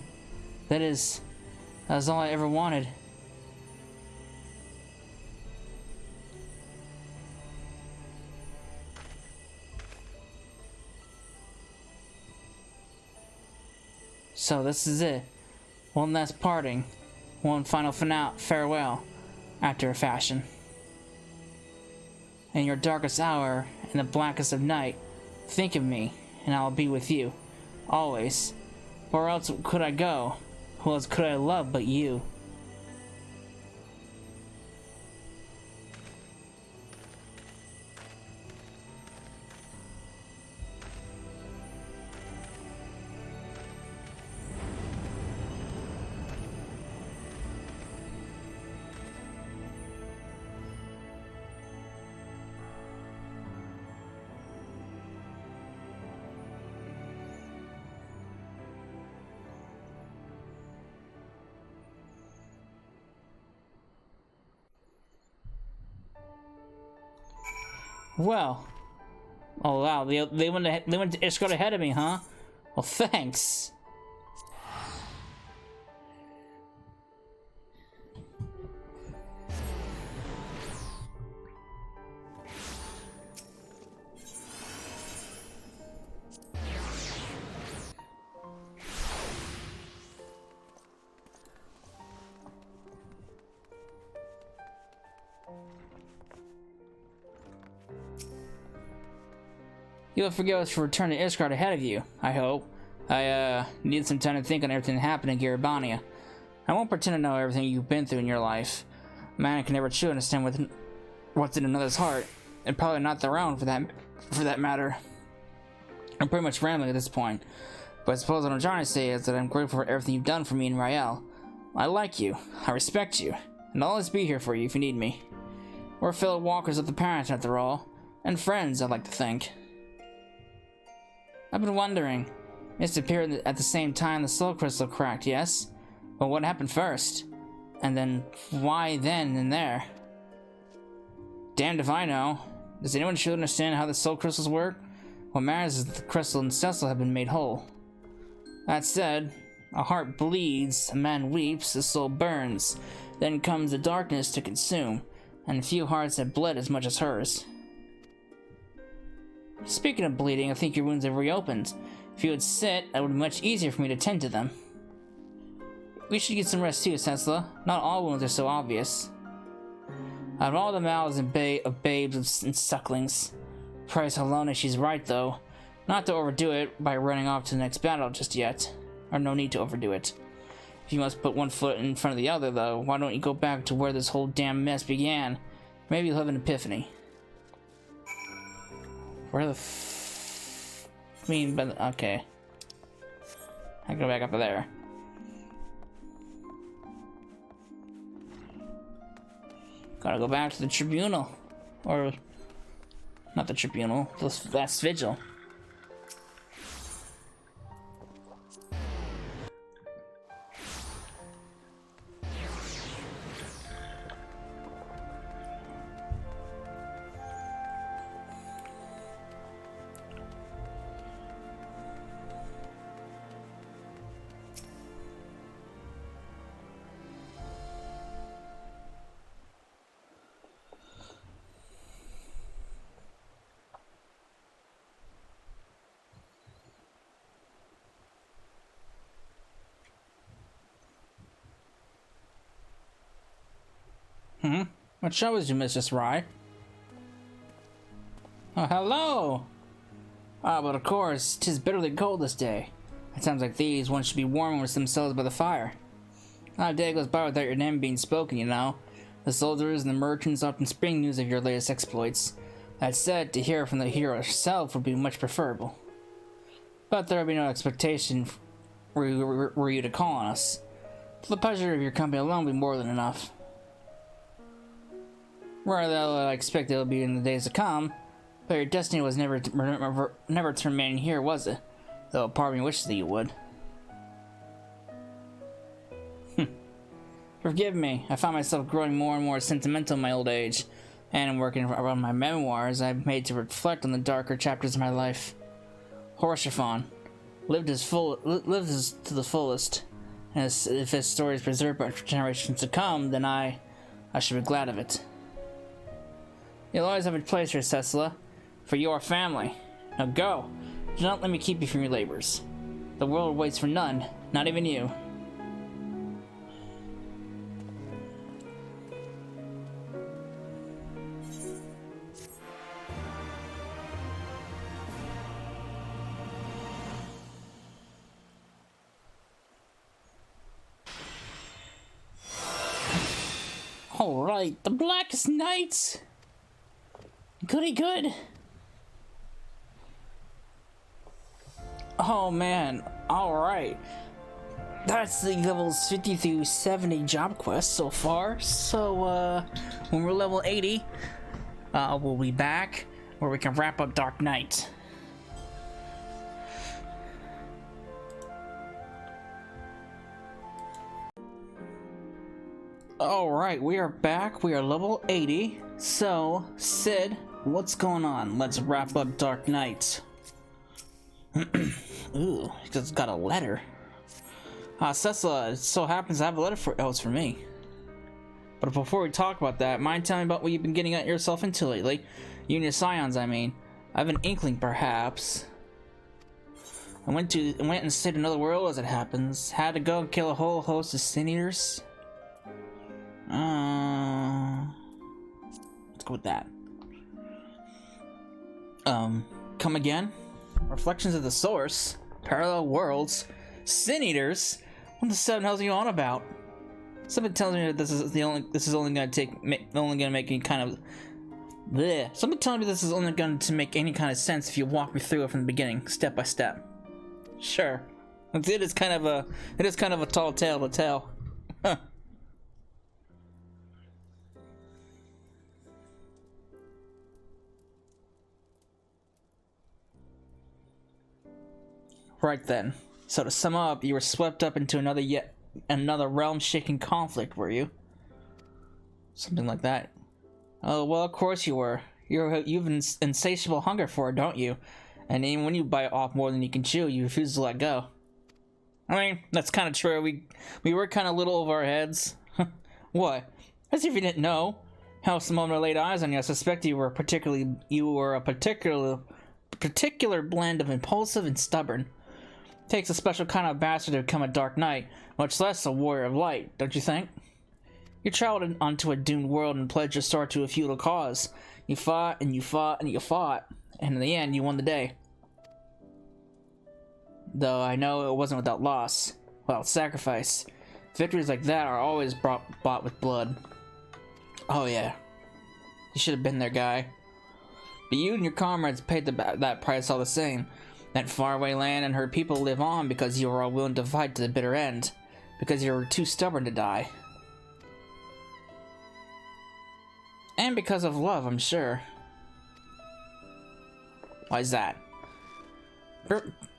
That is all I ever wanted. So this is it. One last parting. One final farewell, after a fashion. In your darkest hour, in the blackest of night, think of me, and I will be with you, always. Where else could I go? Who else could I love but you? Well, oh wow, they went to escort ahead of me, huh? Well, thanks. You'll forgive us for returning to Iskard ahead of you, I hope. I need some time to think on everything that happened in Garabania. I won't pretend to know everything you've been through in your life. Man can never truly understand what's in another's heart, and probably not their own for that matter. I'm pretty much rambling at this point, but I suppose what I'm trying to say is that I'm grateful for everything you've done for me and Rael. I like you, I respect you, and I'll always be here for you if you need me. We're fellow walkers of the parent after all, and friends, I'd like to think. I've been wondering. It disappeared at the same time the soul crystal cracked, yes? But what happened first? And then, why then and there? Damned if I know. Does anyone truly understand how the soul crystals work? What matters is that the crystal and Cecil have been made whole. That said, a heart bleeds, a man weeps, a soul burns. Then comes the darkness to consume, and few hearts have bled as much as hers. Speaking of bleeding, I think your wounds have reopened. If you would sit, it would be much easier for me to tend to them. We should get some rest too, Sensla. Not all wounds are so obvious. Out of all the mouths of babes and sucklings. Price alone if she's right, though. Not to overdo it by running off to the next battle just yet. Or no need to overdo it. If you must put one foot in front of the other, though, why don't you go back to where this whole damn mess began? Maybe you'll have an epiphany. Where the okay. I go back up there. Gotta go back to the tribunal. Or, not the tribunal, the last vigil. What show is you, Mrs. Rye? Oh, hello! Ah, but of course, 'tis bitterly cold this day. At times like these, one should be warming with themselves by the fire. Not a day goes by without your name being spoken, you know. The soldiers and the merchants often spring news of your latest exploits. That said, to hear from the hero herself would be much preferable. But there would be no expectation were you to call on us. The pleasure of your company alone would be more than enough. Rather, I expect it'll be in the days to come, but your destiny was never to remain here, was it? Though part of me wishes that you would. Forgive me, I found myself growing more and more sentimental in my old age, and in working around my memoirs, I've made to reflect on the darker chapters of my life. Horshaphon lived to the fullest, and if his story is preserved by generations to come, then I should be glad of it. You'll always have a place here, Cecilla, for your family. Now go. Do not let me keep you from your labors. The world waits for none, not even you. Alright, the Blackest Knights! Goody good. Oh man, alright. That's the levels 50 through 70 job quests so far. So, when we're level 80, we'll be back where we can wrap up Dark Knight. Alright, we are back. We are level 80. So, Sid, what's going on? Let's wrap up Dark Knight. Ooh, he just got a letter. Cecilla, it so happens I have a letter for— oh, it's for me. But before we talk about that, mind telling me about what you've been getting yourself into lately? You and your scions, I mean. I have an inkling, perhaps. I went and stayed in another world, as it happens. Had to go and kill a whole host of sin eaters. Let's go with that. Come again? Reflections of the Source, parallel worlds, sin eaters. What the seven hells are you on about? Something tells me that this is only gonna make any kind of bleh. Something telling me this is only going to make any kind of sense if you walk me through it from the beginning, step by step. Sure, it is kind of a tall tale to tell. Huh. Right then. So to sum up, you were swept up into another realm-shaking conflict, were you? Something like that. Oh, well, of course you were. You've an insatiable hunger for it, don't you? And even when you bite off more than you can chew, you refuse to let go. I mean, that's kind of true. We were kind of little over our heads. What? As if you didn't know. How the moment I laid eyes on you, I suspect you were a particular blend of impulsive and stubborn. Takes a special kind of bastard to become a Dark Knight, much less a warrior of light, don't you think? You traveled onto a doomed world and pledged your sword to a feudal cause. You fought and you fought and you fought, and in the end you won the day. Though I know it wasn't without loss, without sacrifice. Victories like that are always bought with blood. Oh yeah, you should have been there, guy. But you and your comrades paid that price all the same. That faraway land and her people live on because you were all willing to fight to the bitter end. Because you were too stubborn to die. And because of love, I'm sure. Why is that?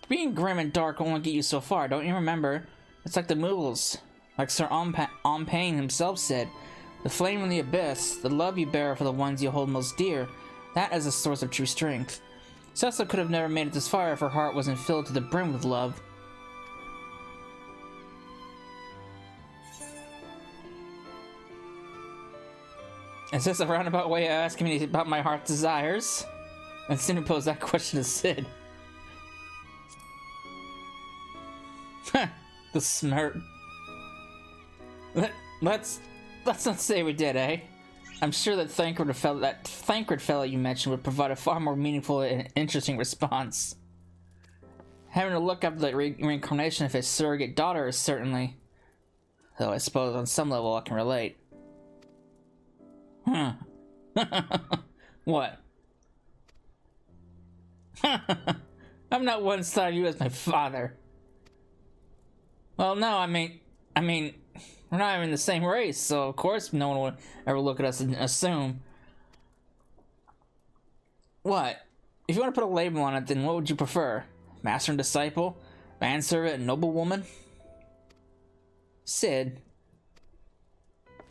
Being grim and dark won't get you so far, don't you remember? It's like the Mughals. Like Sir Ompane himself said, the flame in the abyss, the love you bear for the ones you hold most dear, that is a source of true strength. Cecil could have never made it this far if her heart wasn't filled to the brim with love. Is this a roundabout way of asking me about my heart's desires? And soon pose that question to Sid. The smirk. Let's not say we did, eh? I'm sure that Thancred fellow you mentioned would provide a far more meaningful and interesting response. Having to look up the reincarnation of his surrogate daughter is certainly... Though I suppose on some level I can relate. What? I've not once thought of you as my father. Well, no, I mean, we're not even the same race, so of course no one would ever look at us and assume. What? If you want to put a label on it, then what would you prefer? Master and disciple? Manservant and noblewoman? Sid.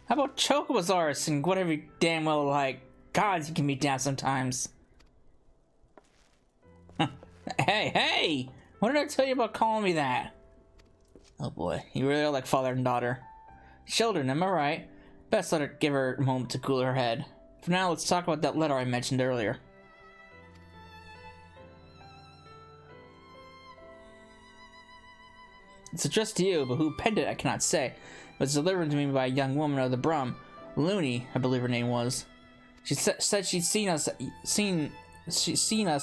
How about Chocobasaurus and whatever you damn well like? Gods you can meet down sometimes. Hey! What did I tell you about calling me that? Oh boy, you really are like father and daughter. Children, am I right? Best let her give her a moment to cool her head. For now, let's talk about that letter I mentioned earlier. It's addressed to you, but who penned it I cannot say. It was delivered to me by a young woman of the Brum. Looney, I believe her name was. She said she'd seen us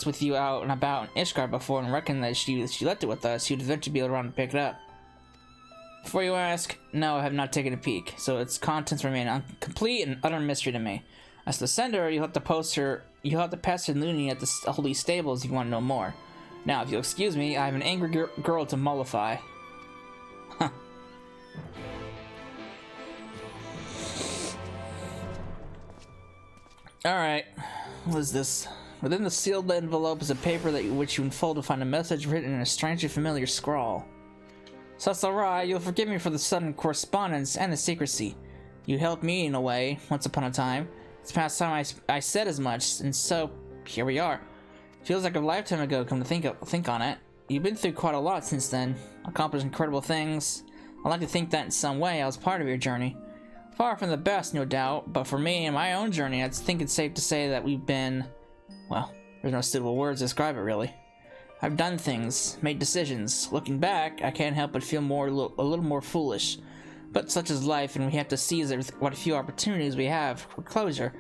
with you out and about in Ishgard before and reckoned that she left it with us, you'd eventually be able to run and pick it up. Before you ask, no, I have not taken a peek, so its contents remain complete and utter mystery to me. As the sender, you'll have to pester Looney at the holy stables if you want to know more. Now, if you'll excuse me, I have an angry girl to mollify. Huh. Alright, what is this? Within the sealed envelope is a paper which you unfold to find a message written in a strangely familiar scrawl. Sasara, you'll forgive me for the sudden correspondence and the secrecy. You helped me in a way, once upon a time. It's past time I said as much, and so, here we are. Feels like a lifetime ago, come to think on it. You've been through quite a lot since then, accomplished incredible things. I like to think that in some way I was part of your journey. Far from the best, no doubt, but for me and my own journey, I think it's safe to say that we've been... Well, there's no suitable words to describe it, really. I've done things, made decisions. Looking back, I can't help but feel a little more foolish. But such is life, and we have to seize what few opportunities we have for closure,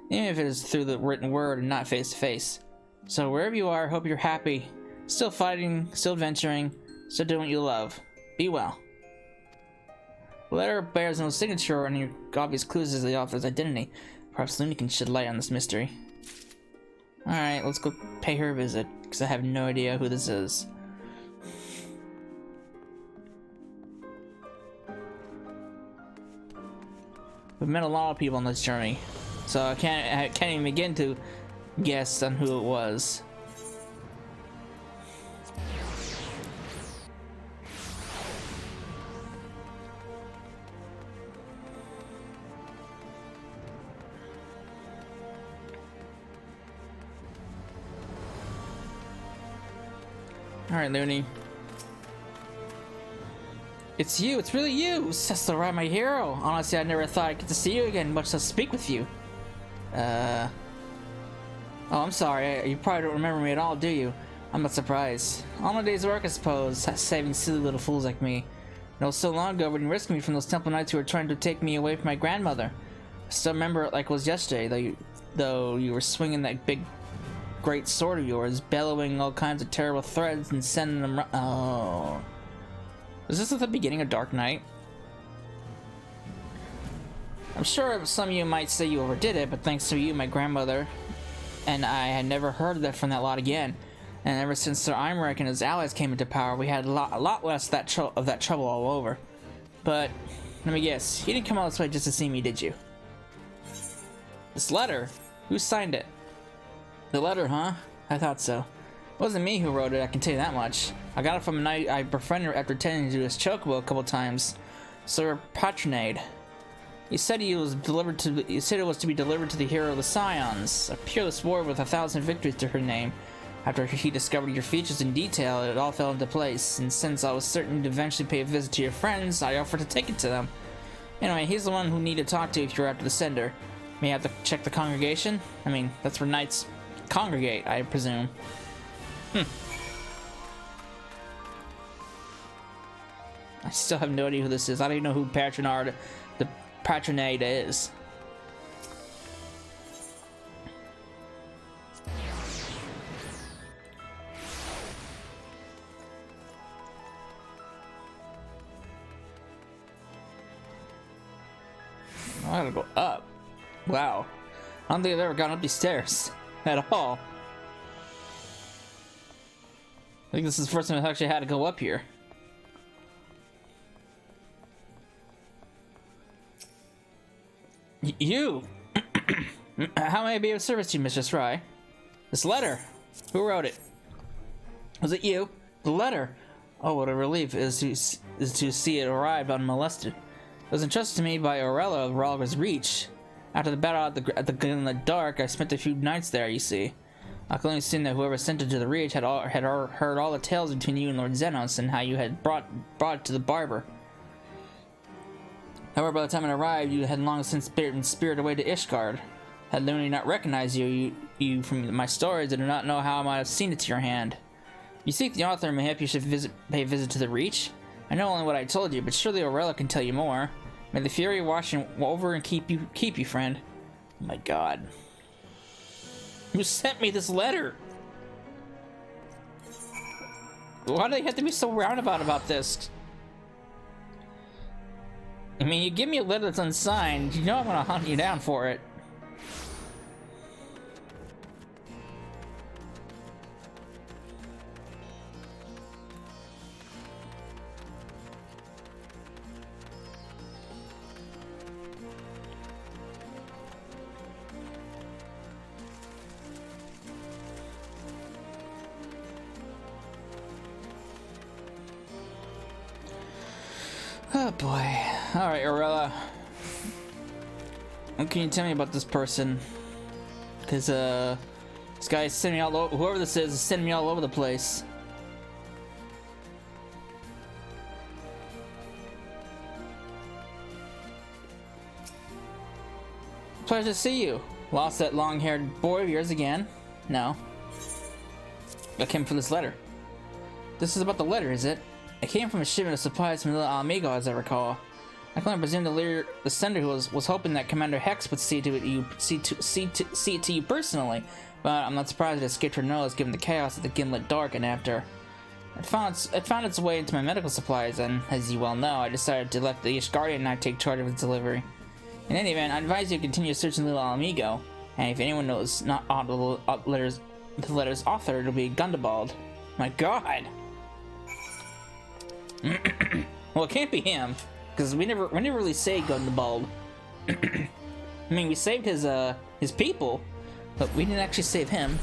even if it is through the written word and not face to face. So wherever you are, I hope you're happy. Still fighting, still adventuring, still doing what you love. Be well. The letter bears no signature or any obvious clues as to the author's identity. Perhaps Looney can shed light on this mystery. Alright, let's go pay her a visit, because I have no idea who this is. We've met a lot of people on this journey, so I can't even begin to guess on who it was. Alright, Looney. It's you, it's really you! Cecil, right, my hero! Honestly, I never thought I'd get to see you again, much less speak with you. Oh, I'm sorry, you probably don't remember me at all, do you? I'm not surprised. All my day's work, I suppose, saving silly little fools like me. It was so long ago when you rescued me from those temple knights who were trying to take me away from my grandmother. I still remember it like it was yesterday, though you were swinging that big great sword of yours, bellowing all kinds of terrible threats and sending them. Oh, is this at the beginning of Dark Knight? I'm sure some of you might say you overdid it, but thanks to you, my grandmother and I had never heard that from that lot again. And ever since Sir Imeric and his allies came into power, we had a lot less of that trouble all over. But let me guess, you didn't come all this way just to see me, did you? This letter? Who signed it? The letter, huh? I thought so. It wasn't me who wrote it, I can tell you that much. I got it from a knight I befriended after tending to his chocobo a couple times. Sir Patronade. He said it was to be delivered to the hero of the Scions, a peerless warrior with 1,000 victories to her name. After he discovered your features in detail, it all fell into place, and since I was certain to eventually pay a visit to your friends, I offered to take it to them. Anyway, he's the one who need to talk to if you're after the sender. May I have to check the congregation? I mean, that's where knights congregate, I presume. I still have no idea who this is. I don't even know who the Patronade is. I gotta go up. Wow. I don't think I've ever gone up these stairs at all. I think this is the first time I've actually had to go up here. You! How may I be of service to you, Mistress Rye? This letter! Who wrote it? Was it you? The letter! Oh, what a relief it is to see it arrived unmolested. It was entrusted to me by Aurella of Ralga's Reach. After the battle at the Gimlet Dark, I spent a few nights there, you see. I could only assume that whoever sent it to the Reach had heard all the tales between you and Lord Xenos and how you had brought it to the barber. However, by the time it arrived, you had long since been spirited away to Ishgard. Had Looney not recognized you from my stories, I do not know how I might have seen it to your hand. You seek the author, and mayhap you should pay a visit to the Reach? I know only what I told you, but surely Aurella can tell you more. May the Fury watch over and keep you, friend. Oh my god. Who sent me this letter? Why do they have to be so roundabout about this? I mean, you give me a letter that's unsigned, you know I'm gonna hunt you down for it. Oh boy. Alright, Aurella. What can you tell me about this person? Because, this guy is sending me all over. Whoever this is sending me all over the place. Pleasure to see you. Lost that long-haired boy of yours again? No. I came for this letter. This is about the letter, is it? It came from a shipment of supplies from Little Amigo, as I recall. I can only presume the sender who was hoping that Commander Hex would see it to you personally, but I'm not surprised it escaped her nose given the chaos at the Gimlet Dark and after. It found its way into my medical supplies, and as you well know, I decided to let the Ishgardian Knight take charge of its delivery. In any event, I advise you to continue searching Little Amigo, and if anyone knows the letter's author, it'll be Gundabald. My god! Well, it can't be him, because we never really say Gundabald. I mean, we saved his people, but we didn't actually save him.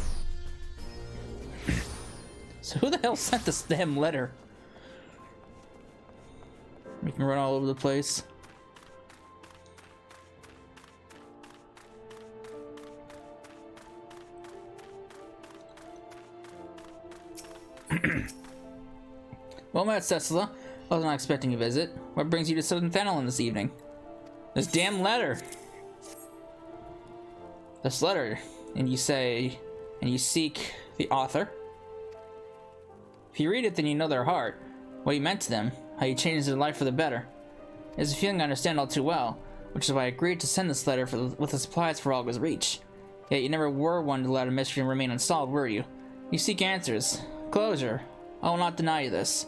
So who the hell sent this damn letter? We can run all over the place. Well met, Cecila. I was not expecting a visit. What brings you to Southern Thanalin this evening? This damn letter! This letter, and you seek the author? If you read it, then you know their heart, what you meant to them, how you changed their life for the better. It's a feeling I understand all too well, which is why I agreed to send this letter with the supplies for Ralga's Reach. Yet you never were one to let a mystery remain unsolved, were you? You seek answers, closure. I will not deny you this.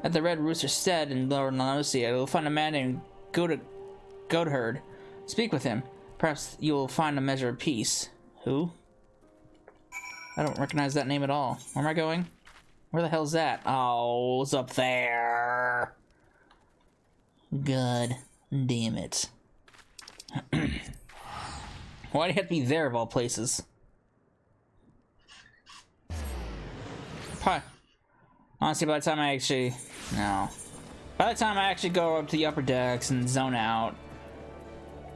At the Red Rooster Stead in Lower Nanosia, you will find a man named Goatherd. Speak with him. Perhaps you will find a measure of peace. Who? I don't recognize that name at all. Where am I going? Where the hell's that? Oh, it's up there. God damn it. Why do you have to be there of all places? Honestly, by the time I actually... No. By the time I actually go up to the upper decks and zone out,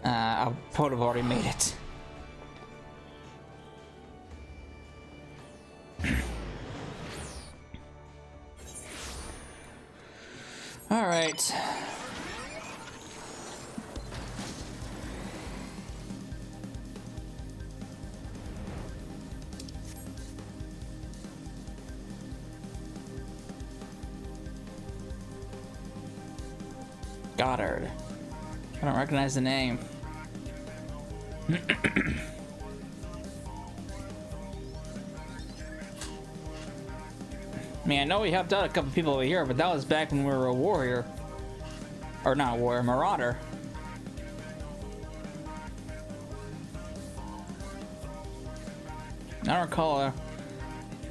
I would have already made it. Alright. Goddard. I don't recognize the name. I mean, I know we helped out a couple people over here, but that was back when we were a warrior. Or not a warrior, marauder. I don't recall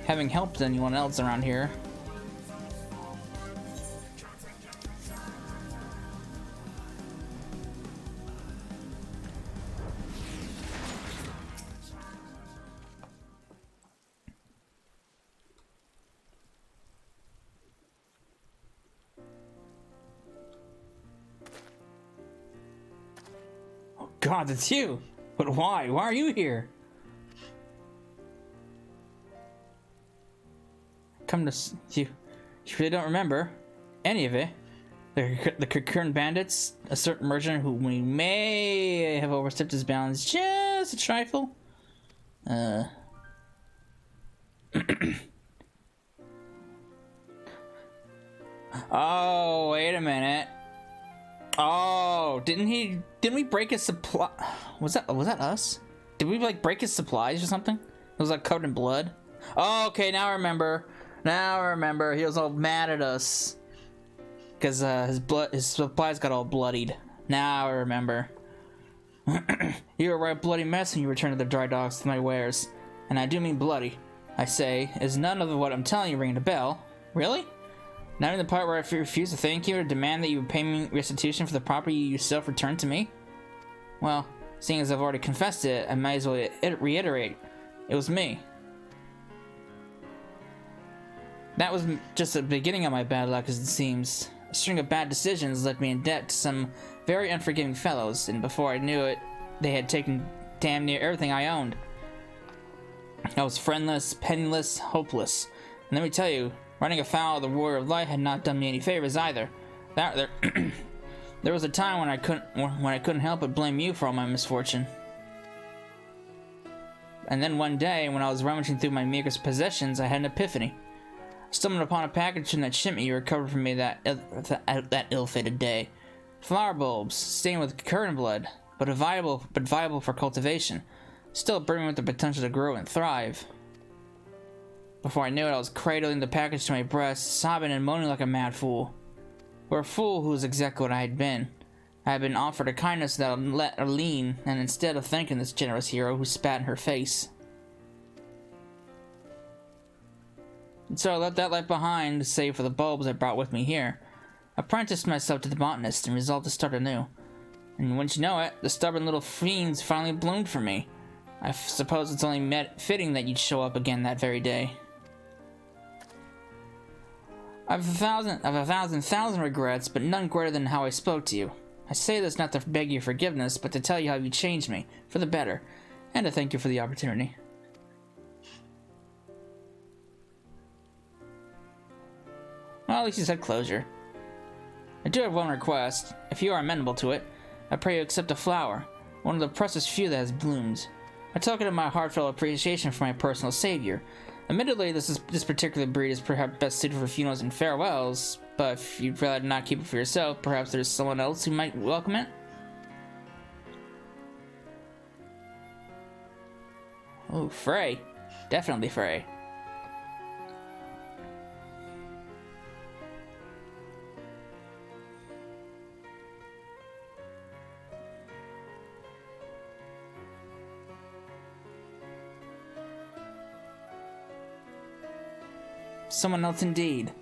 having helped anyone else around here. God, it's you! But why? Why are you here? Come to you. You really don't remember any of it. The concurrent bandits, a certain merchant who we may have overstepped his bounds just a trifle. Oh, wait a minute. Oh, didn't we break his supply? Was that us? Did we like break his supplies or something? It was like covered in blood. Oh, okay, now I remember. Now I remember. He was all mad at us because his supplies got all bloodied. Now I remember. You were a right bloody mess when you returned to the dry docks with my wares, and I do mean bloody. I say, is none of what I'm telling you ringing a bell? Really? Not in the part where I refuse to thank you or demand that you pay me restitution for the property you yourself returned to me? Well, seeing as I've already confessed it, I might as well reiterate. It was me. That was just the beginning of my bad luck, as it seems. A string of bad decisions led me in debt to some very unforgiving fellows, and before I knew it, they had taken damn near everything I owned. I was friendless, penniless, hopeless. And let me tell you, running afoul of the Warrior of Light had not done me any favors either. There was a time when I couldn't help but blame you for all my misfortune. And then one day, when I was rummaging through my meager possessions, I had an epiphany. I stumbled upon a package from that shipment you recovered from me that ill-fated day. Flower bulbs, stained with current blood, but viable for cultivation, still brimming with the potential to grow and thrive. Before I knew it, I was cradling the package to my breast, sobbing and moaning like a mad fool. For a fool who was exactly what I had been. I had been offered a kindness that let her lean, and instead of thanking this generous hero who spat in her face. And so I left that life behind, save for the bulbs I brought with me here. Apprenticed myself to the botanist and resolved to start anew. And wouldn't you know it, the stubborn little fiends finally bloomed for me. I suppose it's only fitting that you'd show up again that very day. I've a thousand regrets, but none greater than how I spoke to you. I say this not to beg your forgiveness, but to tell you how you changed me, for the better, and to thank you for the opportunity. Well, at least you said closure. I do have one request. If you are amenable to it, I pray you accept a flower, one of the precious few that has bloomed. A token of my heartfelt appreciation for my personal savior. Admittedly, this particular breed is perhaps best suited for funerals and farewells, but if you'd rather not keep it for yourself, perhaps there's someone else who might welcome it? Oh, Frey. Definitely Frey. Someone else indeed.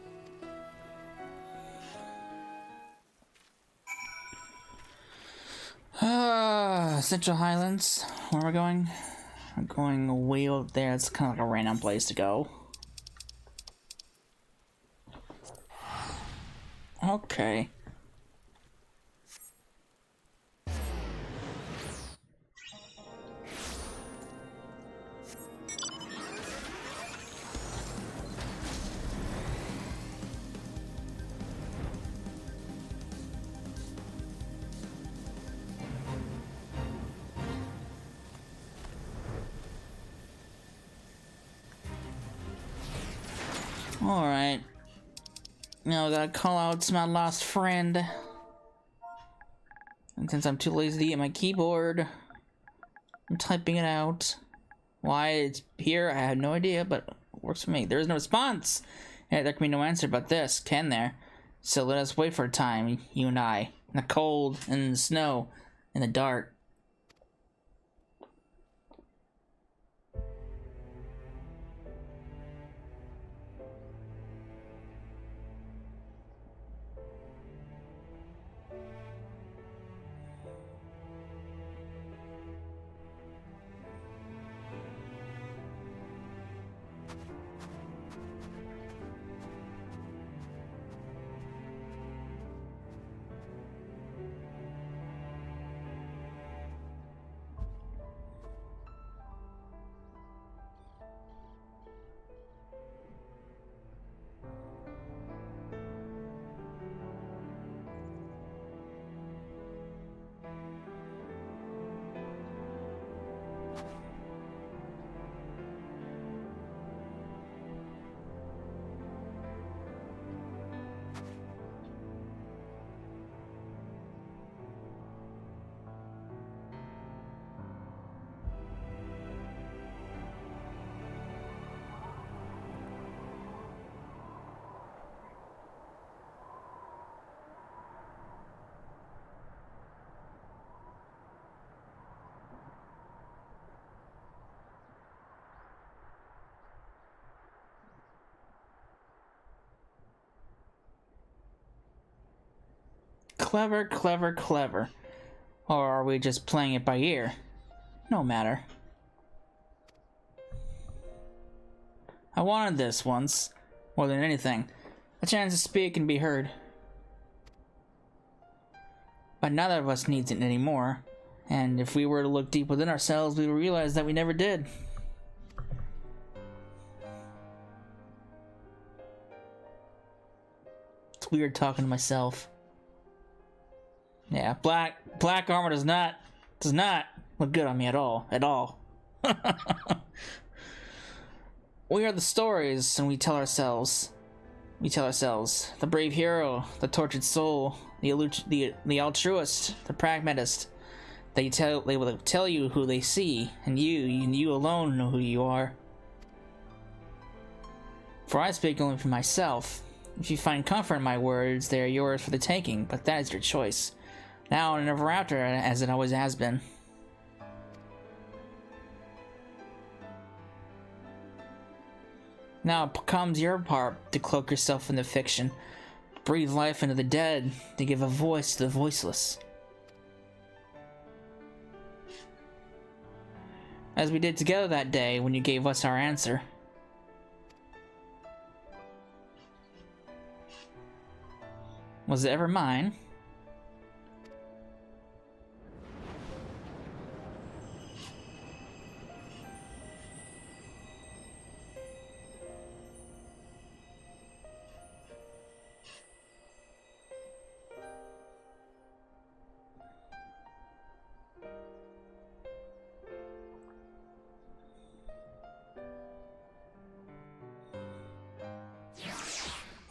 Central Highlands. Where am I going? I'm going way over there. It's kind of like a random place to go. Okay. Alright. Now I gotta call out to my lost friend. And since I'm too lazy to get my keyboard, I'm typing it out. Why it's here, I have no idea, but it works for me. There is no response! Yeah, there can be no answer but this, can there? So let us wait for a time, you and I. In the cold, in the snow, in the dark. Clever, clever, clever. Or are we just playing it by ear? No matter. I wanted this once, more than anything. A chance to speak and be heard. But neither of us needs it anymore. And if we were to look deep within ourselves, we would realize that we never did. It's weird talking to myself. Yeah, black armor does not look good on me at all. We are the stories, and we tell ourselves. The brave hero, the tortured soul, the altruist, the pragmatist. They will tell you who they see, and you alone know who you are. For I speak only for myself. If you find comfort in my words, they are yours for the taking, but that is your choice. Now and ever after, as it always has been. Now it comes your part to cloak yourself in the fiction, breathe life into the dead, to give a voice to the voiceless. As we did together that day when you gave us our answer. Was it ever mine?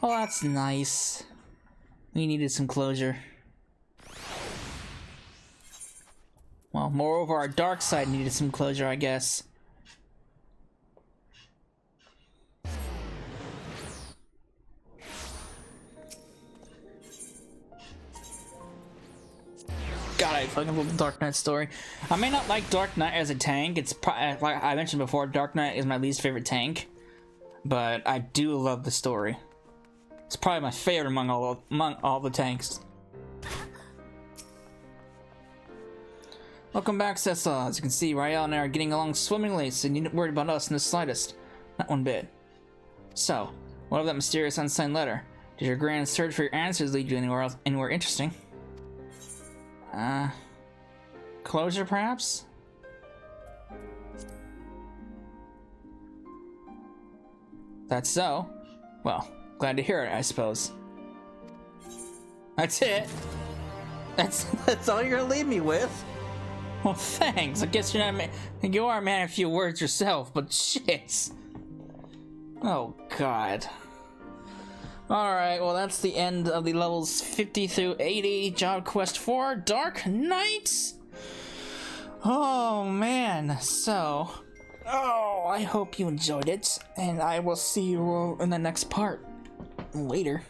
Oh, that's nice. We needed some closure. Well, moreover, our dark side needed some closure, I guess. God, I fucking love the Dark Knight story. I may not like Dark Knight as a tank. It's like I mentioned before, Dark Knight is my least favorite tank, but I do love the story. It's probably my favorite among all the tanks. Welcome back, Cessa. As you can see, Rael and I are getting along swimmingly, so you needn't worry about us in the slightest. Not one bit. So, what of that mysterious unsigned letter? Did your grand search for your answers lead you anywhere interesting? Closure, perhaps? That's so. Well, glad to hear it, I suppose. That's it. That's all you're gonna leave me with? Well, thanks. I guess you are a man of few words yourself, but shit. Oh, God. Alright, well, that's the end of the levels 50 through 80 Job Quest 4 Dark Knights. Oh, man. So, I hope you enjoyed it, and I will see you in the next part later.